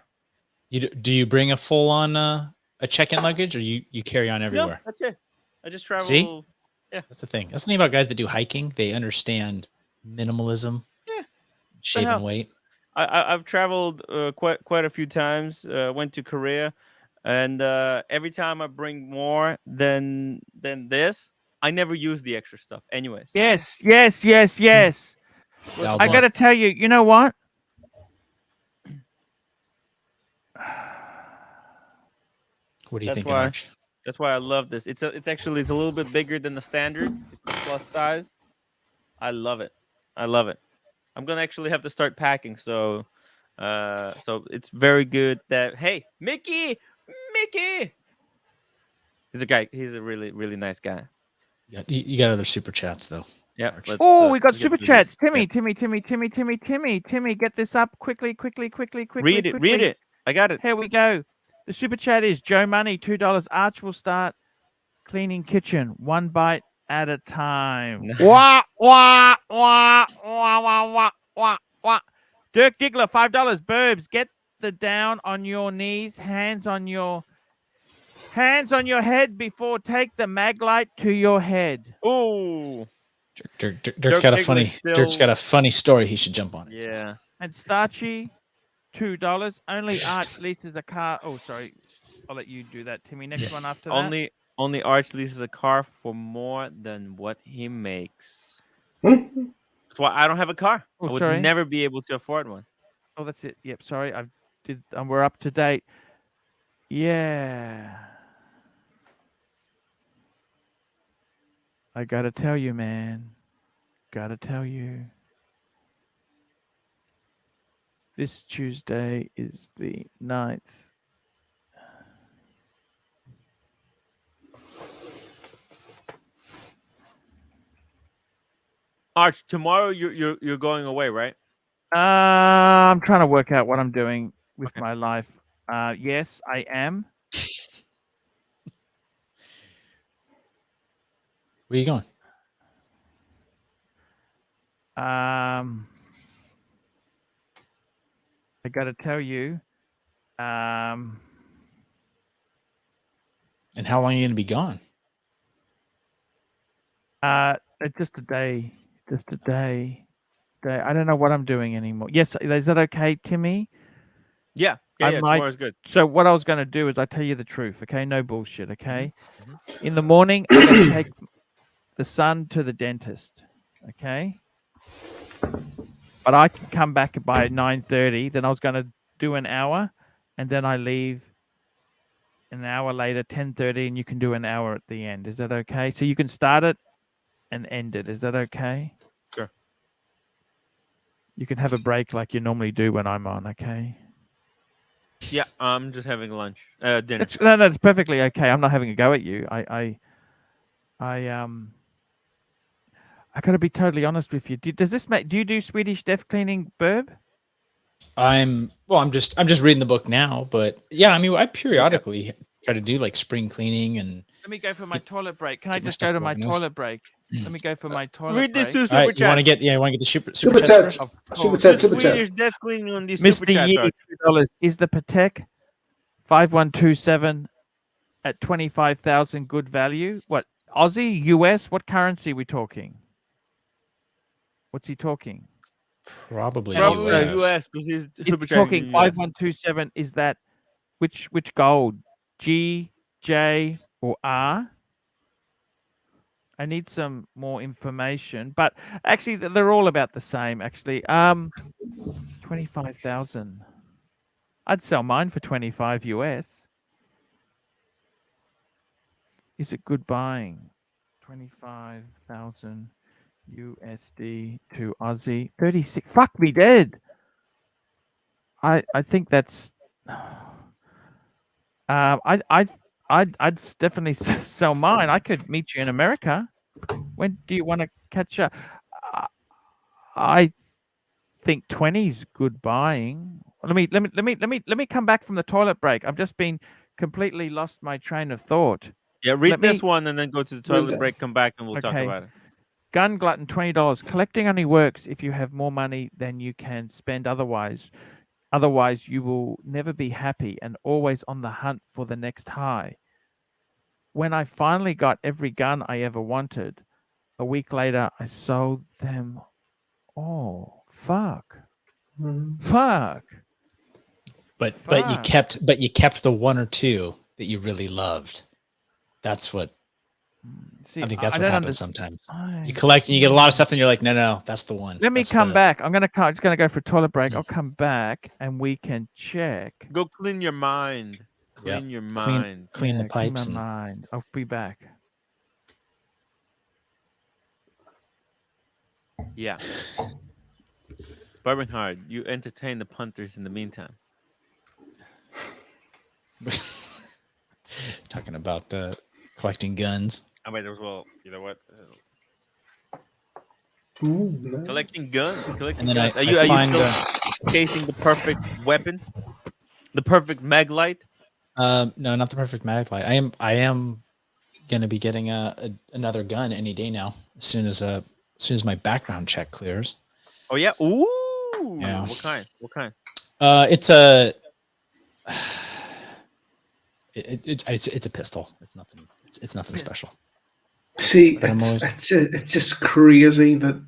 Do you bring a full on a check-in luggage, or you carry on everywhere? No, that's it. I just travel. See? Yeah. That's the thing. That's the thing about guys that do hiking. They understand minimalism. Yeah. Shaving weight. I've traveled quite a few times. Went to Korea, and every time I bring more than this, I never use the extra stuff. Anyways. Yes. Al I got to Blunt. tell you, you know what? What do you That's think, why- Arch? That's why I love this. It's a little bit bigger than the standard. It's the plus size. I love it. I'm gonna actually have to start packing. So it's very good that Mickey. He's a really, really nice guy. You got other super chats though. Yeah. We got get super through chats. this. Timmy, get this up quickly. Read it. I got it. Here we go. The super chat is Joe Money, $2. Arch will start cleaning kitchen 1 bite at a time. Nice. Wah, wah, wah, wah, wah, wah, wah, wah. Dirk Diggler, $5. Burbs, get the down on your knees, hands on your head before take the mag light to your head. Oh. Dirk's got a funny. Dirk's got a funny story. He should jump on it. Yeah. And Starchy, $2. Only Arch leases a car. Oh, sorry. I'll let you do that, Timmy. Next one after that. Only Arch leases a car for more than what he makes. Hmm? That's why I don't have a car. Oh, I would sorry. never be able to afford one. Oh, that's it. Yep. Sorry. We're up to date. Yeah. I gotta tell you, man. Gotta tell you. This Tuesday is the 9th. Arch, tomorrow you're going away, right? I'm trying to work out what I'm doing with my life. Yes, I am. Where are you going? I got to tell you. And how long are you going to be gone? Just a day. Just a day. I don't know what I'm doing anymore. Yes, is that okay, Timmy? Yeah. Tomorrow's good. So what I was going to do is I tell you the truth, okay? No bullshit, okay? In the morning, I'm going to take the son to the dentist, okay? But I can come back by 9:30. Then I was going to do an hour, and then I leave an hour later, 10:30, and you can do an hour at the end. Is that okay? So you can start it and end it. Is that okay? Sure. You can have a break like you normally do when I'm on, okay? Yeah, I'm just having lunch. Dinner. That's perfectly okay. I'm not having a go at you. I got to be totally honest with you. Do you do Swedish death cleaning, Burb? I'm just reading the book now, but yeah, I mean, I periodically try to do like spring cleaning and. Let me go for my toilet break. Can I just go to my toilet break? Let me go for my toilet Read break. these two All super right, you want to chats. get the super Super chats chat. first? Super chat. Super chat. Swedish death cleaning on these super Mr. chats. Yee, Arch. $2. Is the Patek 5127 at 25,000 good value? What, Aussie, US? What currency are we talking? What's he talking? Probably Probably US. US because he's Is super he chatting talking in US. 5127? Is that which gold? G, J, or R? I need some more information, but actually they're all about the same. Actually, 25,000. I'd sell mine for 25 US. Is it good buying? 25,000 USD to Aussie. 36. Fuck me dead. I think that's. I'd definitely sell mine. I could meet you in America. When do you want to catch up? I think 20's good buying. Let me come back from the toilet break. I've just been completely lost my train of thought. Yeah, read this one and then go to the toilet break, come back, and we'll talk Okay. about it. Gun Glutton, $20. Collecting only works if you have more money than you can spend otherwise. Otherwise, you will never be happy and always on the hunt for the next high. When I finally got every gun I ever wanted, a week later, I sold them all. Fuck. Fuck. But you kept the one or two that you really loved. That's what. See, I think that's what happens sometimes. You I collect and you get a lot of stuff, and you're like, no, that's the one. Let me That's come the- back. I'm just gonna go for a toilet break. I'll come back and we can check. Go clean your mind. Yeah. Clean your mind. Clean the Yeah, pipes. Clean And, my mind. I'll be back. Yeah. Bernhard, you entertain the punters in the meantime. talking about collecting guns. I might as well. You know what? Ooh, nice. Collecting guns. And then guns. I Are you find, still chasing the perfect weapon? The perfect mag light? No, not the perfect mag light. I am gonna be getting another gun any day now. As soon as my background check clears. Oh yeah. Ooh. Yeah. What kind? It's a. It's a pistol. It's nothing. It's nothing special. See, But it's just crazy that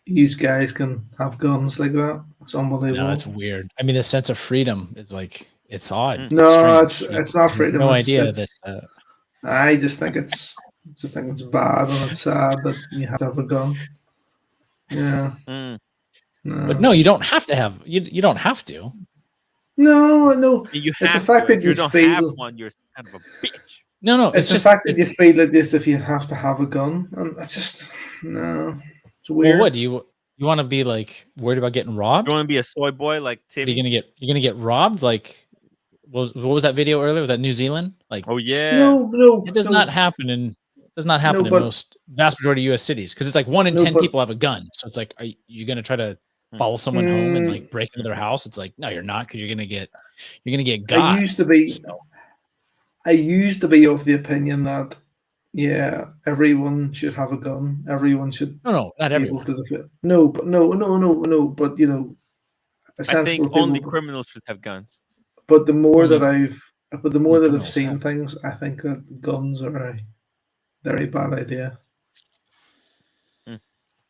you guys can have guns like that. It's unbelievable. No, it's weird. I mean, the sense of freedom is like it's odd. No, strange. it's not freedom. No it's, idea it's, that. I just think it's bad and it's sad that you have to have a gun. Yeah. Mm. No. But no, you don't have to have. You don't have to. No. You It's the have fact to. that If you you don't feel. have one, you're kind of a bitch. No. It's the just fact that you feel that if you have to have a gun, and it's just no. It's weird. Well, what do you want to be like worried about getting robbed? You want to be a soy boy like Timmy? You're gonna get robbed? Like, what was that video earlier? Was that New Zealand? Like, Oh yeah. No. it does not happen in most vast majority of U.S. cities because it's like 1 in 10 people have a gun. So it's like, are you gonna try to follow someone home and like break into their house? It's like, no, you're not, because you're gonna get got. I used to be of the opinion that everyone should have a gun. Everyone should not be everyone. able to defend. No. But I think only criminals should have guns. But the more Only- that I've seen have. things, I think that guns are a very bad idea.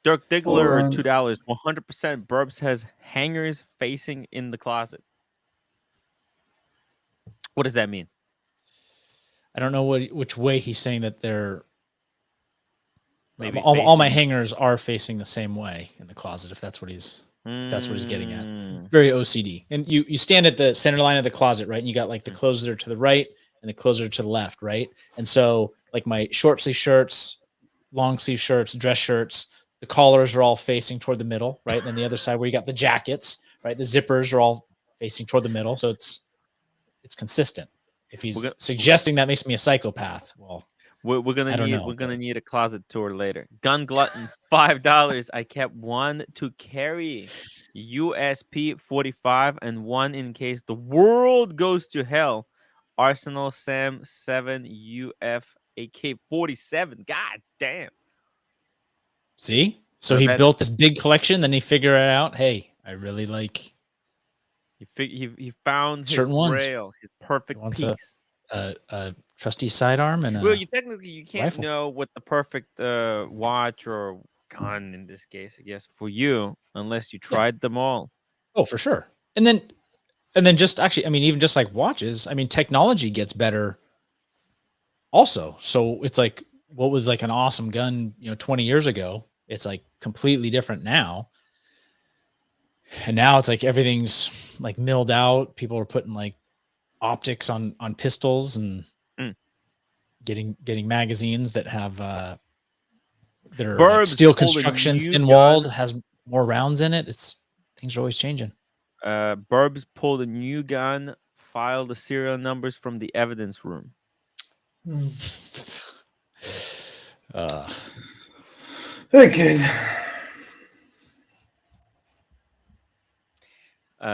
Dirk Diggler, on. $2. 100% Burbs has hangers facing in the closet. What does that mean? I don't know which way he's saying that they're. Maybe all my facing- hangers are facing the same way in the closet. If that's what he's getting at. Mm. Very OCD. And you stand at the center line of the closet, right? And you got like the clothes that are to the right and the clothes that are to the left, right? And so like my short sleeve shirts, long sleeve shirts, dress shirts, the collars are all facing toward the middle, right? And then the other side where you got the jackets, right? The zippers are all facing toward the middle. So it's consistent. If he's suggesting that makes me a psychopath, well, we're gonna need a closet tour later. Gun Glutton, $5. I kept one to carry USP 45 and one in case the world goes to hell. Arsenal Sam 7 UF AK 47. God damn. See? So he built this big collection, then he figured out, hey, I really like. He found his grail, his perfect piece. A trusty sidearm and well, you can't rifle. know what the perfect watch or gun in this case, I guess, for you unless you tried them all. Oh, for sure. And then just actually, I mean, even just like watches, I mean, technology gets better also. So it's like what was like an awesome gun, 20 years ago, it's like completely different now. And now it's like everything's like milled out. People are putting like optics on pistols and getting magazines that have that are like steel construction, thin walled, has more rounds in it. Things are always changing. Burbs pulled a new gun, filed the serial numbers from the evidence room. Very good.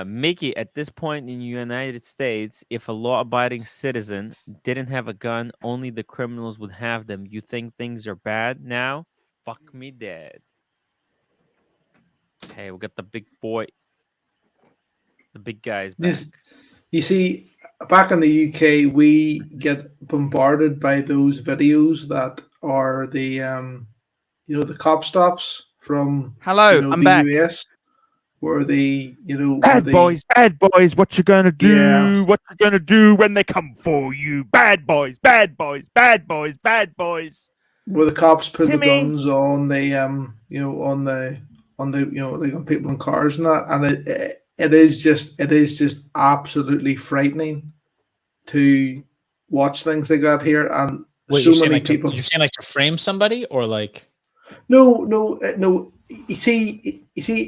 Mickey, at this point in the United States, if a law-abiding citizen didn't have a gun, only the criminals would have them. You think things are bad now? Fuck me dead. Hey, we got the big boy. The big guys back. Yes. You see, back in the UK, we get bombarded by those videos that are the the cop stops from I'm back. US, where bad boys, what you gonna do? Yeah. What you gonna do when they come for you? Bad boys. Where the cops put Timmy. the guns on the like on people in cars and that, and it is just absolutely frightening to watch things like that here. And wait, so many people. You're saying like to frame somebody or like? No. You see,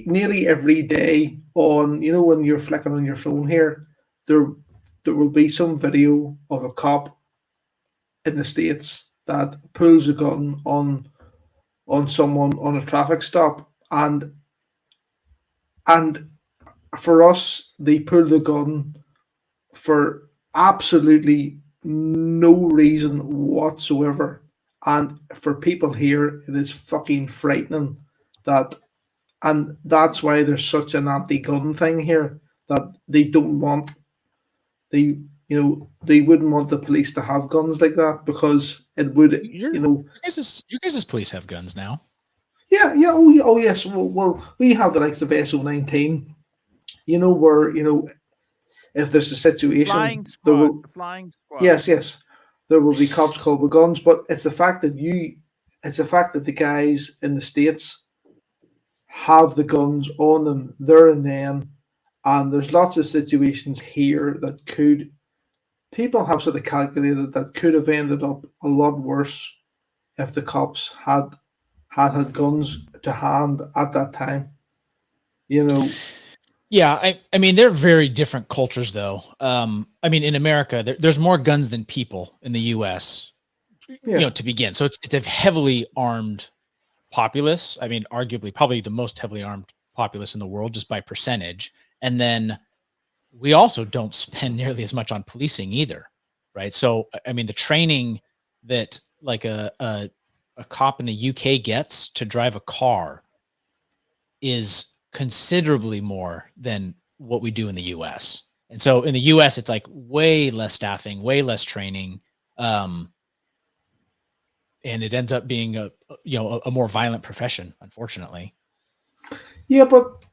nearly every day on when you're flicking on your phone here, there will be some video of a cop in the States that pulls a gun on someone on a traffic stop, and for us, they pull the gun for absolutely no reason whatsoever. And for people here, it is fucking frightening and that's why there's such an anti-gun thing here, that they don't want they wouldn't want the police to have guns like that because it would, Your guys' police have guns now. Yeah, oh yes. Well, we have the likes of SO19. Where if there's a situation, Flying there squad. will. Flying squad. Yes, there will be cops called with guns, but it's the fact that the guys in the States have the guns on them there and then, and there's lots of situations here that people have sort of calculated that could have ended up a lot worse if the cops had guns to hand at that time. Yeah, I mean, they're very different cultures, though. I mean, in America, there's more guns than people in the U.S. To begin. So it's a heavily armed populace. I mean, arguably, probably the most heavily armed populace in the world, just by percentage. And then we also don't spend nearly as much on policing either, right? So, I mean, the training that like a cop in the UK gets to drive a car is considerably more than what we do in the US. And so in the US, it's like way less staffing, way less training. And it ends up being a more violent profession, unfortunately. Yeah, but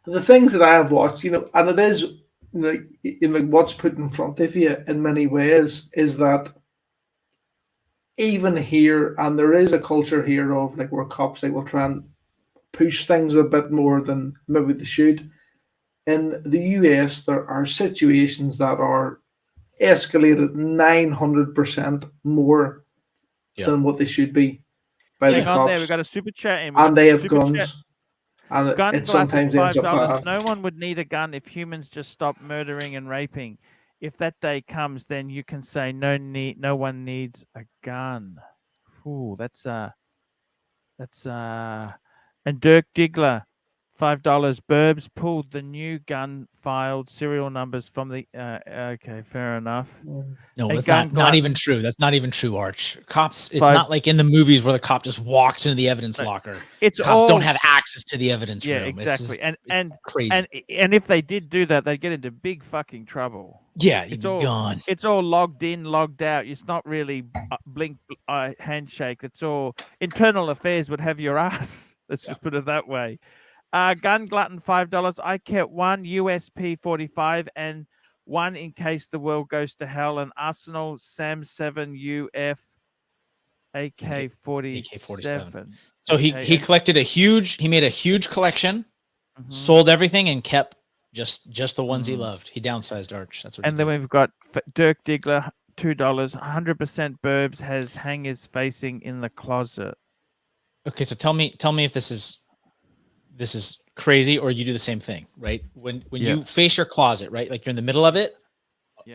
the things that I have watched, and it is what's put in front of you in many ways is that even here, and there is a culture here of like where cops will try and push things a bit more than maybe they should. In the US, there are situations that are escalated 900% more than what they should be by the cops. There, we've got a super chat in. And they have guns. And gun it sometimes ends up bad. No one would need a gun if humans just stopped murdering and raping. If that day comes, then you can say no one needs a gun. Ooh, that's and Dirk Diggler, $5. Burbs pulled the new gun filed serial numbers from the. Okay, fair enough. No, that's not even true. That's not even true, Arch. Cops, it's not like in the movies where the cop just walks into the evidence locker. Cops don't have access to the evidence room. Exactly. It's crazy. And if they did do that, they'd get into big fucking trouble. Yeah, you'd be gone. It's all logged in, logged out. It's not really blink handshake. It's all internal affairs would have your ass. Let's just put it that way. Gun glutton, $5. I kept one USP 45 and one in case the world goes to hell. An Arsenal Sam 7 UF AK 47. So he collected he made a huge collection, sold everything, and kept just the ones he loved. He downsized, Arch. That's what. And then we've got Dirk Diggler, $2. 100% Burbs has hangers facing in the closet. Okay, so tell me if this is crazy or you do the same thing, right? When you face your closet, right? Like you're in the middle of it,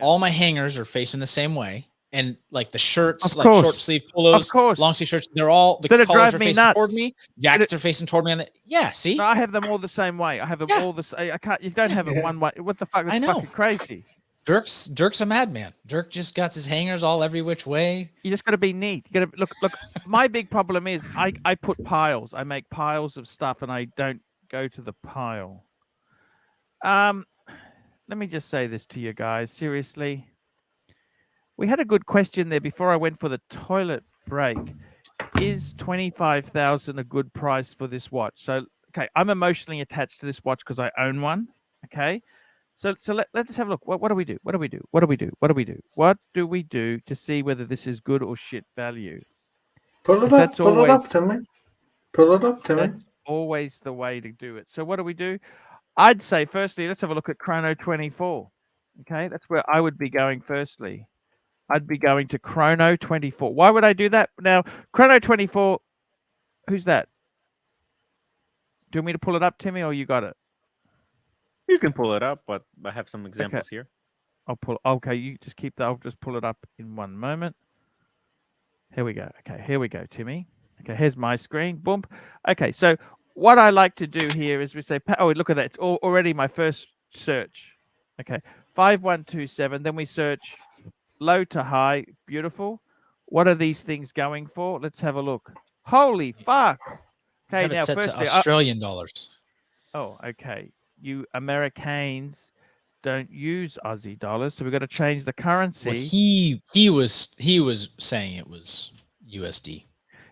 all my hangers are facing the same way. And like the shirts, like short sleeve polos, long sleeve shirts, they're all the colors are facing toward me. Jackets are facing toward me. See? No, I have them all the same way. I have them all the same. I can't. You don't have it one way. What the fuck? That's fucking crazy. Dirk's a madman. Dirk just got his hangers all every which way. You just got to be neat. You got to look. My big problem is I put piles. I make piles of stuff, and I don't go to the pile. Let me just say this to you guys. Seriously, we had a good question there before I went for the toilet break. Is 25,000 a good price for this watch? So, okay, I'm emotionally attached to this watch because I own one. Okay. So let's have a look. What do we do? What do we do? What do we do? What do we do? What do we do to see whether this is good or shit value? Pull it up, Timmy. Pull it up, Timmy. That's always the way to do it. So what do we do? I'd say, firstly, let's have a look at Chrono 24. Okay, that's where I would be going firstly. I'd be going to Chrono 24. Why would I do that? Now, Chrono 24, who's that? Do you want me to pull it up, Timmy, or you got it? You can pull it up, but I have some examples here. Okay, you just keep that. I'll just pull it up in one moment. Here we go. Okay, here we go, Timmy. Okay, here's my screen. Boom. Okay, so what I like to do here is we say, oh, look at that. It's already my first search. Okay, 5127. Then we search low to high. Beautiful. What are these things going for? Let's have a look. Holy fuck. Okay, now set firstly, to Australian dollars. Oh, okay. You Americans, don't use Aussie dollars, so we've got to change the currency. Well, he was saying it was USD.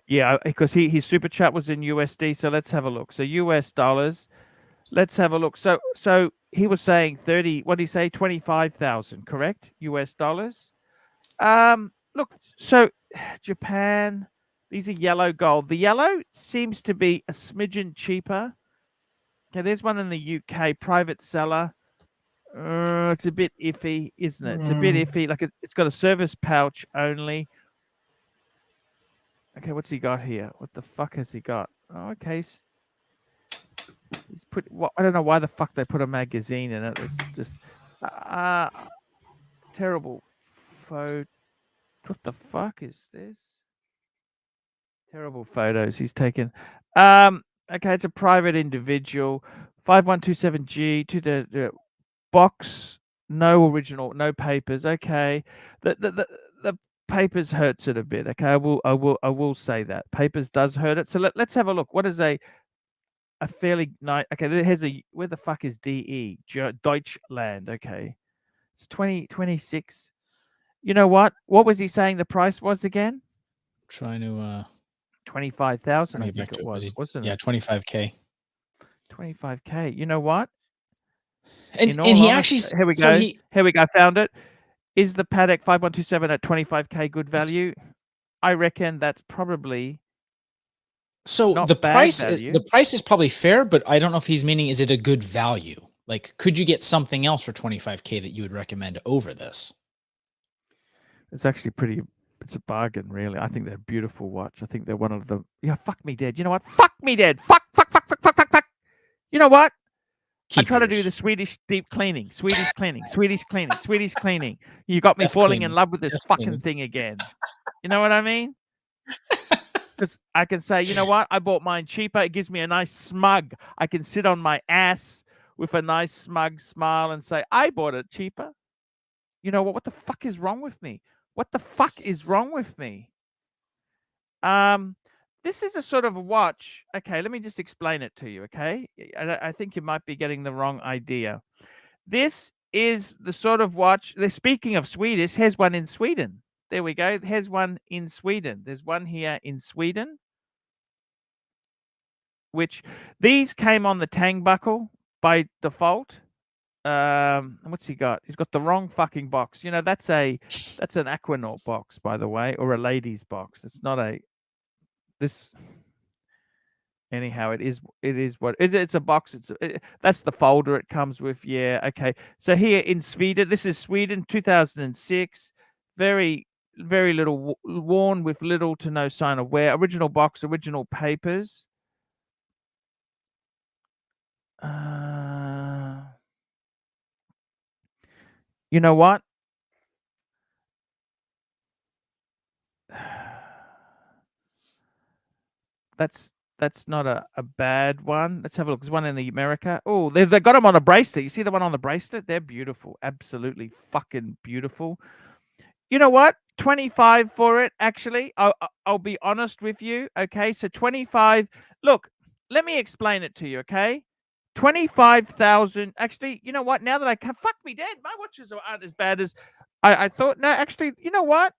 Yeah, because his super chat was in USD. So let's have a look. So US dollars. Let's have a look. So he was saying 30. What did he say? 25,000. Correct? US dollars. Look. So Japan. These are yellow gold. The yellow seems to be a smidgen cheaper. Okay, there's one in the UK. Private seller. It's a bit iffy, isn't it? It's a bit iffy. Like it's got a service pouch only. Okay, what's he got here? What the fuck has he got? Oh, okay. He's put. What? I don't know why the fuck they put a magazine in it. It's just terrible photo. What the fuck is this? Terrible photos he's taken. Okay, it's a private individual. 5127G to the box. No original, no papers. Okay, the papers hurts it a bit. Okay, I will say that papers does hurt it. So let's have a look. What is a fairly nice? Okay, there's a where the fuck is DE Deutschland? Okay, it's 2026. You know what? What was he saying the price was again? Trying to 25,000. I think it was, wasn't it? Yeah, 25K. 25K. You know what? And he actually here we go. Here we go. Found it. Is the Paddock 5127 at 25K good value? I reckon that's probably the price. The price is probably fair, but I don't know if he's meaning is it a good value? Like, could you get something else for 25K that you would recommend over this? It's actually pretty. It's a bargain, really. I think they're a beautiful watch. I think they're one of the. Yeah, fuck me dead. You know what? Fuck me dead. Fuck. You know what? I try to do the Swedish deep cleaning, Swedish cleaning. You got me falling in love with this fucking thing again. You know what I mean? Because I can say, you know what? I bought mine cheaper. It gives me a nice smug. I can sit on my ass with a nice smug smile and say, I bought it cheaper. You know what? What the fuck is wrong with me? What the fuck is wrong with me? This is a sort of a watch. Okay, let me just explain it to you, okay? I think you might be getting the wrong idea. This is the sort of watch. Speaking of Swedish, here's one in Sweden. There we go. Here's one in Sweden. There's one here in Sweden. Which these came on the Tang buckle by default. What's he got? He's got the wrong fucking box. You know, that's an Aquanaut box, by the way, or a ladies box. It's not a anyhow, it is what it's a box. That's the folder it comes with. Yeah, okay. So here in Sweden, this is Sweden 2006. Very little worn with little to no sign of wear. Original box, original papers. You know what? That's not a bad one. Let's have a look. There's one in America. Oh, they got them on a bracelet. You see the one on the bracelet? They're beautiful. Absolutely fucking beautiful. You know what? 25 for it, actually. I'll be honest with you. Okay, so 25. Look, let me explain it to you, okay? 25,000. Actually, you know what? Now that I can, fuck me dead. My watches aren't as bad as I thought. No, actually, you know what?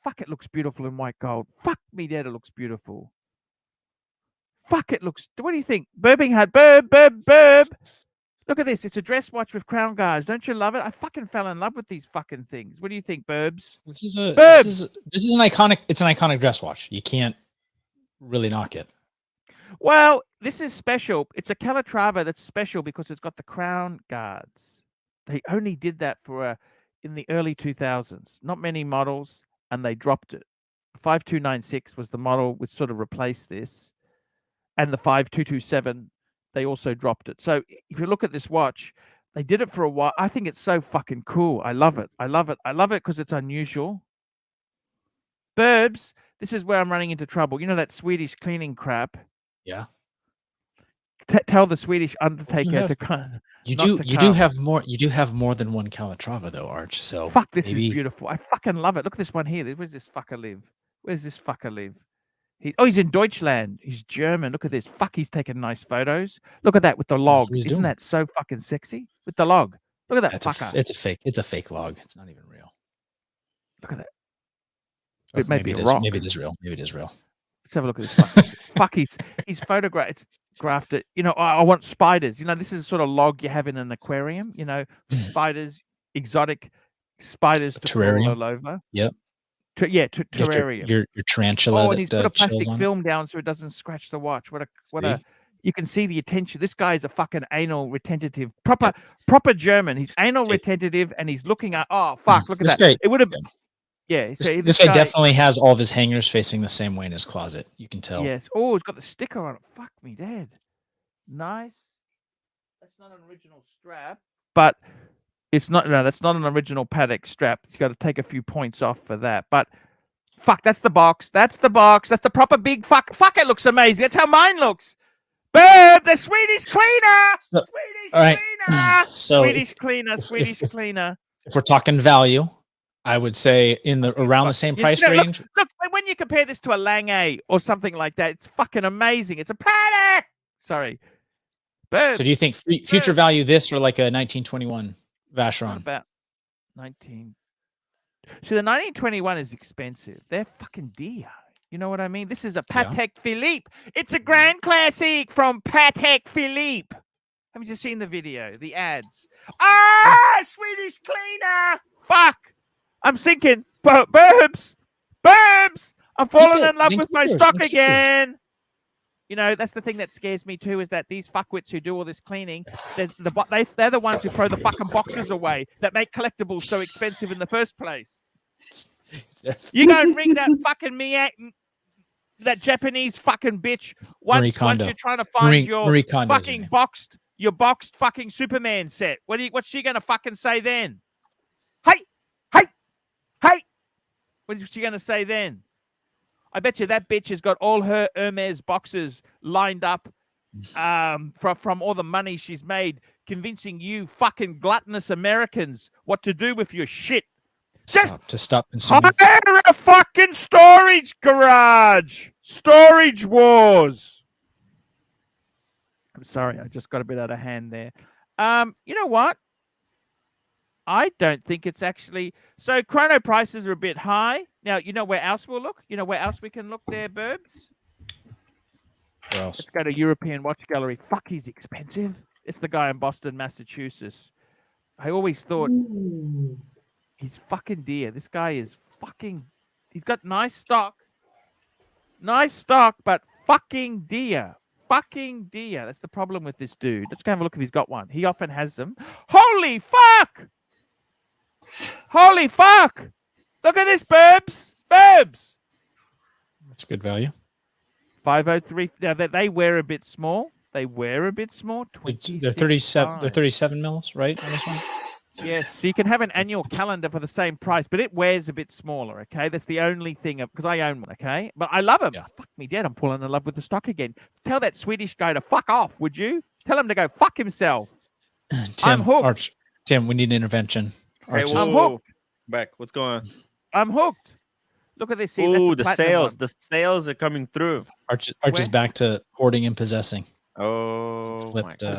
Fuck, it looks beautiful in white gold. Fuck me dead, it looks beautiful. Fuck, it looks. What do you think? Burb. Look at this. It's a dress watch with crown guards. Don't you love it? I fucking fell in love with these fucking things. What do you think, Burbs? This is an iconic. It's an iconic dress watch. You can't really knock it. Well, this is special. It's a Calatrava that's special because it's got the crown guards. They only did that for in the early 2000s. Not many models, and they dropped it. 5296 was the model which sort of replaced this. And the 5227, they also dropped it. So if you look at this watch, they did it for a while. I think it's so fucking cool. I love it. I love it because it's unusual. Burbs, this is where I'm running into trouble. You know that Swedish cleaning crap? Yeah. Tell the Swedish undertaker to kind of. You do have more than one Calatrava though, Arch. So fuck, this is beautiful. I fucking love it. Look at this one here. Where's this fucker live? He's in Deutschland. He's German. Look at this. Fuck, he's taking nice photos. Look at that with the log. Isn't that so fucking sexy? With the log. Look at that fucker. It's a fake. It's a fake log. It's not even real. Look at that. Or It may be a is, rock. maybe it is real. Maybe it is real. Let's have a look at this fucking fuck. He's photographed it. You know, I want spiders. You know, this is the sort of log you have in an aquarium. You know, spiders, exotic spiders to crawl all over. Yep. Terrarium. Your tarantula. Oh, and he's put a plastic film down so it doesn't scratch the watch. You can see the attention. This guy is a fucking anal retentive, proper German. He's anal retentive, and he's looking at. Oh fuck! Look at that. Guy, it would have. Yeah. This guy definitely has all of his hangers facing the same way in his closet. You can tell. Yes. Oh, it's got the sticker on it. Fuck me, dead. Nice. That's not an original strap, but it's not. No, that's not an original paddock strap. You got to take a few points off for that. But fuck, that's the box. That's the box. That's the proper big fuck. Fuck, it looks amazing. That's how mine looks. Boom! The Swedish cleaner. Swedish cleaner. If we're talking value, I would say around the same price range. Look, when you compare this to a Lange or something like that, it's fucking amazing. It's a paddock. Sorry. Boom. So do you think future value this or like a 1921 Vacheron? About 19. So the 1921 is expensive. They're fucking dear. You know what I mean? This is a Patek Philippe. It's a Grand Classic from Patek Philippe. Haven't you seen the video? The ads. Swedish cleaner. Fuck. I'm sinking. Burbs. I'm falling in love with my stock again. You know, that's the thing that scares me too, is that these fuckwits who do all this cleaning, they're the ones who throw the fucking boxes away that make collectibles so expensive in the first place. You go and ring that fucking that Japanese fucking bitch once you're trying to find your fucking boxed fucking Superman set. What's she gonna fucking say then? Hey! What's she gonna say then? I bet you that bitch has got all her Hermes boxes lined up from all the money she's made, convincing you fucking gluttonous Americans what to do with your shit. Stop consuming. Hire a fucking storage garage. Storage wars. I'm sorry, I just got a bit out of hand there. You know what? I don't think it's actually... So chrono prices are a bit high. Now, you know where else we'll look? You know where else we can look there, Burbs? Where else? Let's go to European Watch Gallery. Fuck, he's expensive. It's the guy in Boston, Massachusetts. I always thought he's fucking dear. This guy is fucking... He's got nice stock. Nice stock, but fucking dear. Fucking dear. That's the problem with this dude. Let's go have a look if he's got one. He often has them. Holy fuck! Holy fuck! Look at this, Burbs! Burbs! That's good value. 503. Now they wear a bit small. They wear a bit small. They're 37. They're 37 mils, right? On this one. Yes. So you can have an annual calendar for the same price, but it wears a bit smaller. Okay, that's the only thing. Because I own one. Okay, but I love them. Yeah. Fuck me dead. I'm falling in love with the stock again. Tell that Swedish guy to fuck off, would you? Tell him to go fuck himself. I'm hooked. Tim, we need an intervention. Hey, I'm hooked. Beck, what's going on? I'm hooked. Look at this. Oh, the sales. The sales are coming through. Arch is back to hoarding and possessing. Oh,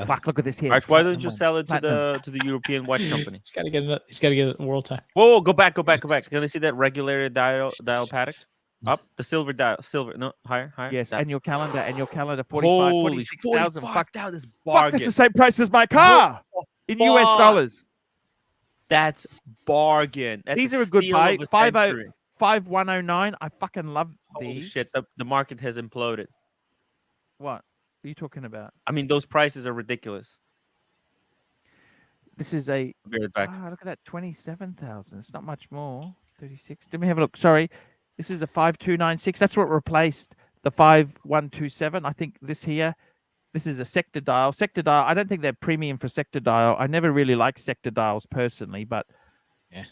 fuck! Look at this here. Arch, why don't you sell it to the European watch company? He's got to get it world time. Whoa, go back. Can I see that regular dial paddock? Up the silver dial, no, higher. Yes, that. annual calendar, 45, 46,000. Fuck, that is bargain. Fuck, that's the same price as my car in US dollars. That's bargain. These are a good buy. 5109. I fucking love these. Holy shit, the market has imploded. What are you talking about? I mean, those prices are ridiculous. This is a... I'll be right back. Look at that, 27,000. It's not much more. 36. Let me have a look. Sorry. This is a 5296. That's what replaced the 5127. I think this is a sector dial. Sector dial, I don't think they're premium for sector dial. I never really liked sector dials personally, but yeah.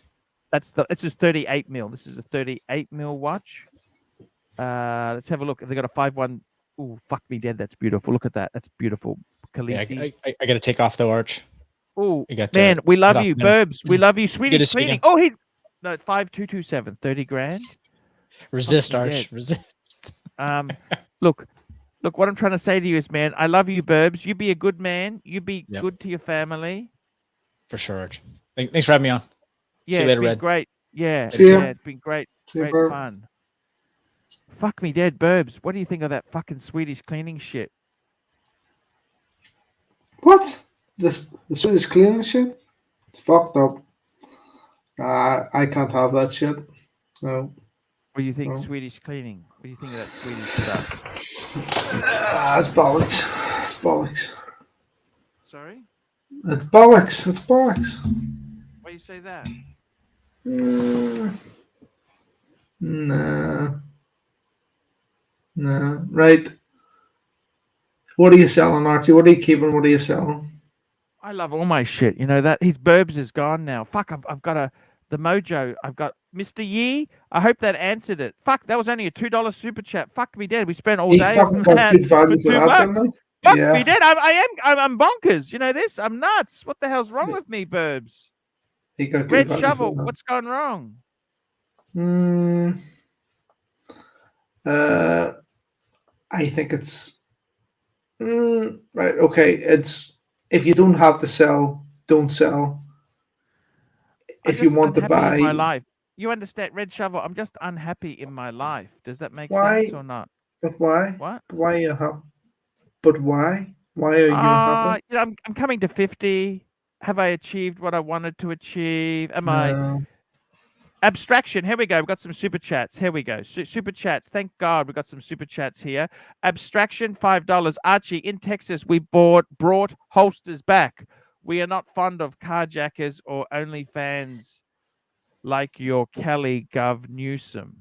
It's just 38 mil. This is a 38 mil watch. Let's have a look. They got a 51. Oh, fuck me dead. That's beautiful. Look at that. That's beautiful. Khaleesi. Yeah, I got to take off though, Arch. Oh, man, we love you, Burbs. We love you. Swedish cleaning. Oh, it's 5227. 30 grand. Resist, Arch. Resist. Look, what I'm trying to say to you is, man, I love you, Burbs. You be a good man. You be good to your family. For sure. Thanks for having me on. Yeah, See you later, it's been Red. great. Yeah, See ya. yeah, it's been great, See ya, great bro. fun. Fuck me dead, Burbs. What do you think of that fucking Swedish cleaning shit? What? The Swedish cleaning shit? It's fucked up. I can't have that shit. No. What do you think No. Swedish cleaning? What do you think of that Swedish stuff? It's bollocks. It's bollocks. Sorry? It's bollocks. It's bollocks. Why do you say that? Nah. Nah. Right. What are you selling, Archie? What are you keeping? What are you selling? I love all my shit. You know that his Burbs is gone now. Fuck, I've got the mojo. I've got Mr. Yee. I hope that answered it. Fuck, that was only a $2 super chat. Fuck me dead. We spent all He day fucking on got that good value for for that, $2. didn't he? Fuck Yeah. me dead. I'm bonkers. You know this? I'm nuts. What the hell's wrong with me, Burbs? He got good Red value Shovel, for that. what's gone wrong? I think it's right. Okay, it's if you don't have to sell, don't sell. I'm If you just want to unhappy in my buy, life. You understand, Red Shovel? I'm just unhappy in my life. Does that make Why? sense or not? but why? What? Why are you happy? But why? Why are you happy? You know, I'm coming to 50. Have I achieved what I wanted to achieve? Am I No. abstraction? Here we go. We've got some super chats. Here we go. Super chats. Thank God we got some super chats here. Abstraction $5. Archie, in Texas, we brought holsters back. We are not fond of carjackers or OnlyFans like your Kelly Gov Newsom.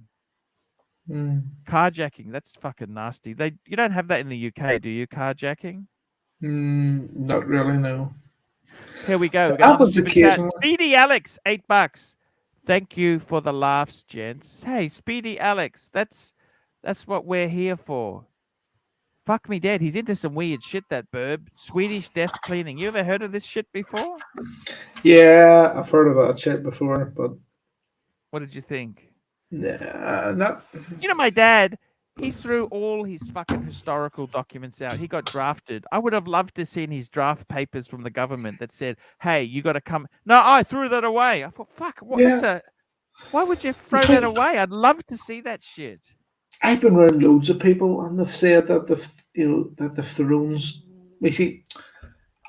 Carjacking, that's fucking nasty. You don't have that in the UK, do you? Carjacking? Not really. No. Here we go. We It got another happens super chat. occasionally. Speedy Alex, $8. Thank you for the laughs, gents. Hey, Speedy Alex, that's what we're here for. Fuck me dead. He's into some weird shit, that Burb. Swedish death cleaning. You ever heard of this shit before? Yeah, I've heard of that shit before, but What did you think? nah, not. You know, my dad, he threw all his fucking historical documents out. He got drafted. I would have loved to seen his draft papers from the government that said, "Hey, you got to come." No, I threw that away. I thought, "Fuck, what? Yeah. Why would you throw see- that away?" I'd love to see that shit. I've been around loads of people, and they've said that the thrones. You see,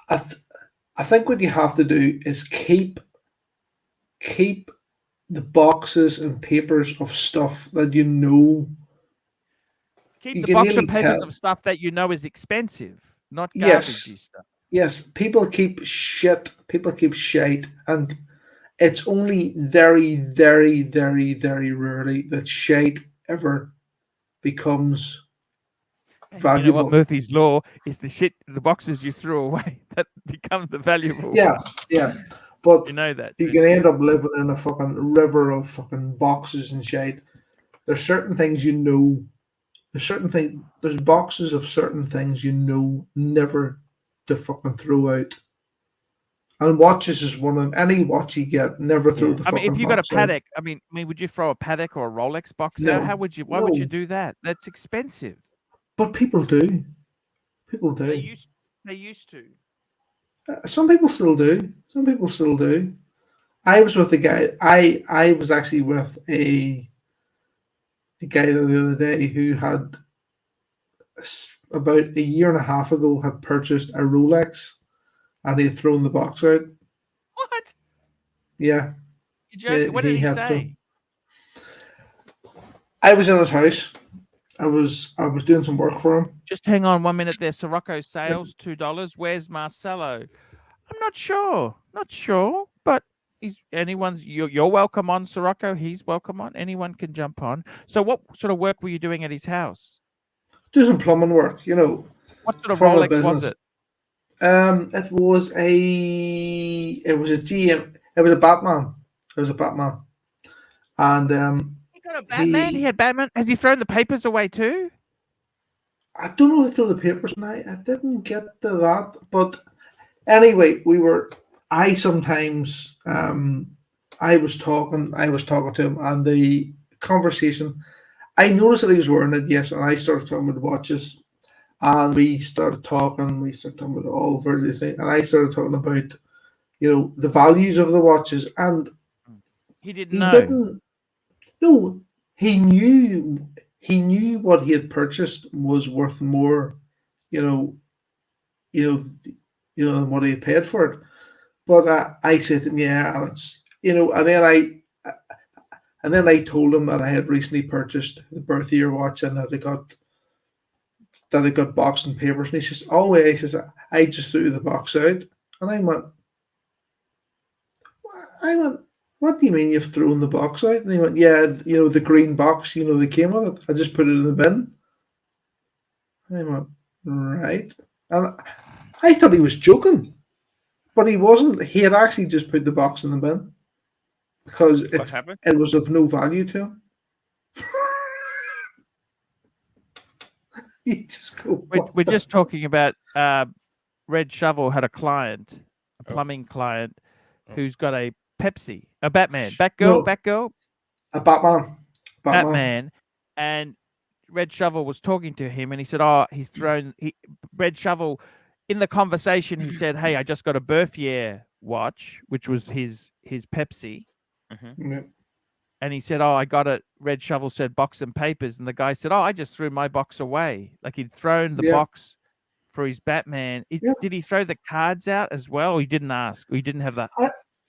I think what you have to do is keep the boxes and papers of stuff that you know. Keep You the can box nearly of papers tell. of stuff that you know is expensive, not Yes. garbagey stuff. Yes, people keep shit. People keep shite, and it's only very, very, very, very rarely that shite ever becomes And valuable. you know what Murphy's law is: the boxes you threw away that become the valuable Yeah, ones. yeah. But You know that. you don't can you? end up living in a fucking river of fucking boxes and shit. There's certain things you know. There's boxes of certain things you know never to fucking throw out. And watches is one of them. Any watch you get, never throw Yeah. the I fucking mean, if you got a box out. Patek, I mean, would you throw a Patek or a Rolex box out? No. How would you? Why would you No. do that? That's expensive. But people do. People do. They used to. Some people still do. Some people still do. I was with a guy. I was actually with a guy the other day who had about a year and a half ago had purchased a Rolex, and he had thrown the box out. What? Yeah, You joking? What did he had say? I was in his house. I was doing some work for him. Just hang on 1 minute there. Sirocco sales $2. Where's Marcelo? I'm not sure. Not sure, but you're welcome on, Sirocco. He's welcome on. Anyone can jump on. So what sort of work were you doing at his house? Do some plumbing work, you know. What sort of from a Rolex was business. it? It was a GM. It was a Batman. It was a Batman, and He got a Batman. He had Batman. Has he thrown the papers away too? I don't know if through the papers, and I didn't get to that. But anyway, I sometimes I was talking to him, and the conversation. I noticed that he was wearing it, yes, and I started talking about watches. And we started talking about all various things. And I started talking about, the values of the watches, and He didn't he know. didn't. No, he knew. He knew what he had purchased was worth more, you know, than what he had paid for it. But I said to him, yeah, and it's and then I told him that I had recently purchased the birth year watch and that it got boxed and papers. And he says, "Oh, yeah," he says, "I just threw the box out." And I went, "What do you mean you've thrown the box out?" And he went, "Yeah, the green box, they came with it. I just put it in the bin." And I went, "Right." And I thought he was joking, but he wasn't. He had actually just put the box in the bin because it was of no value to him. You just go, we're just talking about Red Shovel had a client, a plumbing client, who's got a Pepsi, a Batgirl, a Batman, and Red Shovel was talking to him, and he said, "Oh, Red Shovel." In the conversation, he said, "Hey, I just got a birth year watch, which was his Pepsi." Yeah. And he said, "Oh, I got it." Red Shovel said, "Box and papers." And the guy said, "Oh, I just threw my box away." Like he'd thrown the box for his Batman. Did he throw the cards out as well? Or he didn't ask? Or he didn't have that?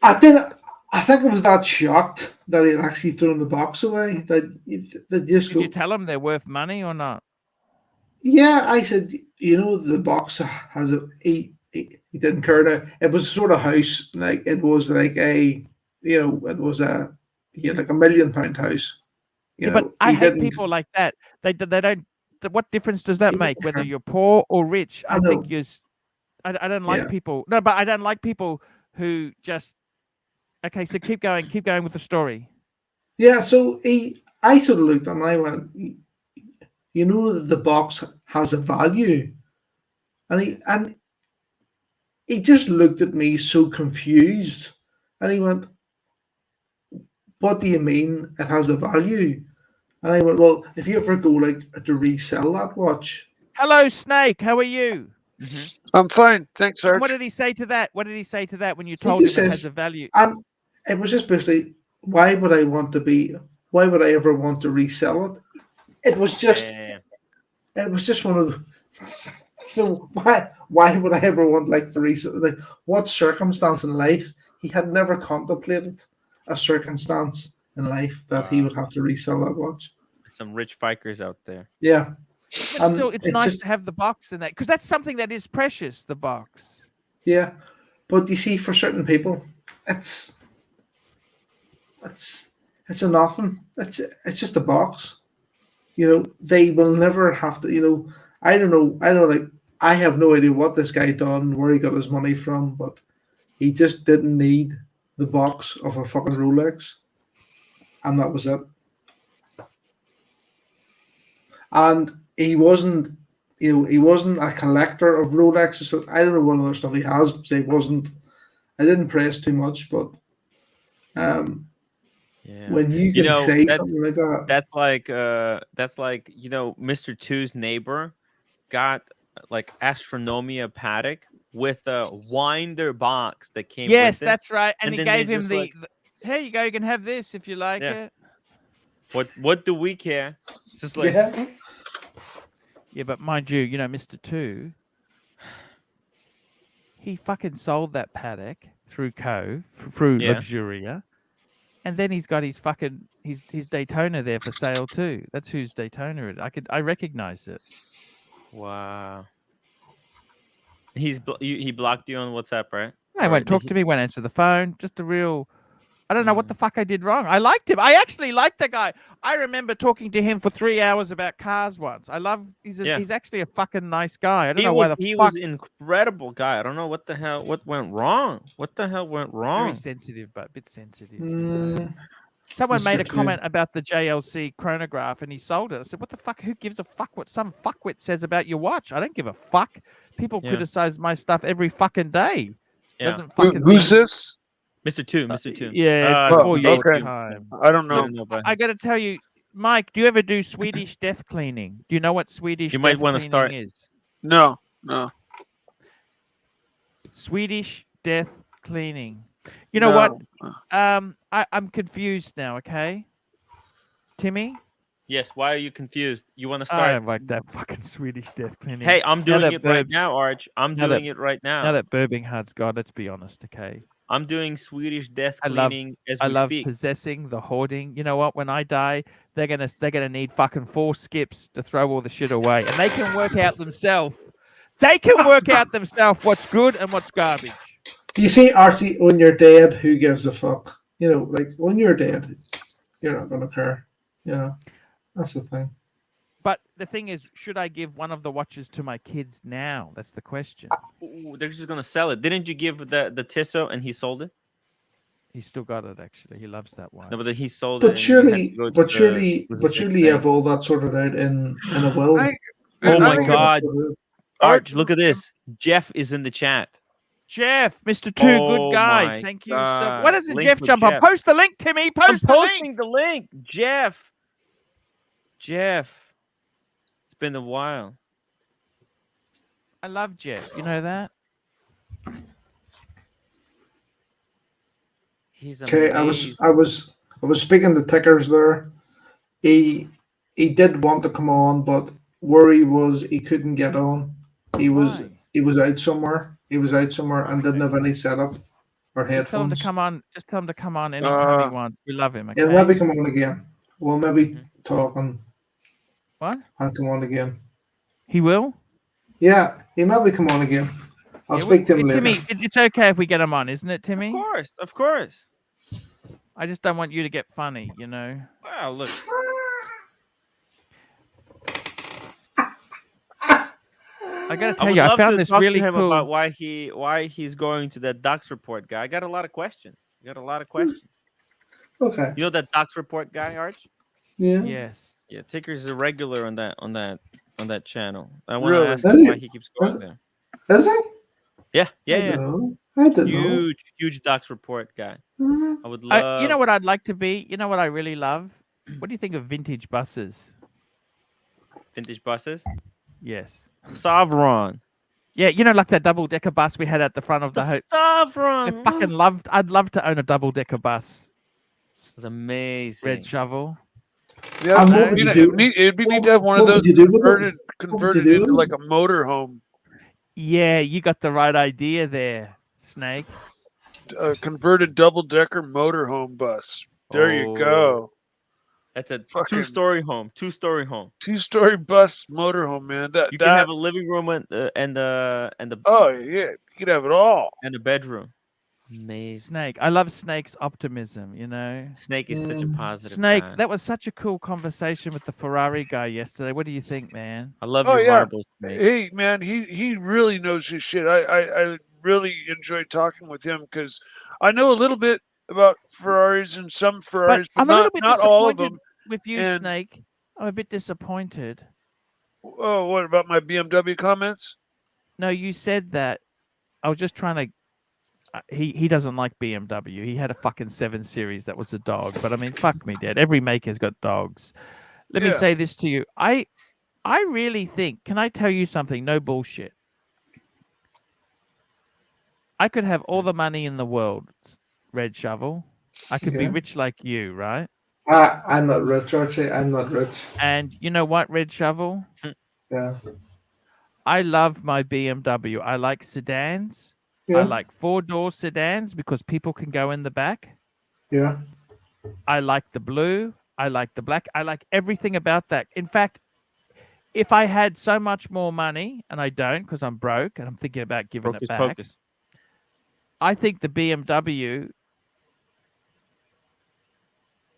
I didn't. I think I was that shocked that he had actually thrown the box away. Did you tell him they're worth money or not? Yeah, I said, the box has he didn't care that it was a sort of house, like it was like it was like $1 million house. But I hate people like that. They don't. What difference does that make? Whether you're poor or rich, I think I don't like people. No, but I don't like people who just. Okay, so keep going with the story. Yeah, so I sort of looked and I went, the box has a value, and he just looked at me so confused, and he went, "What do you mean it has a value?" And I went, "Well, if you ever go to resell that watch." Hello, Snake. How are you? I'm fine, thanks, Arch. And what did he say to that? What did he say to that when you told him it has a value? And it was just basically, why would I ever want to resell it? It was just, it was just one of the. Why would I ever want to resell? Like, what circumstance in life? He had never contemplated a circumstance in life that he would have to resell that watch. Some rich fikers out there. Yeah. But still, it's nice to have the box in that, because that's something that is precious, the box. Yeah. But you see, for certain people, it's a nothing. It's just a box. They will never have to, I don't know, I have no idea what this guy done, where he got his money from, but he just didn't need the box of a fucking Rolex. And that was it. And he wasn't a collector of Rolexes. So I don't know what other stuff he has, because I didn't press too much, but when you can say something like that, that's like Mr. Two's neighbor got Astronomia Paddock with a winder box that came. Yes, with it. That's right, and he gave him the here you go, you can have this if you like it. What do we care? It's just like but mind you, Mr. Two, he fucking sold that Paddock through Luxuria. And then he's got his fucking his Daytona there for sale too. That's whose Daytona it is. I recognize it. Wow. He blocked you on WhatsApp, right? No, he won't talk to me, won't answer the phone. Just a real. I don't know what the fuck I did wrong. I liked him. I actually liked the guy. I remember talking to him for 3 hours about cars once. He's actually a fucking nice guy. I don't know why the fuck. He was an incredible guy. I don't know what went wrong. What the hell went wrong? Very sensitive, but a bit sensitive. Someone made a comment about the JLC chronograph and he sold it. I said, what the fuck? Who gives a fuck what some fuckwit says about your watch? I don't give a fuck. People criticize my stuff every fucking day. Doesn't fucking Who's this? Mr. Two. Yeah, okay. Time. I don't know. I got to tell you, Mike, do you ever do Swedish death cleaning? Do you know what Swedish you might death want to cleaning start. is? No. Swedish death cleaning. You know what? I'm confused now. Okay, Timmy. Yes. Why are you confused? You want to I start? don't like that fucking Swedish death cleaning. Hey, I'm Now doing that it right Burbs- now, Arch. I'm now doing that- it right Now now. that Birmingham's gone, let's be honest. Okay. I'm doing Swedish death I love- cleaning as I we love speak. possessing, the hoarding. You know what? When I die, they're gonna need fucking 4 skips to throw all the shit away, and they can work out themselves. They can work out themselves what's good and what's garbage. You see, Archie, when you're dead, who gives a fuck? You know, like when you're dead, you're not gonna care. You know, that's the thing. But the thing is, should I give one of the watches to my kids now? That's the question. Ooh, they're just gonna sell it. Didn't you give the Tissot and he sold it? He's still got it. Actually, he loves that watch. No, but he sold it. But and you had surely, to go to but the surely, but specific surely, you thing. have all that sorted out in a will. Oh my think- God. Arch, look at this. Jeff is in the chat. Jeff, Mr. Two, Oh good guy. my Thank you. So, God. what does the Link Jeff with jump on? Jeff. Post the link, Timmy. I'm Post the link. posting the link. Jeff. It's been a while. I love Jeff. You know that? He's Okay, amazing. I was speaking to Tickers there. He did want to come on, but worry was he couldn't get on. He was out somewhere. He was out somewhere and didn't have any setup or Just tell him headphones. to come on. Just tell him to come on anytime he wants. We love him. Okay. He'll maybe come on again. We'll maybe talk and What? come on again. He will. Yeah, he maybe come on again. I'll Yeah, speak to him later. Timmy, it's okay if we get him on, isn't it, Timmy? Of course. I just don't want you to get funny, you know. Wow, look. I gotta I tell would you, I love found to this talk really to him cool. about why he's going to that Docs report guy. I got a lot of questions. Okay. You know that Docs report guy, Arch? Yeah. Yes. Yeah, Ticker's a regular on that channel. I want Really? to ask him why he keeps going there. Is he? Yeah. I didn't know. Huge Docs report guy. Mhm. I would love. You know what I'd like to be? You know what I really love? What do you think of vintage buses? Vintage buses? Yes. Sovereign. Yeah, you know, like that double-decker bus we had at the front of the The hotel. Sovereign. I'd love to own a double-decker bus. It was amazing. Red shovel. Yeah, And what would you do? it'd be neat to have one of What those would you do with it? converted do into with like it? a motorhome. Yeah, you got the right idea there, Snake. A converted double-decker motorhome bus. There you go. That's a Fucking- two-story home. Two-story bus motorhome, man. You can have a living room and the Oh yeah, you could have it all. and a bedroom. Amazing. Snake. I love Snake's optimism, you know. Snake is such a positive Snake, guy. that was such a cool conversation with the Ferrari guy yesterday. What do you think, man? I love Oh, your yeah. marbles, Snake. Hey man, he really knows his shit. I really enjoy talking with him because I know a little bit about Ferraris and some Ferraris, but I'm a little bit not all of disappointed them. with you, and- Snake. I'm a bit disappointed. Oh, what about my BMW comments? No, you said that. I was just trying to. He doesn't like BMW. He had a fucking 7 Series that was a dog. But I mean, fuck me, Dad. Every maker's got dogs. Let me Yeah. say this to you. I really think. Can I tell you something? No bullshit. I could have all the money in the world, Red Shovel. I could be Yeah. rich like you, right? I'm not rich, Archie. I'm not rich. And you know what, Red Shovel? Yeah. I love my BMW. I like sedans. Yeah. I like 4-door sedans because people can go in the back. Yeah. I like the blue. I like the black. I like everything about that. In fact, if I had so much more money, and I don't because I'm broke and I'm thinking about giving Hocus it back, pocus. I think the BMW,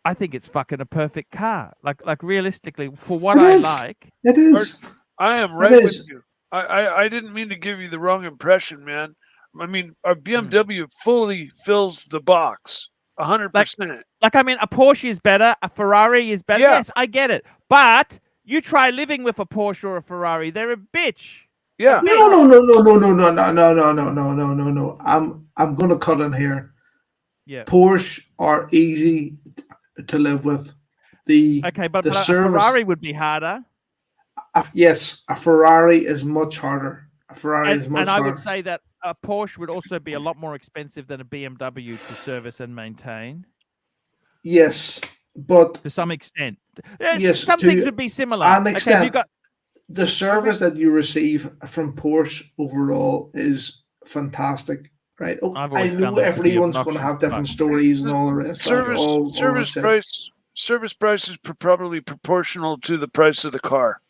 I think it's fucking a perfect car. Like realistically, for what It I is. like. It is. I am right with is. you. I didn't mean to give you the wrong impression, man. I mean, a BMW fully fills the box, 100%. Like, I mean, a Porsche is better. A Ferrari is better. Yeah. Yes, I get it. But you try living with a Porsche or a Ferrari. They're a bitch. Yeah. No. I'm gonna cut in here. Yeah. Porsche are easy to live with. Okay, but the a service- Ferrari would be harder. Yes, a Ferrari is much harder. A Ferrari is much And I harder. would say that a Porsche would also be a lot more expensive than a BMW to service and maintain. Yes, but To some extent. yes, Some things would be similar. an Okay, extent. have you got The service that you receive from Porsche overall is fantastic, right? Oh, I've I always know found them to be everyone's going to obnoxious have different fucks. stories and all the rest. Service price is probably proportional to the price of the car.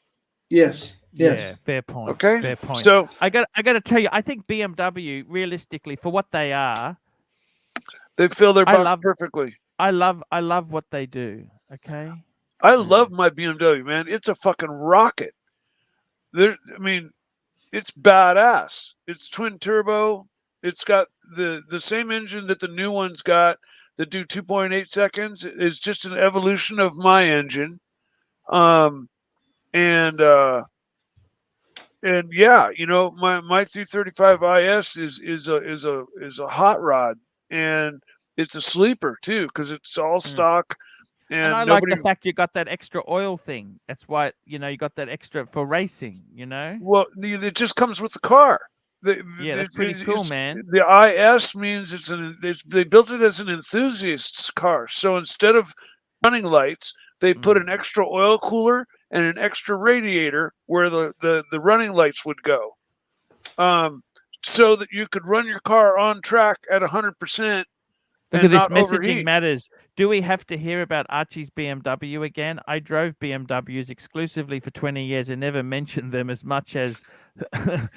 Yes. Yeah, fair point. Okay. Fair point. So I got to tell you, I think BMW, realistically, for what they are, they fill their box perfectly. I love what they do. Okay. I love my BMW, man. It's a fucking rocket. It's badass. It's twin turbo. It's got the same engine that the new one's got that do 2.8 seconds. It's just an evolution of my engine. And yeah, my 335 IS is a hot rod, and it's a sleeper too because it's all stock. And I like the fact you got that extra oil thing. That's why you got that extra for racing. Well, it just comes with the car. That's pretty cool, man. The IS means they built it as an enthusiast's car. So instead of running lights, they put an extra oil cooler and an extra radiator where the running lights would go, so that you could run your car on track at 100%. Look at this. Messaging matters. Do we have to hear about Archie's BMW again? I drove BMWs exclusively for 20 years and never mentioned them as much as the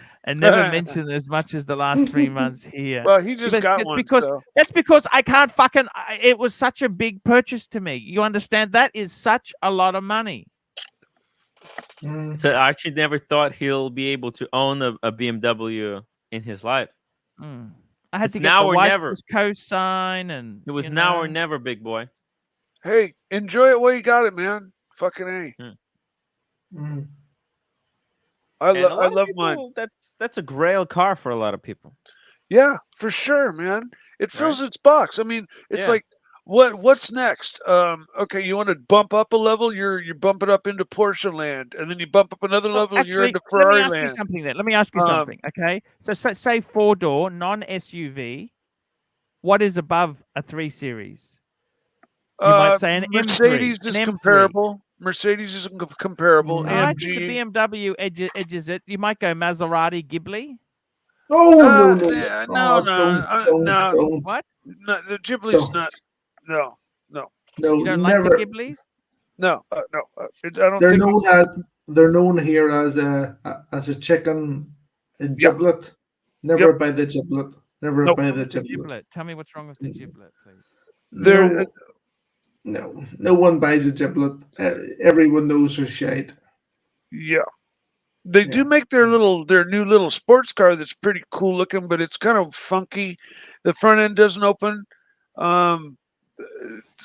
last 3 months here. Well, he just got one. That's because I can't fucking. It was such a big purchase to me. You understand? That is such a lot of money. So Archie never thought he'll be able to own a BMW in his life. I had to get the wife's cosign, and it was now or never, big boy. Hey, enjoy it while you got it, man. Fucking A. I love mine. That's a grail car for a lot of people. Yeah, for sure, man. It fills its box. I mean, it's like what's next? Okay, you want to bump up a level? You're bumping up into Porsche land, and then you bump up another level. Actually, you're into Ferrari land. Let me ask you something. Okay, so say 4-door non-SUV. What is above a 3 Series? You might say an Mercedes M3, is an comparable. Mercedes is comparable. I think the BMW edges it. You might go Maserati, Ghibli. No. What? No, the Ghibli's not. No. You don't like the Ghiblis? No. I don't. They're known here as a chicken giblet. Never by the giblet. Never by the giblet. Tell me what's wrong with the giblet, please. No one buys a giblet. Everyone knows her shite. Yeah. They do make their new little sports car that's pretty cool looking, but it's kind of funky. The front end doesn't open.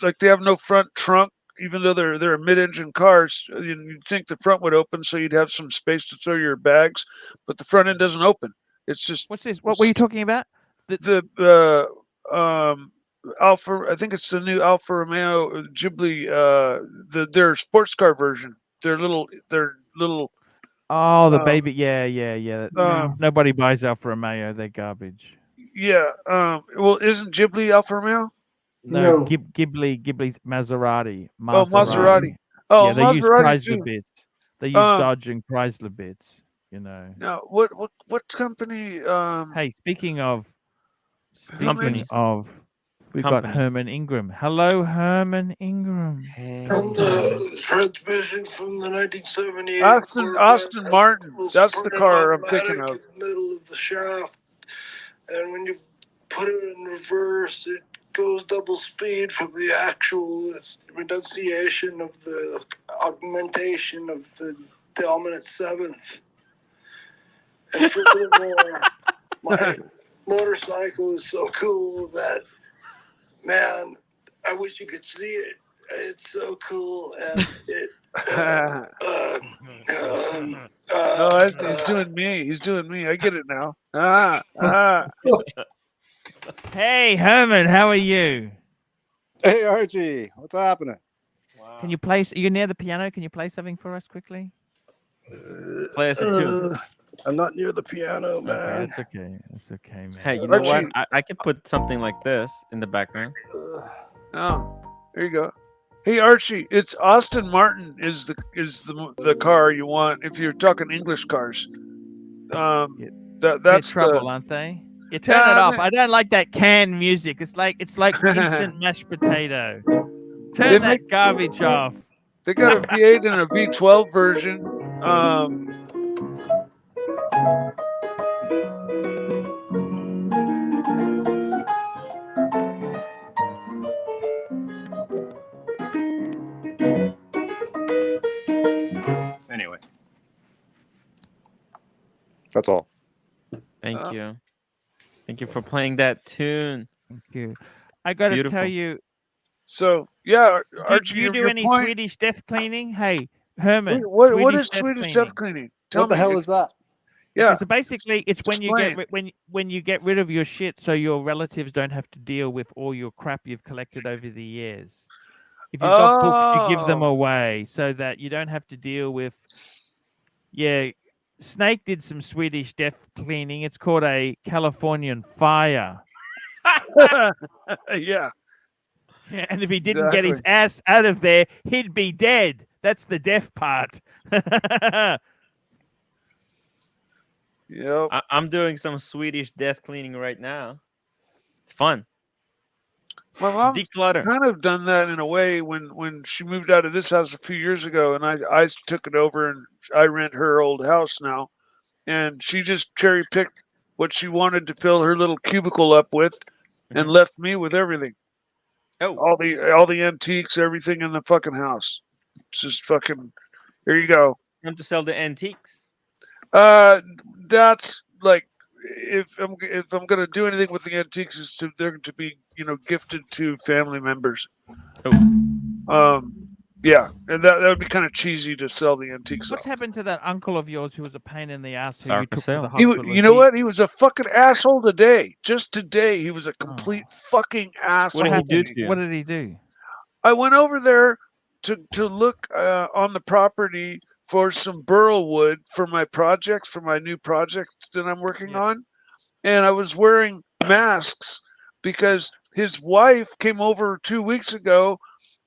Like they have no front trunk, even though they're mid-engine cars. You'd think the front would open, so you'd have some space to throw your bags, but the front end doesn't open. It's just what's this? What were you talking about? The Alfa. I think it's the new Alfa Romeo Ghibli. Their sports car version. Their little. Oh, the baby. Yeah. Nobody buys Alfa Romeo. They're garbage. Yeah. Well, isn't Ghibli Alfa Romeo? No. Ghiblis Maserati. Oh, Maserati. Oh, yeah, they use Chrysler bits. They use Dodge and Chrysler bits. Now, what company? Hey, speaking of, we've got Herman Ingram. Hello, Herman Ingram. Hey. From the transmission from the 1978 Aston Martin. That's the car I'm thinking of. In the middle of the shaft, and when you put it in reverse, it goes double speed from the actual renunciation of the augmentation of the dominant seventh. And furthermore, my motorcycle is so cool that, man, I wish you could see it. It's so cool, and it. He's doing me. He's doing me. I get it now. Hey, Herman, how are you? Hey, Archie, what's happening? Wow. Can you play? Are you near the piano? Can you play something for us quickly? Play us a tune. I'm not near the piano, man. Okay, it's okay. It's okay, man. Hey, you know what? Archie. I could put something like this in the background. Oh, there you go. Hey Archie, it's Aston Martin is the car you want if you're talking English cars. They're That's trouble, aren't they? You turn it off. I don't like that canned music. It's like instant mashed potato. Turn that garbage off. They got a V8 and a V12 version. Anyway, that's all. Thank you. Thank you for playing that tune. Thank you. I got to Beautiful. tell you. So yeah, Do Archie, you do your any point- Swedish death cleaning? Hey, Herman. What is Swedish death cleaning? Tell What the me. hell is that? Yeah. So basically, it's when you Explain. get when you get rid of your shit, so your relatives don't have to deal with all your crap you've collected over the years. If you've got books, you give them Oh. away so that you don't have to deal with. Yeah, Snake did some Swedish death cleaning. It's called a Californian fire. Yeah. Yeah, and if he didn't get his ass out of there, he'd be dead. That's the death part. Yep. I'm doing some Swedish death cleaning right now. It's fun. My mom Declutter. kind of done that in a way when she moved out of this house a few years ago, and I took it over and I rent her old house now, and she just cherry picked what she wanted to fill her little cubicle up with, and left me with everything. Oh, all the antiques, everything in the fucking house. It's just fucking. Here you go. Time to sell the antiques. That's like if I'm gonna do anything with the antiques, is they're to be gifted to family members. Yeah, and that would be kind of cheesy to sell the antiques. What's happened to that uncle of yours who was a pain in the ass who Sorry you for took to the sale. hospital? You know what? He was a fucking asshole today. Just today, he was a complete fucking asshole. What did he do to you? What did he do? I went over there to look on the property for some burl wood for my projects, for my new project that I'm working on. And I was wearing masks because his wife came over 2 weeks ago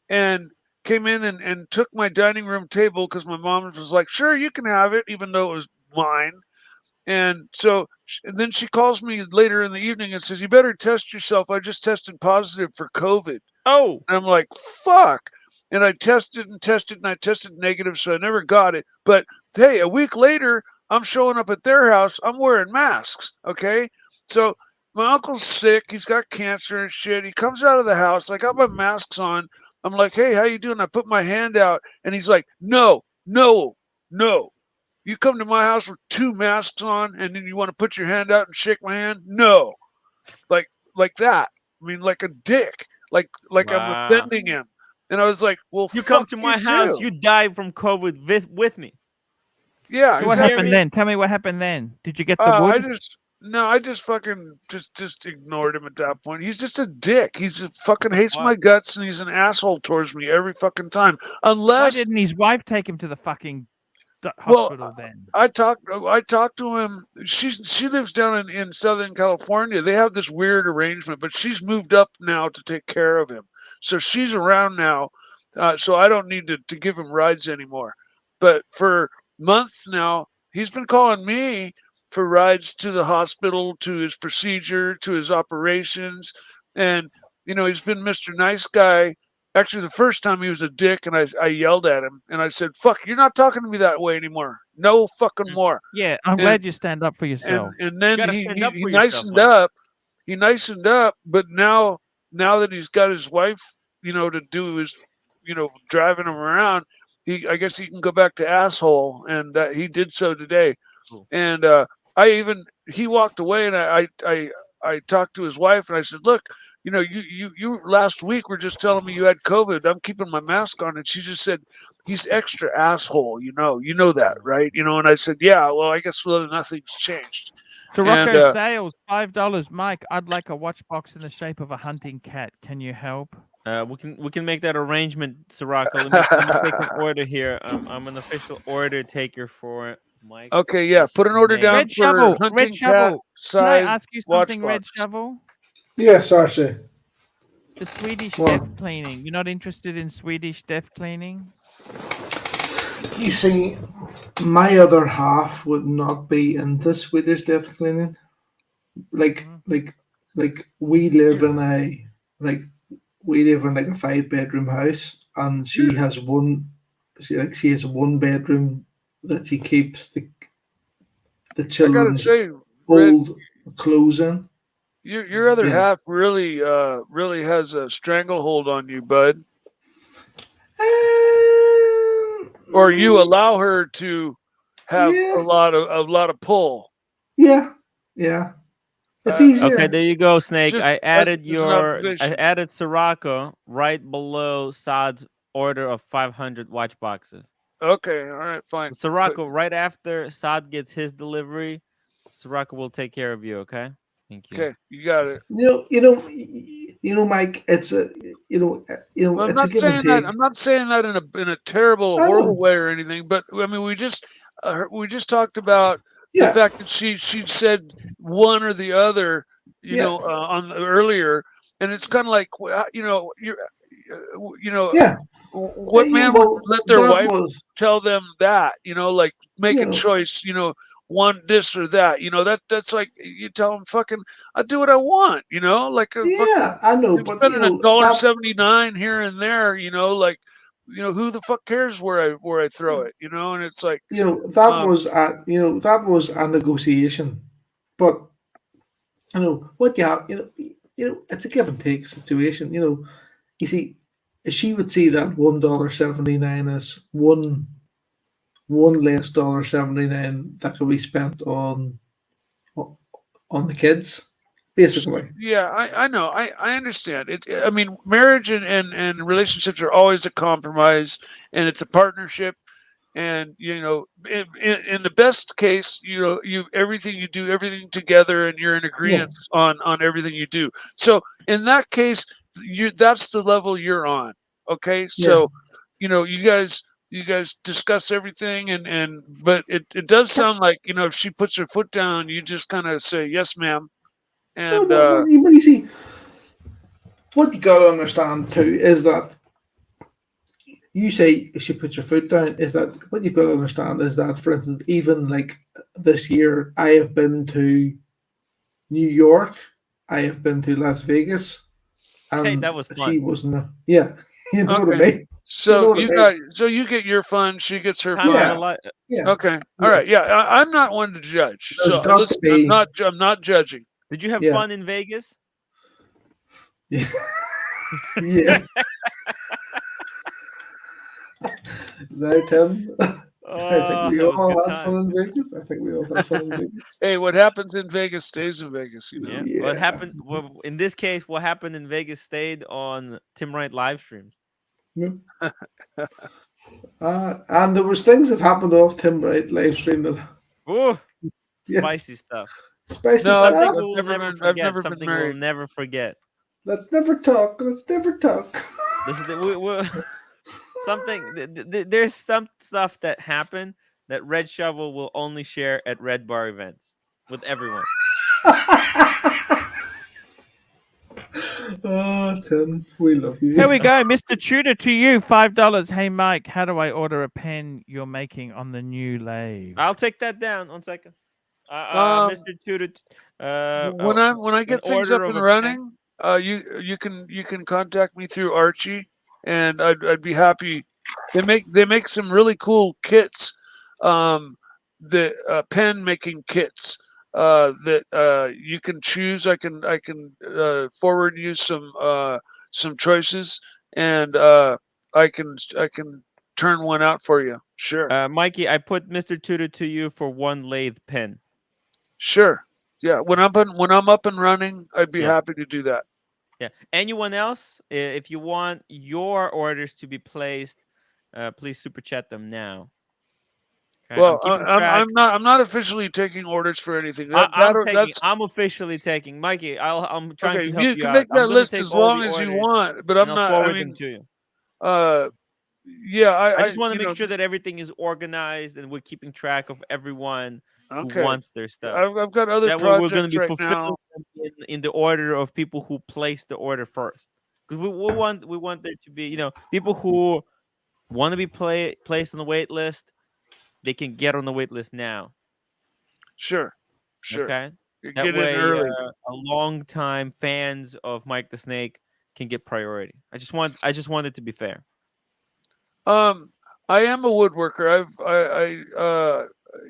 and came in and took my dining room table because my mom was like, sure, you can have it, even though it was mine. And so and then she calls me later in the evening and says, you better test yourself. I just tested positive for COVID. Oh. And I'm like, fuck. And I tested and tested and I tested negative, so I never got it. But hey, a week later, I'm showing up at their house. I'm wearing masks. Okay. So my uncle's sick. He's got cancer and shit. He comes out of the house. I got my masks on. I'm like, hey, how you doing? I put my hand out. And he's like, no. You come to my house with 2 masks on and then you want to put your hand out and shake my hand? No. Like that. I mean, like a dick. Like I'm offending him. And I was like, well, you come to my house, you die from COVID with me. Yeah. So what happened then? Tell me what happened then. Did you get the wood? I just fucking just ignored him at that point. He's just a dick. He's a fucking hates my guts and he's an asshole towards me every fucking time. Unless why didn't his wife take him to the fucking hospital then? I talked to him. She lives down in Southern California. They have this weird arrangement, but she's moved up now to take care of him. So she's around now. So I don't need to give him rides anymore. But for months now, he's been calling me for rides to the hospital, to his procedure, to his operations. And, he's been Mr. Nice Guy. Actually, the first time he was a dick, and I yelled at him, and I said, fuck, you're not talking to me that way anymore. No fucking more. Yeah, I'm glad you stand up for yourself. And then he nicened up. He nicened up, but now that he's got his wife, to do his, driving him around, I guess he can go back to asshole, and he did so today. Cool. And he walked away, and I talked to his wife, and I said, look, you last week were just telling me you had COVID. I'm keeping my mask on. And she just said, he's extra asshole. You know that, right? And I said, yeah, well, I guess nothing's changed. So Rocco Sales, $5. Mike, I'd like a watch box in the shape of a hunting cat. Can you help? We can make that arrangement, Sirocco. Let me take an order here. I'm an official order taker for it. Mike. Okay, yeah. This Put is an order amazing. down Red for Shovel, hunting Red cat Shovel. Can I size ask you watch something, Red box. Shovel? Yes, Archie. The Swedish What? death cleaning. You're not interested in Swedish death cleaning? You see, my other half would not be into Swedish death cleaning. Like we live in a like a 5-bedroom house, and she has one. She has a 1 bedroom that she keeps the I gotta children's say, Red, old clothes in. your other Yeah. half really really has a stranglehold on you, bud. Or you allow her to have Yeah, a lot of pull. yeah. It's easier. Okay, there you go, Snake. Just I as added an observation. Sirocco right below Saad's order of 500 watch boxes. Okay, all right, fine. Sirocco, right after Saad gets his delivery, Sirocco will take care of you. Okay, thank you. Okay, you got it. Mike. It's a Well, I'm it's a not give and saying that. take. I'm not saying that in a terrible, I know. horrible way or anything. But I mean, we just talked about the Yeah. fact that she said one or the other, Yeah. on earlier, and it's kind of like, you're, Yeah. what man Well, would let their that wife was tell them that, like make you a know, choice, one this or that, that's like you tell them fucking I do what I want, like a fucking yeah, I know, you're but spending that $1.79 here and there, like who the fuck cares where I throw it, and it's like um, that was a negotiation, but what you have, it's a give and take situation. You see, she would see that $1.79 as one less $1.79 that could be spent on the kids, basically. yeah, I know, I understand it. I mean, marriage and relationships are always a compromise, and it's a partnership. And in the best case, you everything you do everything together, and you're in Yeah, agreement on everything you do. So in that case, that's the level you're on. Okay, yeah. so you guys discuss everything, and but it does sound like, if she puts her foot down, you just kind of say yes, ma'am, No, and but you see, what you got to understand too is that you say she put your foot down. Is that what you've got to understand? Is that, for instance, even like this year, I have been to New York, I have been to Las Vegas, Hey, and that was she fun. wasn't. Yeah, you know what I okay. mean. You know So what I mean. you get your fun, she gets her Time of a fun. Yeah, life. yeah, Okay. All yeah. right. Yeah. I'm not one to judge. There's So got to listen, I'm be. not. I'm not judging. Did you have Yeah, fun in Vegas? yeah, yeah. No, Tim. I think Oh, we that was all good had fun times. in Vegas. I think we all had fun in Vegas. Hey, what happens in Vegas stays in Vegas. Yeah. What Yeah. happened? Well, in this case, what happened in Vegas stayed on Tim Wright live streams. Yeah. And there was things that happened off Tim Wright live stream that Ooh, yeah, spicy stuff. spicy No, Something stuff. we will never I've forget. never been Something we'll married. never forget. Let's never talk. Let's never talk. This is something. There's some stuff that happened that Red Shovel will only share at Red Bar events with everyone. Oh, Tim, we love you. Here we go, Mr. Tudor, to you, $5. Hey, Mike, how do I order a pen you're making on the new lathe? I'll take that down. 1 second. Um, Mr. Tudor. when I An get things order up of and a pen. running, you can contact me through Archie, and I'd be happy. They make some really cool kits, the pen making kits, that you can choose. I can forward you some choices, and I can turn one out for you. Sure, Mikey, I put Mr. Tudor to you for 1 lathe pen. sure. Yeah, when I'm up and running, I'd be Yeah. happy to do that. Yeah. Anyone else? If you want your orders to be placed, please super chat them now. Okay, Well, I'm keeping track. I'm not officially taking orders for anything. That's I'm officially taking Mikey. I'm trying okay. to help You you can out. make I'm that gonna list take as all the long as you orders want, but and I'm I'll not. I forward them mean, to you. uh, Yeah, I just want to make sure that everything is organized and we're keeping track of everyone who wants their stuff. I've got other that way we're going to projects be right fulfilling now. them in the order of people who placed the order first. Because we want there to be, people who want to be placed on the wait list. They can get on the wait list now. Sure. Okay. Get That in way, early. a long time fans of Mike the Snake can get priority. I just want it to be fair. I am a woodworker.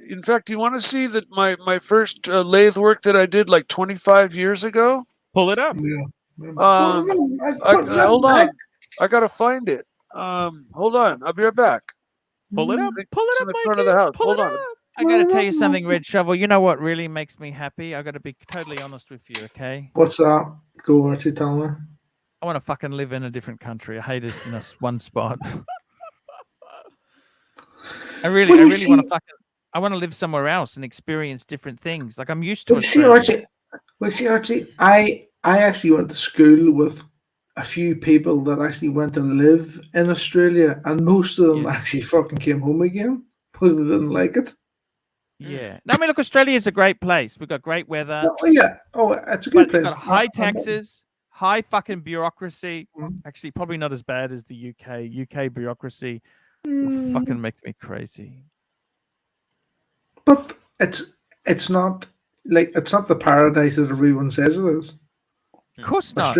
In fact, you want to see that my first lathe work that I did like 25 years ago? Pull it up. Yeah. Hold on. I gotta find it. Hold on. I'll be right back. Pull it up. Pull it It's up, in the Mikey. front of the house. Pull Hold it on. up. I got to tell you something, Red Shovel. You know what really makes me happy? I got to be totally honest with you, okay? What's that? Go, Archie, tell me. I want to fucking live in a different country. I hate it in one spot. I really want to fucking. I want to live somewhere else and experience different things. Like I'm used to Australia. Archie, I actually went to school with a few people that actually went to live in Australia, and most of them actually fucking came home again because they didn't like it. Yeah. No, I mean, look, Australia is a great place. We've got great weather. Oh, yeah. Oh, it's a good place. Got high taxes, high fucking bureaucracy. Actually, probably not as bad as the UK. UK bureaucracy fucking makes me crazy. But it's not the paradise that everyone says it is. Of course not.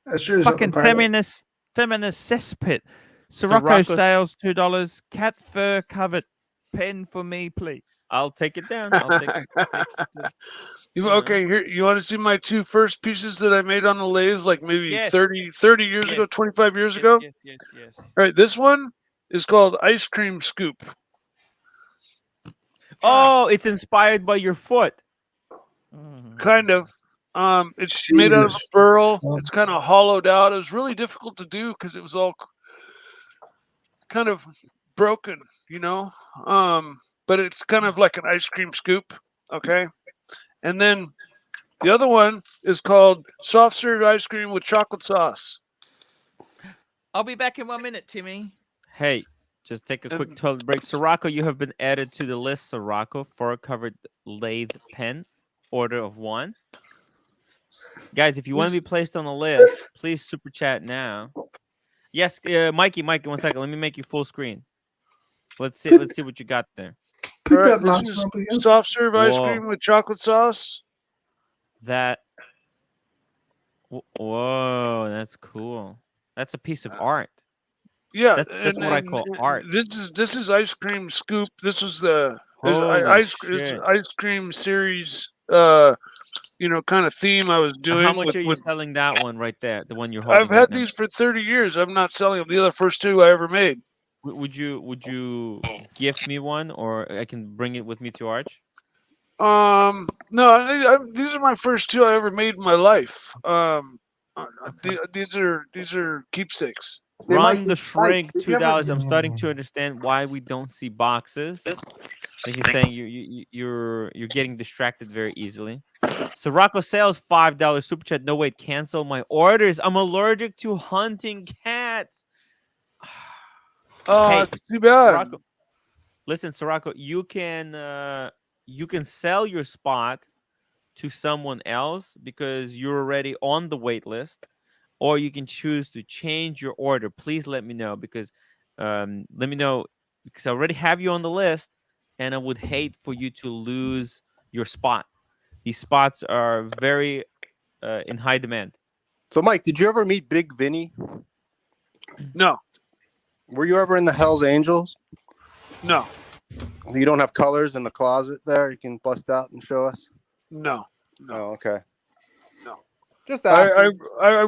Australia's fucking feminist cesspit. Sirocco sales $2. Cat fur covered pen for me, please. I'll take it down. I'll take it. Okay, here you want to see my two first pieces that I made on the lathe, like maybe 30 years ago, 25 years ago. Yes. All right, this one is called Ice Cream Scoop. Oh, it's inspired by your foot. Kind of. It's made out of a burl. It's kind of hollowed out. It was really difficult to do because it was all kind of broken, but it's kind of like an ice cream scoop. Okay. And then the other one is called soft serve ice cream with chocolate sauce. I'll be back in 1 minute, Timmy. Hey, just take a quick toilet break. Sirocco, you have been added to the list. Sirocco, fur-covered lathe pen, order of 1. Guys, if you want to be placed on the list, please super chat now. Yes, Mikey, 1 second. Let me make you full screen. Let's see what you got there. Put that this is soft serve ice cream with chocolate sauce. Whoa, that's cool. That's a piece of art. Yeah, that's what I call art. This is ice cream scoop. This is the ice cream series. Kind of theme I was doing. How much are you selling that one right there? The one you're holding. I've had these for 30 years. I'm not selling them. The other first two I ever made. Would you gift me one, or I can bring it with me to Arch? No, these are my first two I ever made in my life. These are keepsakes. Run the shrink $2. I'm starting to understand why we don't see boxes. Like he's saying you're getting distracted very easily. Sirocco sales $5 super chat. No wait, cancel my orders. I'm allergic to hunting cats. Oh, hey, too bad. Sirocco, listen, Sirocco, you can sell your spot to someone else because you're already on the wait list, or you can choose to change your order. Please let me know because I already have you on the list, and I would hate for you to lose your spot. These spots are very in high demand. So, Mike, did you ever meet Big Vinny? No. Were you ever in the Hells Angels? No. You don't have colors in the closet there? You can bust out and show us? No. Oh, okay. No. Just asking. I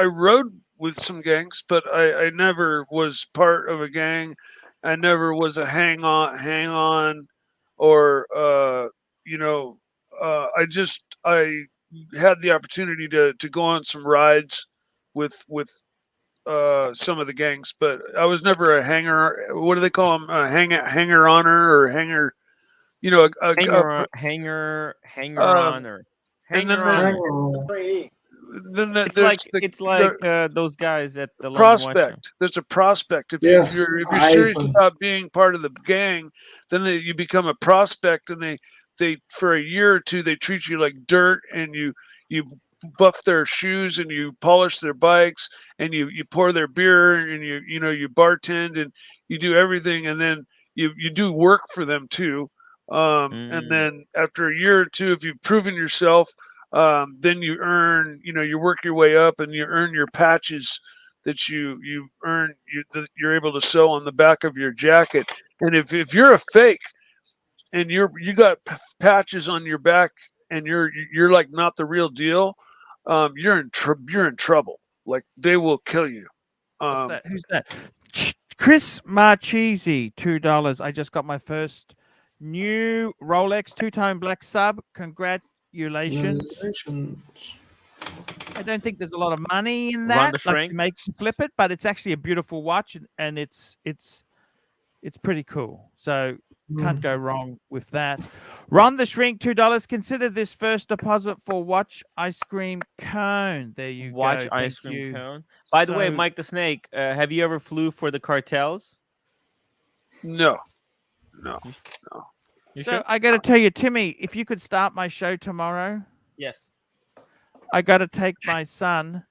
rode with some gangs, but I never was part of a gang. I never was a hang on, or I had the opportunity to go on some rides with some of the gangs, but I was never a hanger. What do they call them? Hanger oner or hanger? Hanger on. then It's there's like those guys at the London Watch Show. prospect. There's a prospect. If Yes, you're I- serious about being part of the gang, then you become a prospect, and they for a year or two they treat you like dirt, and you buff their shoes, and you polish their bikes, and you pour their beer, and you bartend, and you do everything, and then you do work for them too. And then after a year or two, if you've proven yourself, then you earn, you work your way up, and you earn your patches that you earn, that you're able to sew on the back of your jacket. And if you're a fake, and you got patches on your back, and you're like not the real deal, you're in trouble. Like, they will kill you. What's that? Who's that? Chris Marchese, $2. I just got my first new Rolex two-tone black sub. Congratulations. I don't think there's a lot of money in that, like to make you flip it, but it's actually a beautiful watch, and it's pretty cool. So can't go wrong with that. Ron the Shrink, $2. Consider this first deposit for watch ice cream cone. There you Watch go. ice cream cone. By the way, Mike the Snake, have you ever flew for the cartels? No. So I got to tell you, Timmy, if you could start my show tomorrow. Yes. I got to take my son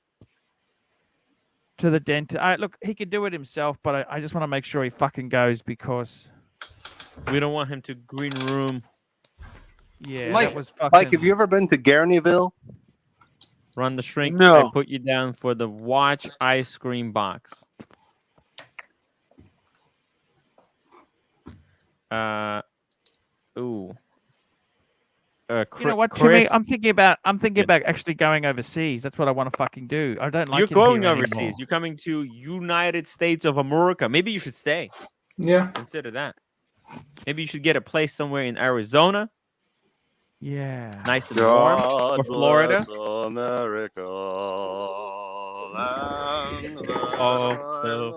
to the dentist. Look, he can do it himself, but I just want to make sure he fucking goes, because we don't want him to green room. Yeah, Mike, that was fucking... Mike, have you ever been to Garneyville? Run the Shrink. No. I put you down for the watch ice cream box. Ooh. You know what, Timmy? I'm thinking about actually going overseas. That's what I want to fucking do. I don't like. You're going overseas. You're coming to United States of America. Maybe you should stay. Yeah. Consider that. Maybe you should get a place somewhere in Arizona. Yeah. Nice and warm. Or Florida. America, land of the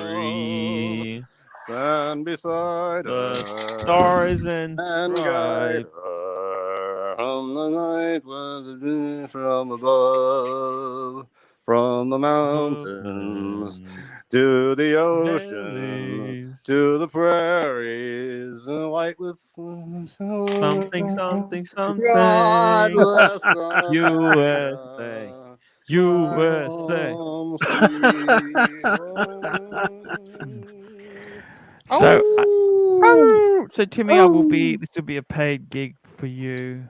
free. Stand beside the stars and guide her from the night from above, from the mountains to the ocean, to the prairies, white with something. God bless USA. USA. So Timmy, I will be. This will be a paid gig for you.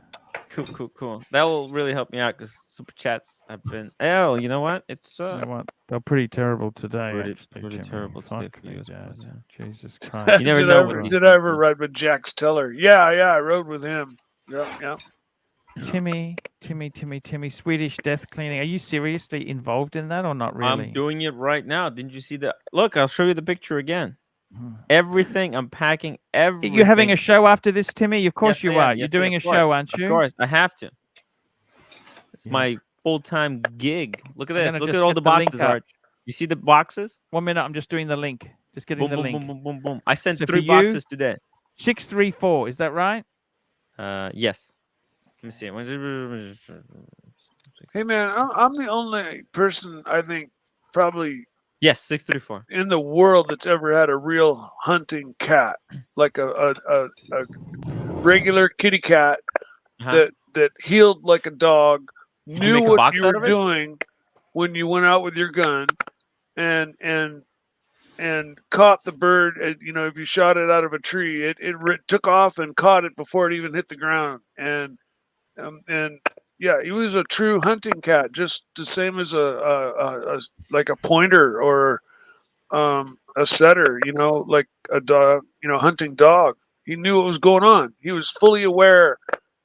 Cool. That will really help me out, because super chats have been. Oh, you know what? It's you know what? They're pretty terrible today. Pretty terrible today for you. Jesus Christ! You never know. Did I ever ride with Jax Teller? Yeah, I rode with him. Yeah. Timmy, Swedish death cleaning. Are you seriously involved in that or not really? I'm doing it right now. Didn't you see the look? I'll show you the picture again. Everything. I'm packing everything. You're having a show after this, Timmy? Of course you are. You're doing a show, aren't you? Of course, I have to. It's my full-time gig. Look at this. Look at all the boxes, Arch. You see the boxes? 1 minute. I'm just doing the link. Just getting the link. Boom. I sent 3 boxes today. 634. Is that right? Yes. Let me see. Hey man, I'm the only person, I think, probably. Yes, 634. In the world that's ever had a real hunting cat, like a regular kitty cat that healed like a dog, knew what you were doing when you went out with your gun, and caught the bird. If you shot it out of a tree, it took off and caught it before it even hit the ground. And yeah, he was a true hunting cat, just the same as a like a pointer or a setter, like a dog, hunting dog. He knew what was going on. He was fully aware.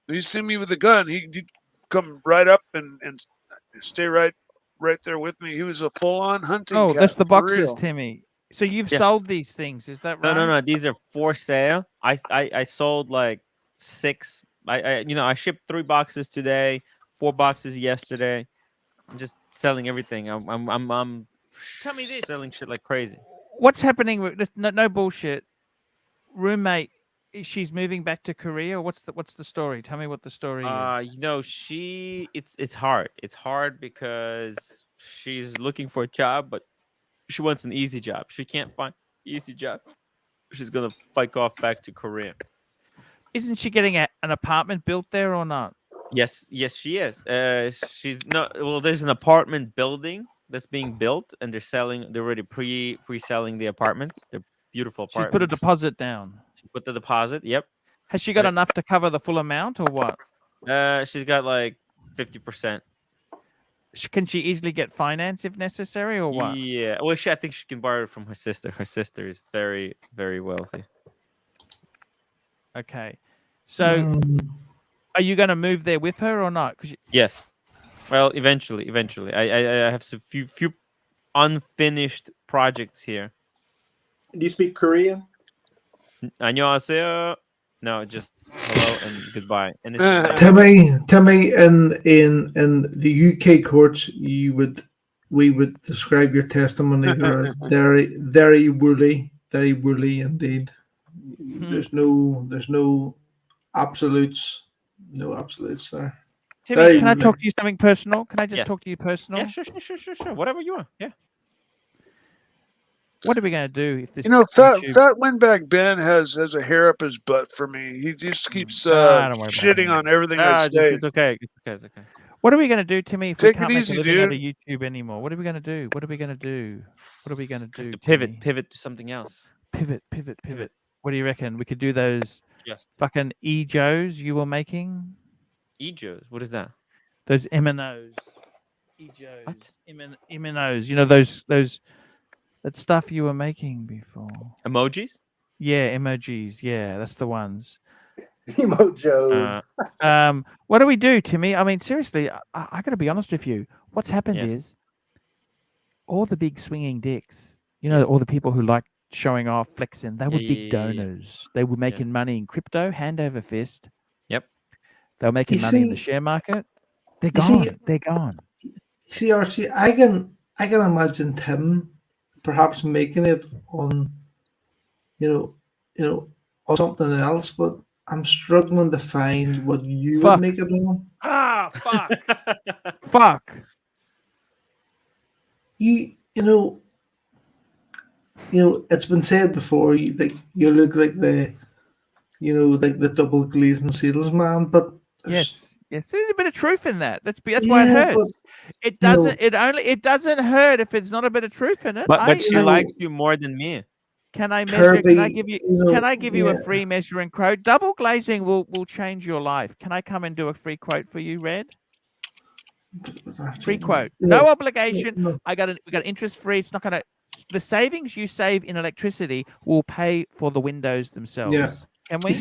If you see me with a gun, he'd come right up and stay right there with me. He was a full-on hunting cat. That's the boxes, Timmy. So you've sold these things, is that right? No. These are for sale. I sold like 6. I shipped 3 boxes today, 4 boxes yesterday. I'm just selling everything. I'm Tell me this. Selling shit like crazy. What's happening with this? No bullshit. Roommate she's moving back to Korea? What's the story? Tell me what the story is. You know, it's hard. It's hard because she's looking for a job, but she wants an easy job. She can't find easy job. She's gonna bike off back to Korea. Isn't she getting an apartment built there or not? Yes, she is. She's no. Well, there's an apartment building that's being built, and they're already pre-selling the apartments. They're beautiful She's apartments. put a deposit down. She put the deposit. Yep. Has she got enough to cover the full amount or what? She's got like 50%. Can she easily get finance if necessary or what? Yeah. Well, I think she can borrow it from her sister. Her sister is very, very wealthy. Okay. So, are you going to move there with her or not? Yes. Well, eventually. I have some few unfinished projects here. Do you speak Korean? 안녕하세요. No, just hello and goodbye. And it's Timmy, in the UK courts, we would describe your testimony there as very, very woolly indeed. There's no absolutes, there. Timmy, can I talk to you something personal? Can I just talk to you personal? Yeah, sure. Whatever you want. Yeah. What are we going to do if this? Fat Windbag Ben has a hair up his butt for me. He just keeps shitting on everything I say. It's okay. It's okay. What are we going to do, Timmy? If Take we can't it make easy, a living dude. out of YouTube anymore, what are we going to do? What are we going to do? Pivot Timmy? to something else. Pivot. What do you reckon? We could do those fucking E-Joes you were making. E-Joes? What is that? Those M&Os. E-Joes. What? M&Os. You know those that stuff you were making before. Emojis? Yeah, emojis. Yeah, that's the ones. Emojos. What do we do, Timmy? I mean, seriously, I got to be honest with you. What's happened is all the big swinging dicks, you know, all the people who like showing off, flexing, they were big donors. They were making money in crypto, hand over fist. Yep. They were making money in the share market. They're gone. They're gone. See, Archie, I can imagine Tim perhaps making it on, on something else, but I'm struggling to find what you would make it on. Ah, fuck. Fuck. You know, it's been said before, you look like the double glazing salesman, but yes, there's a bit of truth in that. That's why it hurts. It doesn't. It doesn't hurt if it's not a bit of truth in it. But she likes you more than me. Can I measure? Can I give you? Can I give you a free measuring quote? Double glazing will change your life. Can I come and do a free quote for you, Red? Free quote. No obligation. We got interest free. It's not gonna. The savings you save in electricity will pay for the windows themselves. Yeah. Can we?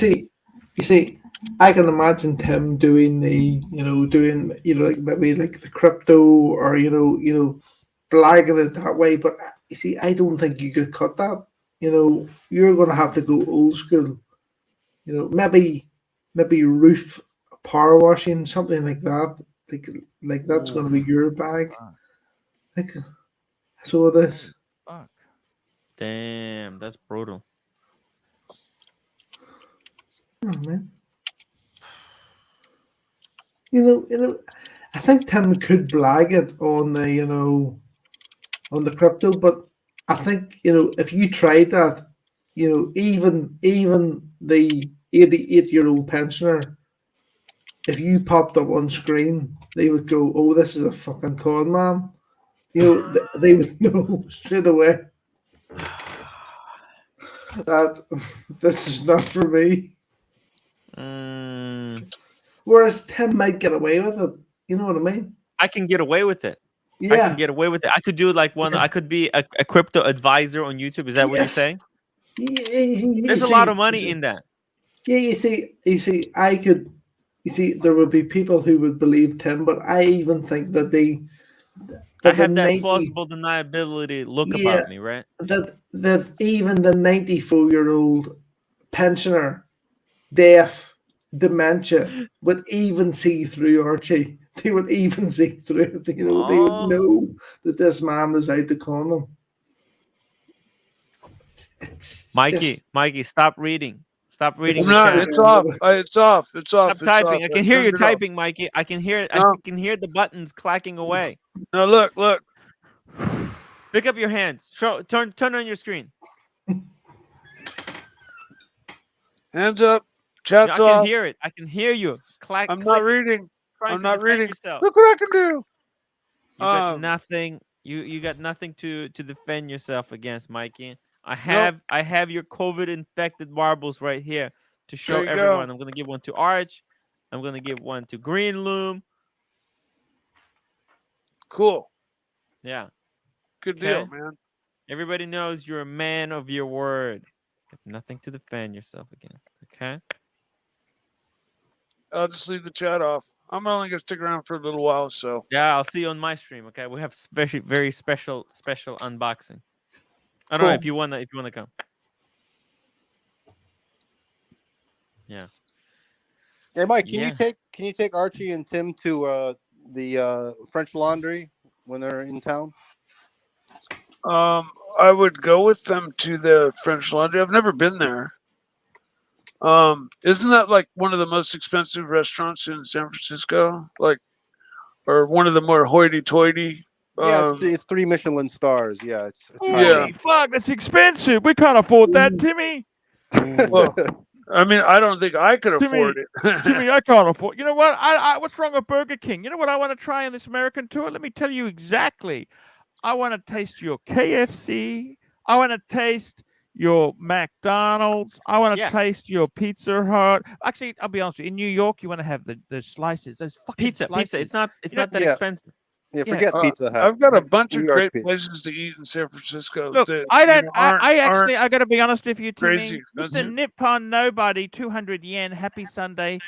You see, I can imagine Tim doing like maybe like the crypto or blagging it that way. But you see, I don't think you could cut that. You're going to have to go old school. Maybe roof power washing, something like that. Like that's going to be your bag. So it is. Fuck. Damn, that's brutal. Oh, man. I think Tim could blag it on the crypto, but I think if you tried that, even the 88-year-old pensioner, if you popped up on screen, they would go, "Oh, this is a fucking con man." They would know straight away that this is not for me. Whereas Tim might get away with it. You know what I mean? I can get away with it. Yeah. I can get away with it. I could do like one. I could be a crypto advisor on YouTube. Is that what you're saying? There's a lot of money in that. Yeah, you see, I could. You see, there would be people who would believe Tim, but I even think that I have that plausible deniability look about me, right? That even the 94-year-old pensioner, deaf, dementia, would even see through Archie. They would even see through it. They would know that this man is out to con them. Mikey, stop reading. Stop reading I'm the not. chat. It's off. It's off. It's off. Stop typing. I can hear you turned it off. typing, Mikey. I can hear it. I No. can hear the buttons clacking away. No, look. Pick up your hands. Turn on your screen. Hands up. Chat's I off. can hear it. I can hear you. I'm not reading. Trying I'm to not defend reading. yourself. Look what I can do. You got nothing. You got nothing to defend yourself against, Mikey. I have your COVID infected marbles right here to show There you everyone. go. I'm gonna give one to Arch. I'm gonna give one to Green Loom. Cool. Yeah. Good deal, man. Everybody knows you're a man of your word. Got nothing to defend yourself against. Okay. I'll just leave the chat off. I'm only gonna stick around for a little while, so. Yeah, I'll see you on my stream. Okay, we have very special unboxing. I don't know if you wanna come. Yeah. Hey, Mike, can you take Archie and Tim to the French Laundry when they're in town? I would go with them to the French Laundry. I've never been there. Isn't that like one of the most expensive restaurants in San Francisco? Like, or one of the more hoity-toity? Yeah, it's 3 Michelin stars. Yeah, it's Holy fuck, that's expensive. We can't afford that, Timmy. Well, I mean, I don't think I could afford it. Timmy, I can't afford. You know what? What's wrong with Burger King? You know what I want to try on this American tour? Let me tell you exactly. I want to taste your KFC. I want to taste your McDonald's. I want to taste your Pizza Hut. Actually, I'll be honest with you. In New York, you want to have the slices. Those fucking Pizza. slices. It's not that expensive. Yeah, forget Pizza Hut. I've got a bunch of New York great pizza. places to eat in San Francisco. Look, that, I don't. aren't I got to be honest with you, Timmy. crazy Mr. expensive. Nippon Nobody, 200 yen. Happy Sunday,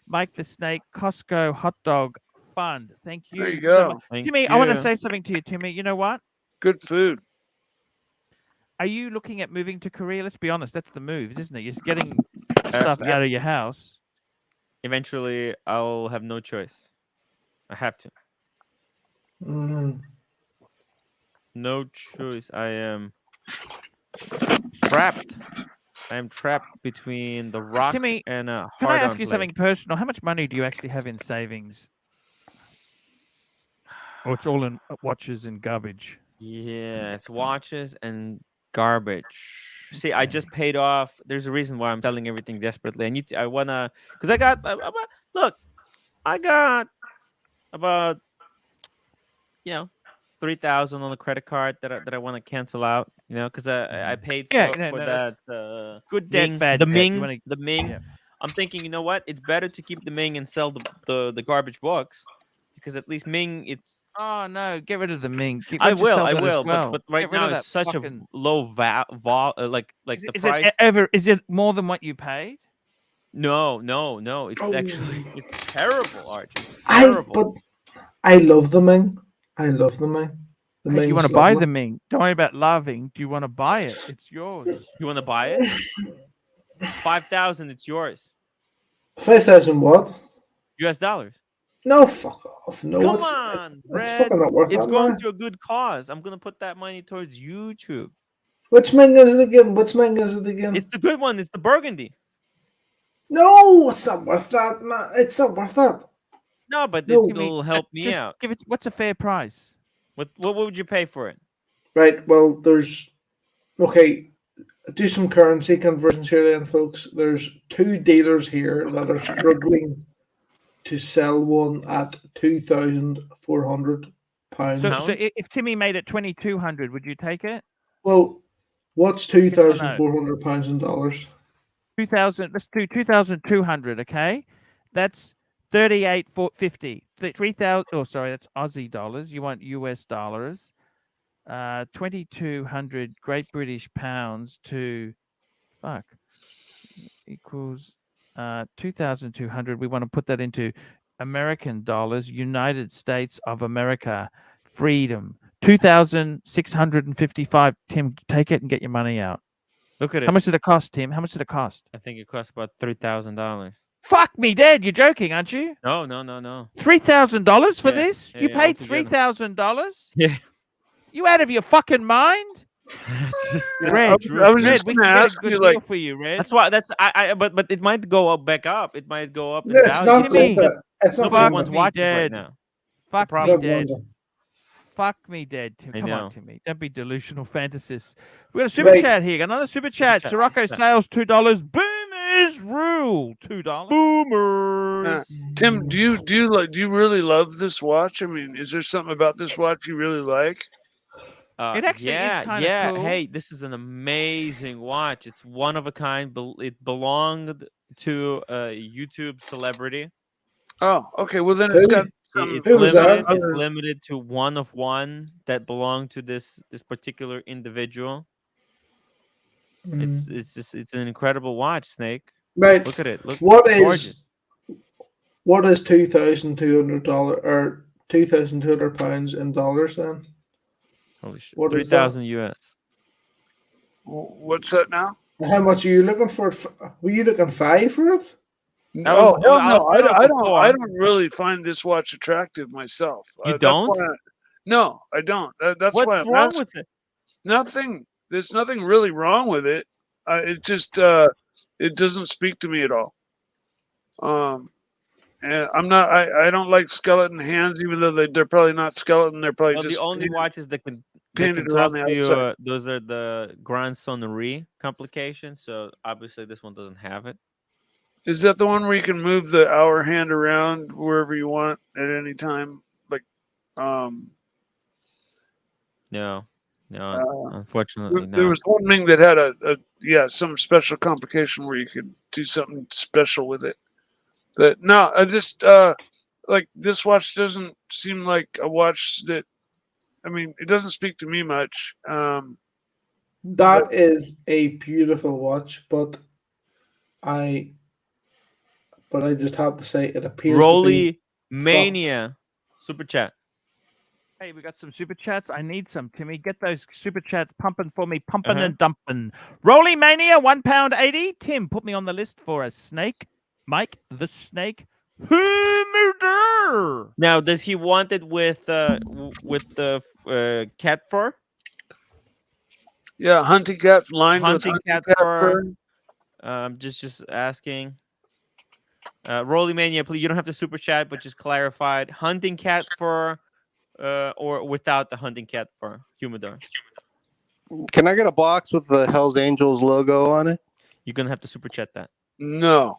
Mike the Snake, Costco hot dog fund. Thank you. There you so go. much. Thank Timmy, I want to you. say something to you, Timmy. You know what? Good food. Are you looking at moving to Korea? Let's be honest. That's the move, isn't it? You're just getting stuff out of your house. Eventually, I'll have no choice. I have to. No choice. I am trapped. I am trapped between the rock Timmy, and a hard-on Can I ask you place. something personal? How much money do you actually have in savings? Or it's all in watches and garbage? Yeah, it's watches and garbage. See, I just paid off. There's a reason why I'm selling everything desperately. I wanna, because I got. Look, I got about 3,000 on the credit card that I want to cancel out. Because I paid for that. Good debt, Ming, bad the debt. Ming, the Ming. Yeah. I'm thinking, you know what? It's better to keep the Ming and sell the garbage books, because at least Ming, it's. Oh no, get rid of the Ming. I will. But right now it's such a low like the price. Is it more than what you paid? No. It's actually it's terrible, Archie. But I love the Ming. I love the Ming. The Ming's you want to buy the Ming? Don't worry about loving. Do you want to buy it? It's yours. You want to buy it? 5,000. It's yours. 5,000 what? US dollars. No, fuck off. No, come on, it's fucking not worth it. It's going to a good cause. I'm gonna put that money towards YouTube. Which Ming is it again? It's the good one. It's the burgundy. No, it's not worth that, man. It's not worth that. No, but it'll help me out. Give it. What's a fair price? What would you pay for it? Right. Well, do some currency conversions here, then, folks. There's 2 dealers here that are struggling to sell one at £2,400. So if Timmy made it 2,200, would you take it? Well, what's £2,400 in dollars? 2,000. Let's do 2,200. Okay, that's 38,450. 3,000. Oh, sorry, that's Aussie dollars. You want US dollars? 2,200 Great British pounds to equals 2,200. We want to put that into American dollars. United States of America, freedom. 2,655. Tim, take it and get your money out. Look at it. How much did it cost, Tim? How much did it cost? I think it cost about $3,000. Fuck me dead. You're joking, aren't you? No. $3,000 for this? Yeah, you paid $3,000? Yeah. You out of your fucking mind? It's just Red, I was Red, just we going to can get a ask good you, deal like, for you, Red. That's why. But it might go up back up. It might go up in Yeah, it's value. not Timmy, just that. It's not Nobody fuck wants Wanda. me watches right dead. now. Fuck me problem. Not dead. Wanda. Fuck me dead. Tim. I Come on, know. Timmy. Don't be delusional fantasists. We got a super Right. chat here. Got another super chat. chat. Sirocco sales $2. Boomers rule $2. Boomers. Tim, do you really love this watch? I mean, is there something about this watch you really like? It actually is kinda yeah. cool. Hey, this is an amazing watch. It's one of a kind. It belonged to a YouTube celebrity. Oh, okay. Well, then it's got some. Who was that? It's limited to one of one that belonged to this particular individual. It's an incredible watch, Snake. Right. Look at it. Look, What it's is gorgeous. what is $2,200 or £2,200 in dollars then? Holy shit. What is that? 3,000 US. What's that now? And how much are you looking for? Were you looking 5 for it? Oh, hell no! I I don't really find this watch attractive myself. You don't? No, I don't. That's What's why I'm wrong asking. with it? Nothing. There's nothing really wrong with it. It just it doesn't speak to me at all. And I'm not. I don't like skeleton hands, even though they're probably not skeleton. They're probably Well, just the only watches that can painted talk around the to you, outside. those are the Grand Sonnerie complications. So obviously this one doesn't have it. Is that the one where you can move the hour hand around wherever you want at any time? Like, No, unfortunately, no. there was one thing that had some special complication where you could do something special with it. But no, I just like this watch doesn't seem like a watch that. I mean, it doesn't speak to me much. That is a beautiful watch, but I just have to say it appears Rolly to be Mania super chat. Hey, we got some super chats. I need some, Timmy. Get those super chats pumping for me, pumping Uh-huh. and dumping. Rolly Mania, £1.80. Tim, put me on the list for a snake. Mike the Snake. Humidor. Now, does he want it with the cat fur? Yeah, hunting cat lined Hunting with cat fur. Just asking. Rolly Mania, please. You don't have to super chat, but just clarify it. Hunting cat fur, or without the hunting cat fur humidor. Can I get a box with the Hell's Angels logo on it? You're gonna have to super chat that. No.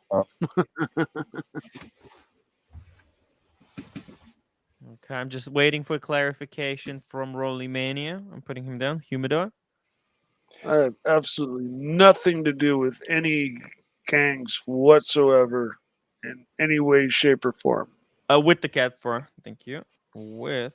Okay, I'm just waiting for clarification from Rolly Mania. I'm putting him down. Humidor. I have absolutely nothing to do with any gangs whatsoever in any way, shape, or form. With the cat fur. Thank you. With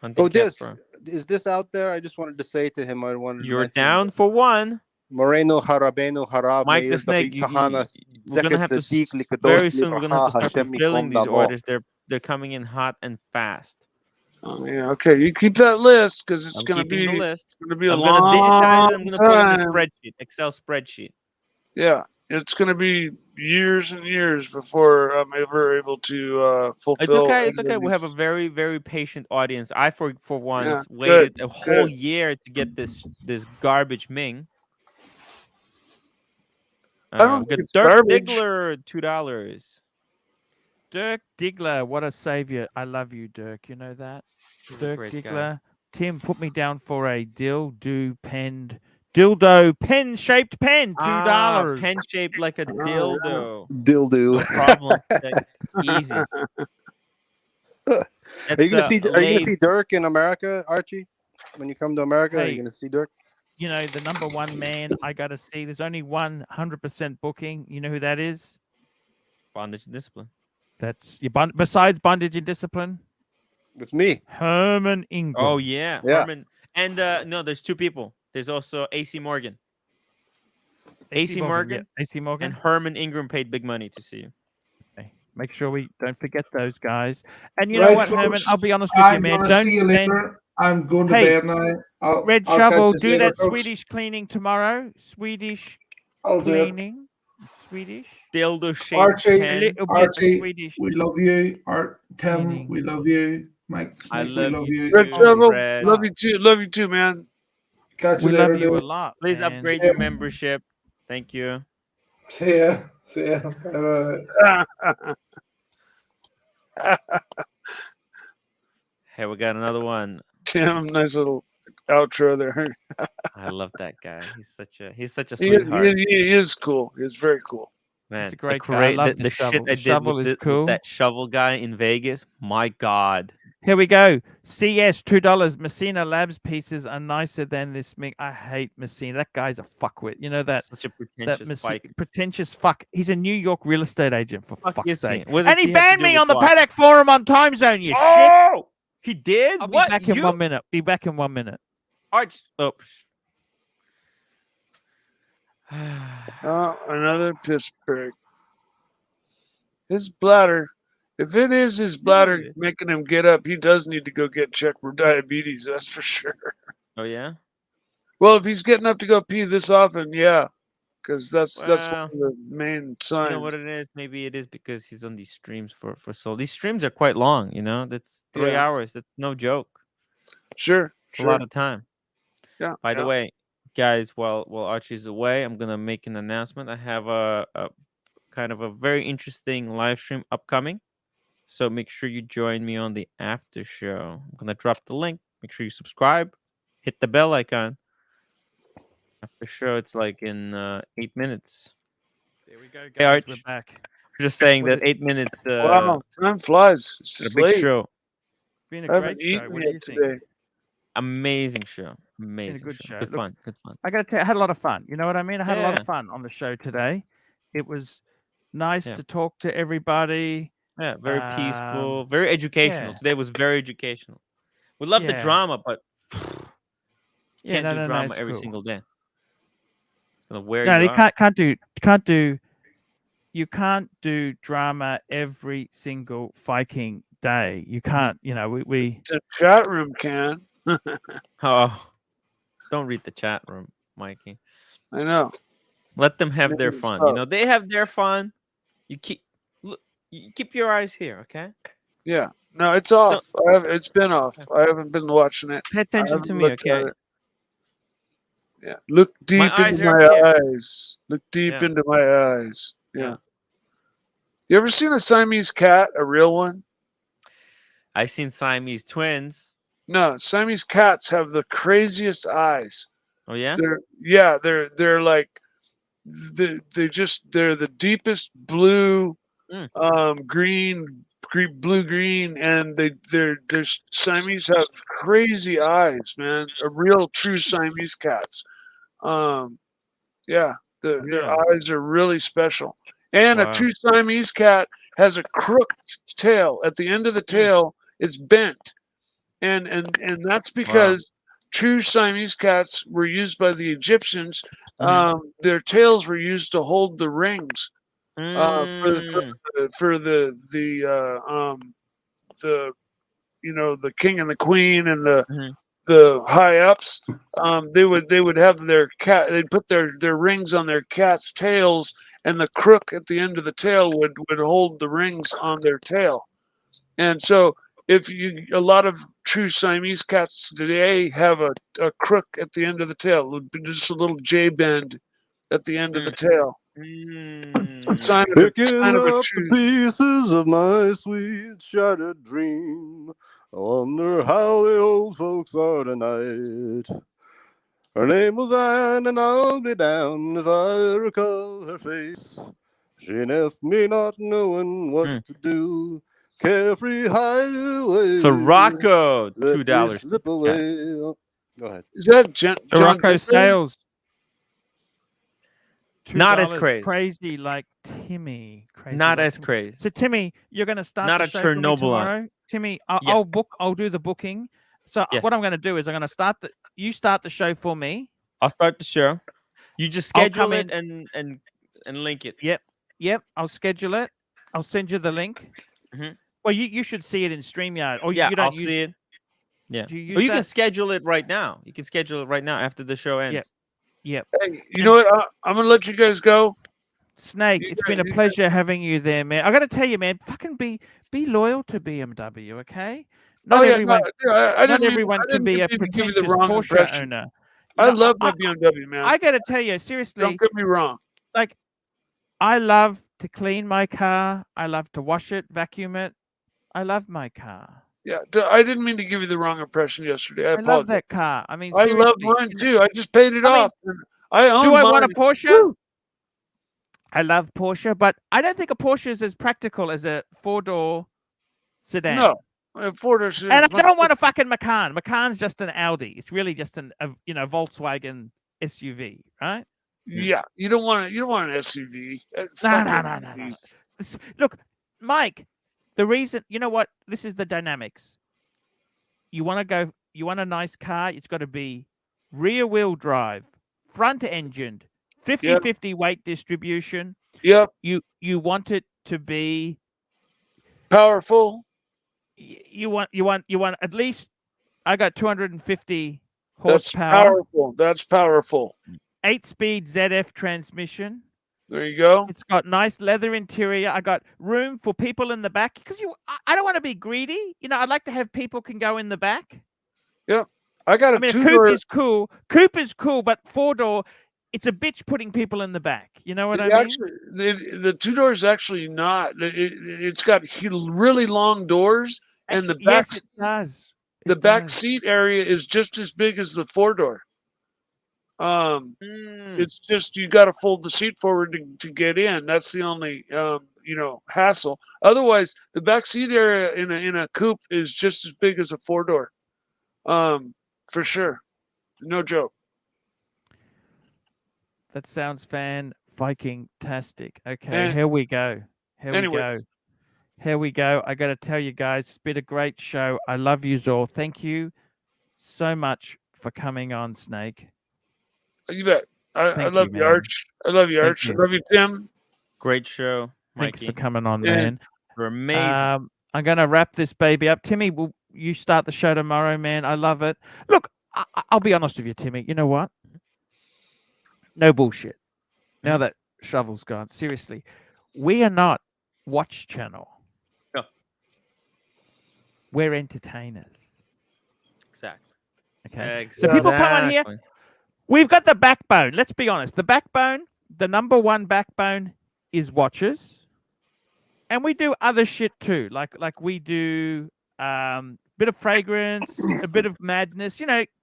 hunting Oh, cat fur. is this out there? I just wanted to say to him. I wanted. You're to mention down for one. Moreno Harabeno Harab. Mike the Snake, we're gonna have to very soon. We're gonna have to start fulfilling these orders. They're coming in hot and fast. Oh yeah, okay. You keep that list because it's going to be the list. It's going to be a I'm long gonna digitize it. I'm gonna put it in a time. spreadsheet, Excel spreadsheet. Yeah, it's going to be years and years before I'm ever able to fulfill. It's okay. It's any okay. of We have a these. very, very patient audience. I, for once, Yeah, waited good, a whole good. year to get this garbage Ming. I don't Good think it's Dirk garbage. Diggler, $2. Dirk Diggler, what a savior. I love you, Dirk. You know that? He's a Dirk great guy. Diggler. Tim, put me down for a dildo pen-shaped pen, $2. Pen shaped like a dildo. Dildo. No problem. Easy. Are you gonna see? Are you Lathe. gonna see Dirk in America, Archie? When you come to America, are Hey. you gonna see Dirk? You know, the number one man I got to see. There's only 100% booking. You know who that is? Bondage and discipline. That's your besides Bondage and Discipline. It's me. Herman Ingram. Oh yeah, Yeah. Herman. And no, there's two people. There's also AC Morgan. AC Morgan. Yeah, AC Morgan. And Herman Ingram paid big money to see you. Okay. Make sure we don't forget those guys. And you know Right, what, folks, Herman? I'll be honest with you, I'm man. gonna Don't see you spend. later. I'm going to Hey, bed now. Red I'll Shovel, catch do you later, that folks. Swedish cleaning tomorrow. Swedish I'll do it. cleaning. Swedish. Dildo shaped Archie, A pen. little bit of Archie, Swedish we love you. Tim, cleaning. we love you. Mike, I we love love you you. Red too, Shovel, Brad. love you too. Love you too, man. Catch We you love later, you a dude. lot. Please man. upgrade your membership. Thank you. See ya. See ya. Hey, we got another one. Tim, nice little outro there. I love that guy. He's such a He sweetheart. is cool. He's very cool. Man, He's a great guy. I love the shit I the did shovel with, is with cool. that shovel guy in Vegas. My God. Here we go. CS $2. Messina Labs pieces are nicer than this. I hate Messina. That guy's a fuckwit. You know that. Such a pretentious bike. Pretentious fuck. He's a New York real estate agent, for fuck's sake. What And does he have to banned do me with on the what? Paddock forum on Time Zone. You shit. Oh, he did. I'll be What? back in 1 minute. Be back in 1 minute. Arch. Oh. Oh, another piss break. His bladder. If it is his bladder making him get up, he does need to go get checked for diabetes. That's for sure. Oh yeah. Well, if he's getting up to go pee this often, yeah, because that's one Well, of the main signs. You know what it is? Maybe it is because he's on these streams for so. These streams are quite long. You know, that's 3 Yeah. hours. That's no joke. Sure. A lot of time. Yeah. By the way, guys, while Archie's away, I'm gonna make an announcement. I have a kind of a very interesting live stream upcoming. So make sure you join me on the after show. I'm gonna drop the link. Make sure you subscribe. Hit the bell icon. After show, it's like in 8 minutes. There we go, guys. Hey, Arch. We're back. Just saying that 8 minutes. Wow, time flies. It's a just big late. show. Been a I haven't great show. eaten What do you yet think? today. Amazing show. Amazing good show. show. Good Look, fun. Good fun. I got to tell you, I had a lot of fun. You know what I mean? I had a lot Yeah. of fun on the show today. It was nice Yeah. to talk to everybody. Yeah, very peaceful, very educational. Today was very educational. We love the Yeah. drama, but Yeah, can't do drama it's every cool. single day. Gonna wear No, you you out. you can't do drama every single Viking day. You can't, you know, we The chat room can. Oh, don't read the chat room, Mikey. I know. Let them have their Maybe fun. so. You know, they have their fun. You keep your eyes here, okay? Yeah. No, it's off. It's been off. I haven't been watching it. Pay attention to me, okay? Yeah. Look deep My eyes into are my up here. eyes. Look deep Yeah. into my eyes. Yeah. Yeah. You ever seen a Siamese cat, a real one? I've seen Siamese twins. No, Siamese cats have the craziest eyes. Oh yeah? They're like they're the deepest blue, blue green, and they're Siamese have crazy eyes, man. A real true Siamese cats. Their eyes are really special. And Wow. a true Siamese cat has a crooked tail. At the end of the tail, it's bent, and that's because true Siamese cats were used by the Egyptians. Their tails were used to hold the rings for the the king and the queen and the high ups. They would have their cat. They'd put their rings on their cat's tails, and the crook at the end of the tail would hold the rings on their tail. And so, a lot of true Siamese cats today have a crook at the end of the tail, just a little J bend at the end of the tail. Picking up the pieces of my sweet shattered dream. I wonder how the old folks are tonight. Her name was Anne, and I'll be damned if I recall her face. She left me not knowing what to do. Carefree highway. So Rocco, let me $2. slip away. Go ahead. Is that John Rocco Denver? Sales? Not as $2 crazy. Crazy like Timmy. Crazy Not like as Timmy. crazy. So Timmy, you're going to start Not the a show for me Chernobyl tomorrow. Timmy, Yes. I'll do the booking. So Yes. what I'm going to do is I'm going to start you start the show for me. I'll start the show. You just I'll schedule come it and link it. Yep. I'll schedule it. I'll send you the link. Mhm. Well, you should see it in StreamYard. Or Yeah, you don't I'll use see it. Yeah. Do you Or use you can that? schedule it right now. You can schedule it right now after the show ends. Yep. Hey, you know what? I'm gonna let you guys go. Snake, You it's guys- been a you pleasure having you there, man. I got to tell you, man, fucking be loyal to BMW, okay? Not yeah, everyone. no, I Not didn't mean, everyone I can didn't be a mean to give you the pretentious wrong Porsche impression. owner. I love my BMW, man. I got to tell you, seriously. Don't get me wrong. Like, I love to clean my car. I love to wash it, vacuum it. I love my car. Yeah, I didn't mean to give you the wrong impression yesterday. I love apologize. that car. I mean, I seriously. love mine too. I just paid it off. I own Do I mine. want a Porsche? Woo! I love Porsche, but I don't think a Porsche is as practical as a 4-door sedan. No, a 4-door sedan. And I don't want a fucking Macan. Macan's just an Audi. It's really just a Volkswagen SUV, right? Yeah, you don't want an SUV. No. Look, Mike, the reason, you know what? This is the dynamics. You want a nice car, it's got to be rear wheel drive, front engined, 50-50 weight distribution. Yep. You want it to be powerful. You want at least, I got 250 horsepower. That's powerful. 8-speed ZF transmission. There you go. It's got nice leather interior. I got room for people in the back because I don't want to be greedy. I'd like to have people can go in the back. Yeah, I got a 2-door. Coupe is cool. Coupe is cool, but 4-door, it's a bitch putting people in the back. You know what I mean? Actually, the 2-door is actually not. It's got really long doors, and the back. Yes, it does. The back seat area is just as big as the 4-door. It's just you got to fold the seat forward to get in. That's the only hassle. Otherwise, the back seat area in a coupe is just as big as a 4-door. For sure, no joke. That sounds Viking-tastic. Okay, here we go. Here we go. I got to tell you guys, it's been a great show. I love you all. Thank you so much for coming on, Snake. You bet. I love you, Arch. I love you, Arch. I love you, Tim. Great show, Mikey. Thanks for coming on, man. You're amazing. I'm going to wrap this baby up. Timmy, will you start the show tomorrow, man? I love it. Look, I'll be honest with you, Timmy. You know what? No bullshit. Now that Shovel's gone, seriously, we are not Watch Channel. No. We're entertainers. Exactly. Okay. So people come on here. We've got the backbone. Let's be honest. The backbone, the number one backbone is watchers. And we do other shit too. Like we do bit of fragrance, a bit of madness,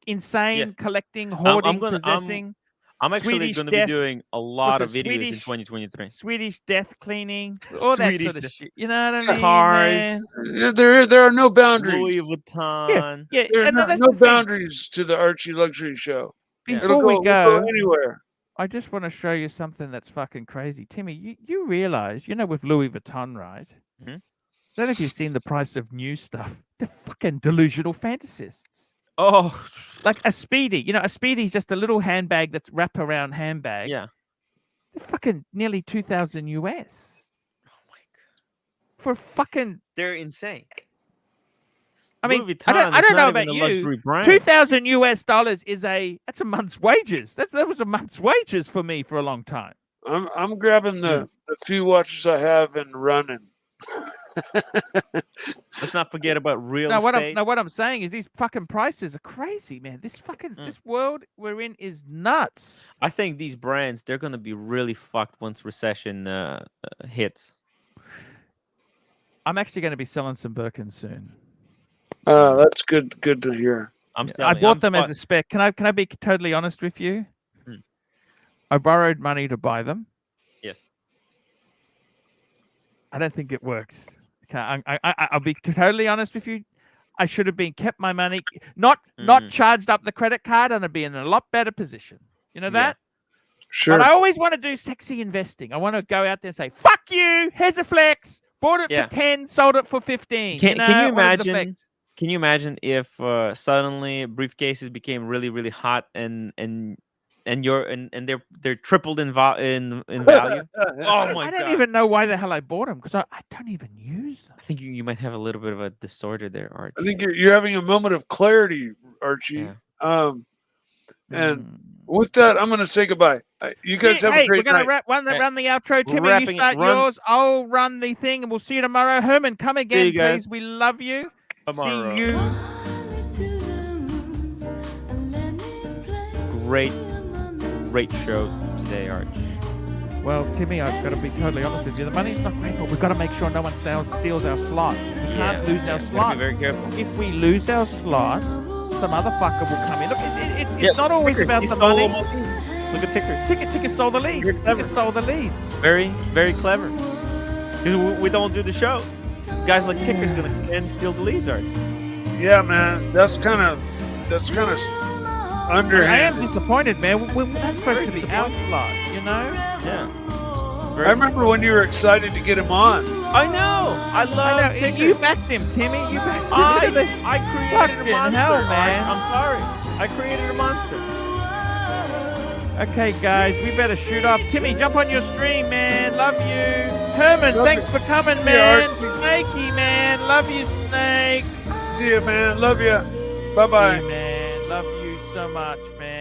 insane, collecting, hoarding, possessing. I'm actually going to be doing a lot of videos in 2023. Swedish death cleaning, all that sort of shit. You know what I mean? Cars. There are no boundaries. Louis Vuitton. Yeah. There are no boundaries to the Archieluxury show. Before we go anywhere, I just want to show you something that's fucking crazy. Timmy, you realize, with Louis Vuitton, right? Mm-hmm. I don't know if you've seen the price of new stuff. They're fucking delusional fantasists. Oh, like a Speedy. A Speedy is just a little handbag that's wraparound handbag. Yeah. They're fucking nearly $2,000 US. Oh my god. For fucking. They're insane. I mean, I don't know about you. $2,000 US is that's a month's wages. That was a month's wages for me for a long time. I'm grabbing the few watches I have and running. Let's not forget about real estate. What I'm saying is these fucking prices are crazy, man. This world we're in is nuts. I think these brands, they're gonna be really fucked once recession hits. I'm actually going to be selling some Birkins soon. That's good to hear. I bought them as a spec. Can I be totally honest with you? I borrowed money to buy them. Yes. I don't think it works. Okay, I'll be totally honest with you. I should have kept my money, not charged up the credit card, and I'd be in a lot better position. You know that? Sure. But I always want to do sexy investing. I want to go out there and say, "Fuck you! Here's a flex. Bought it for 10, sold it for 15." Can you imagine? Can you imagine if suddenly briefcases became really, really hot and they're tripled in value? Oh my god! I don't even know why the hell I bought them because I don't even use them. I think you might have a little bit of a disorder there, Archie. I think you're having a moment of clarity, Archie. Yeah. And with that, I'm going to say goodbye. You guys have a great night. We're going to run the outro. Timmy, you start yours. I'll run the thing, and we'll see you tomorrow. Herman, come again, please. We love you. Tomorrow. See you. Great show today, Arch. Well, Timmy, I've got to be totally honest with you. The money's not great, but we've got to make sure no one steals our slot. We can't lose our slot. Be very careful. If we lose our slot, some other fucker will come in. Look, it's not always about the money. Look at Ticker. Ticker stole the leads. Ticker stole the leads. Very, very clever. Because we don't do the show. Guys like Ticker's gonna come in and steal the leads, Arch. Yeah, man. That's kind of underhanded. I am disappointed, man. That's supposed to be our slot, you know? Yeah. I remember when you were excited to get him on. I know. I love Ticker. You backed him, Timmy. You backed him. I created a monster. Hell, man. I'm sorry. I created a monster. Okay, guys, we better shoot off. Timmy, jump on your stream, man. Love you. Herman, thanks for coming, man. Snakey, man. Love you, Snake. See you, man. Love you. Bye-bye. See you, man. Love you so much, man.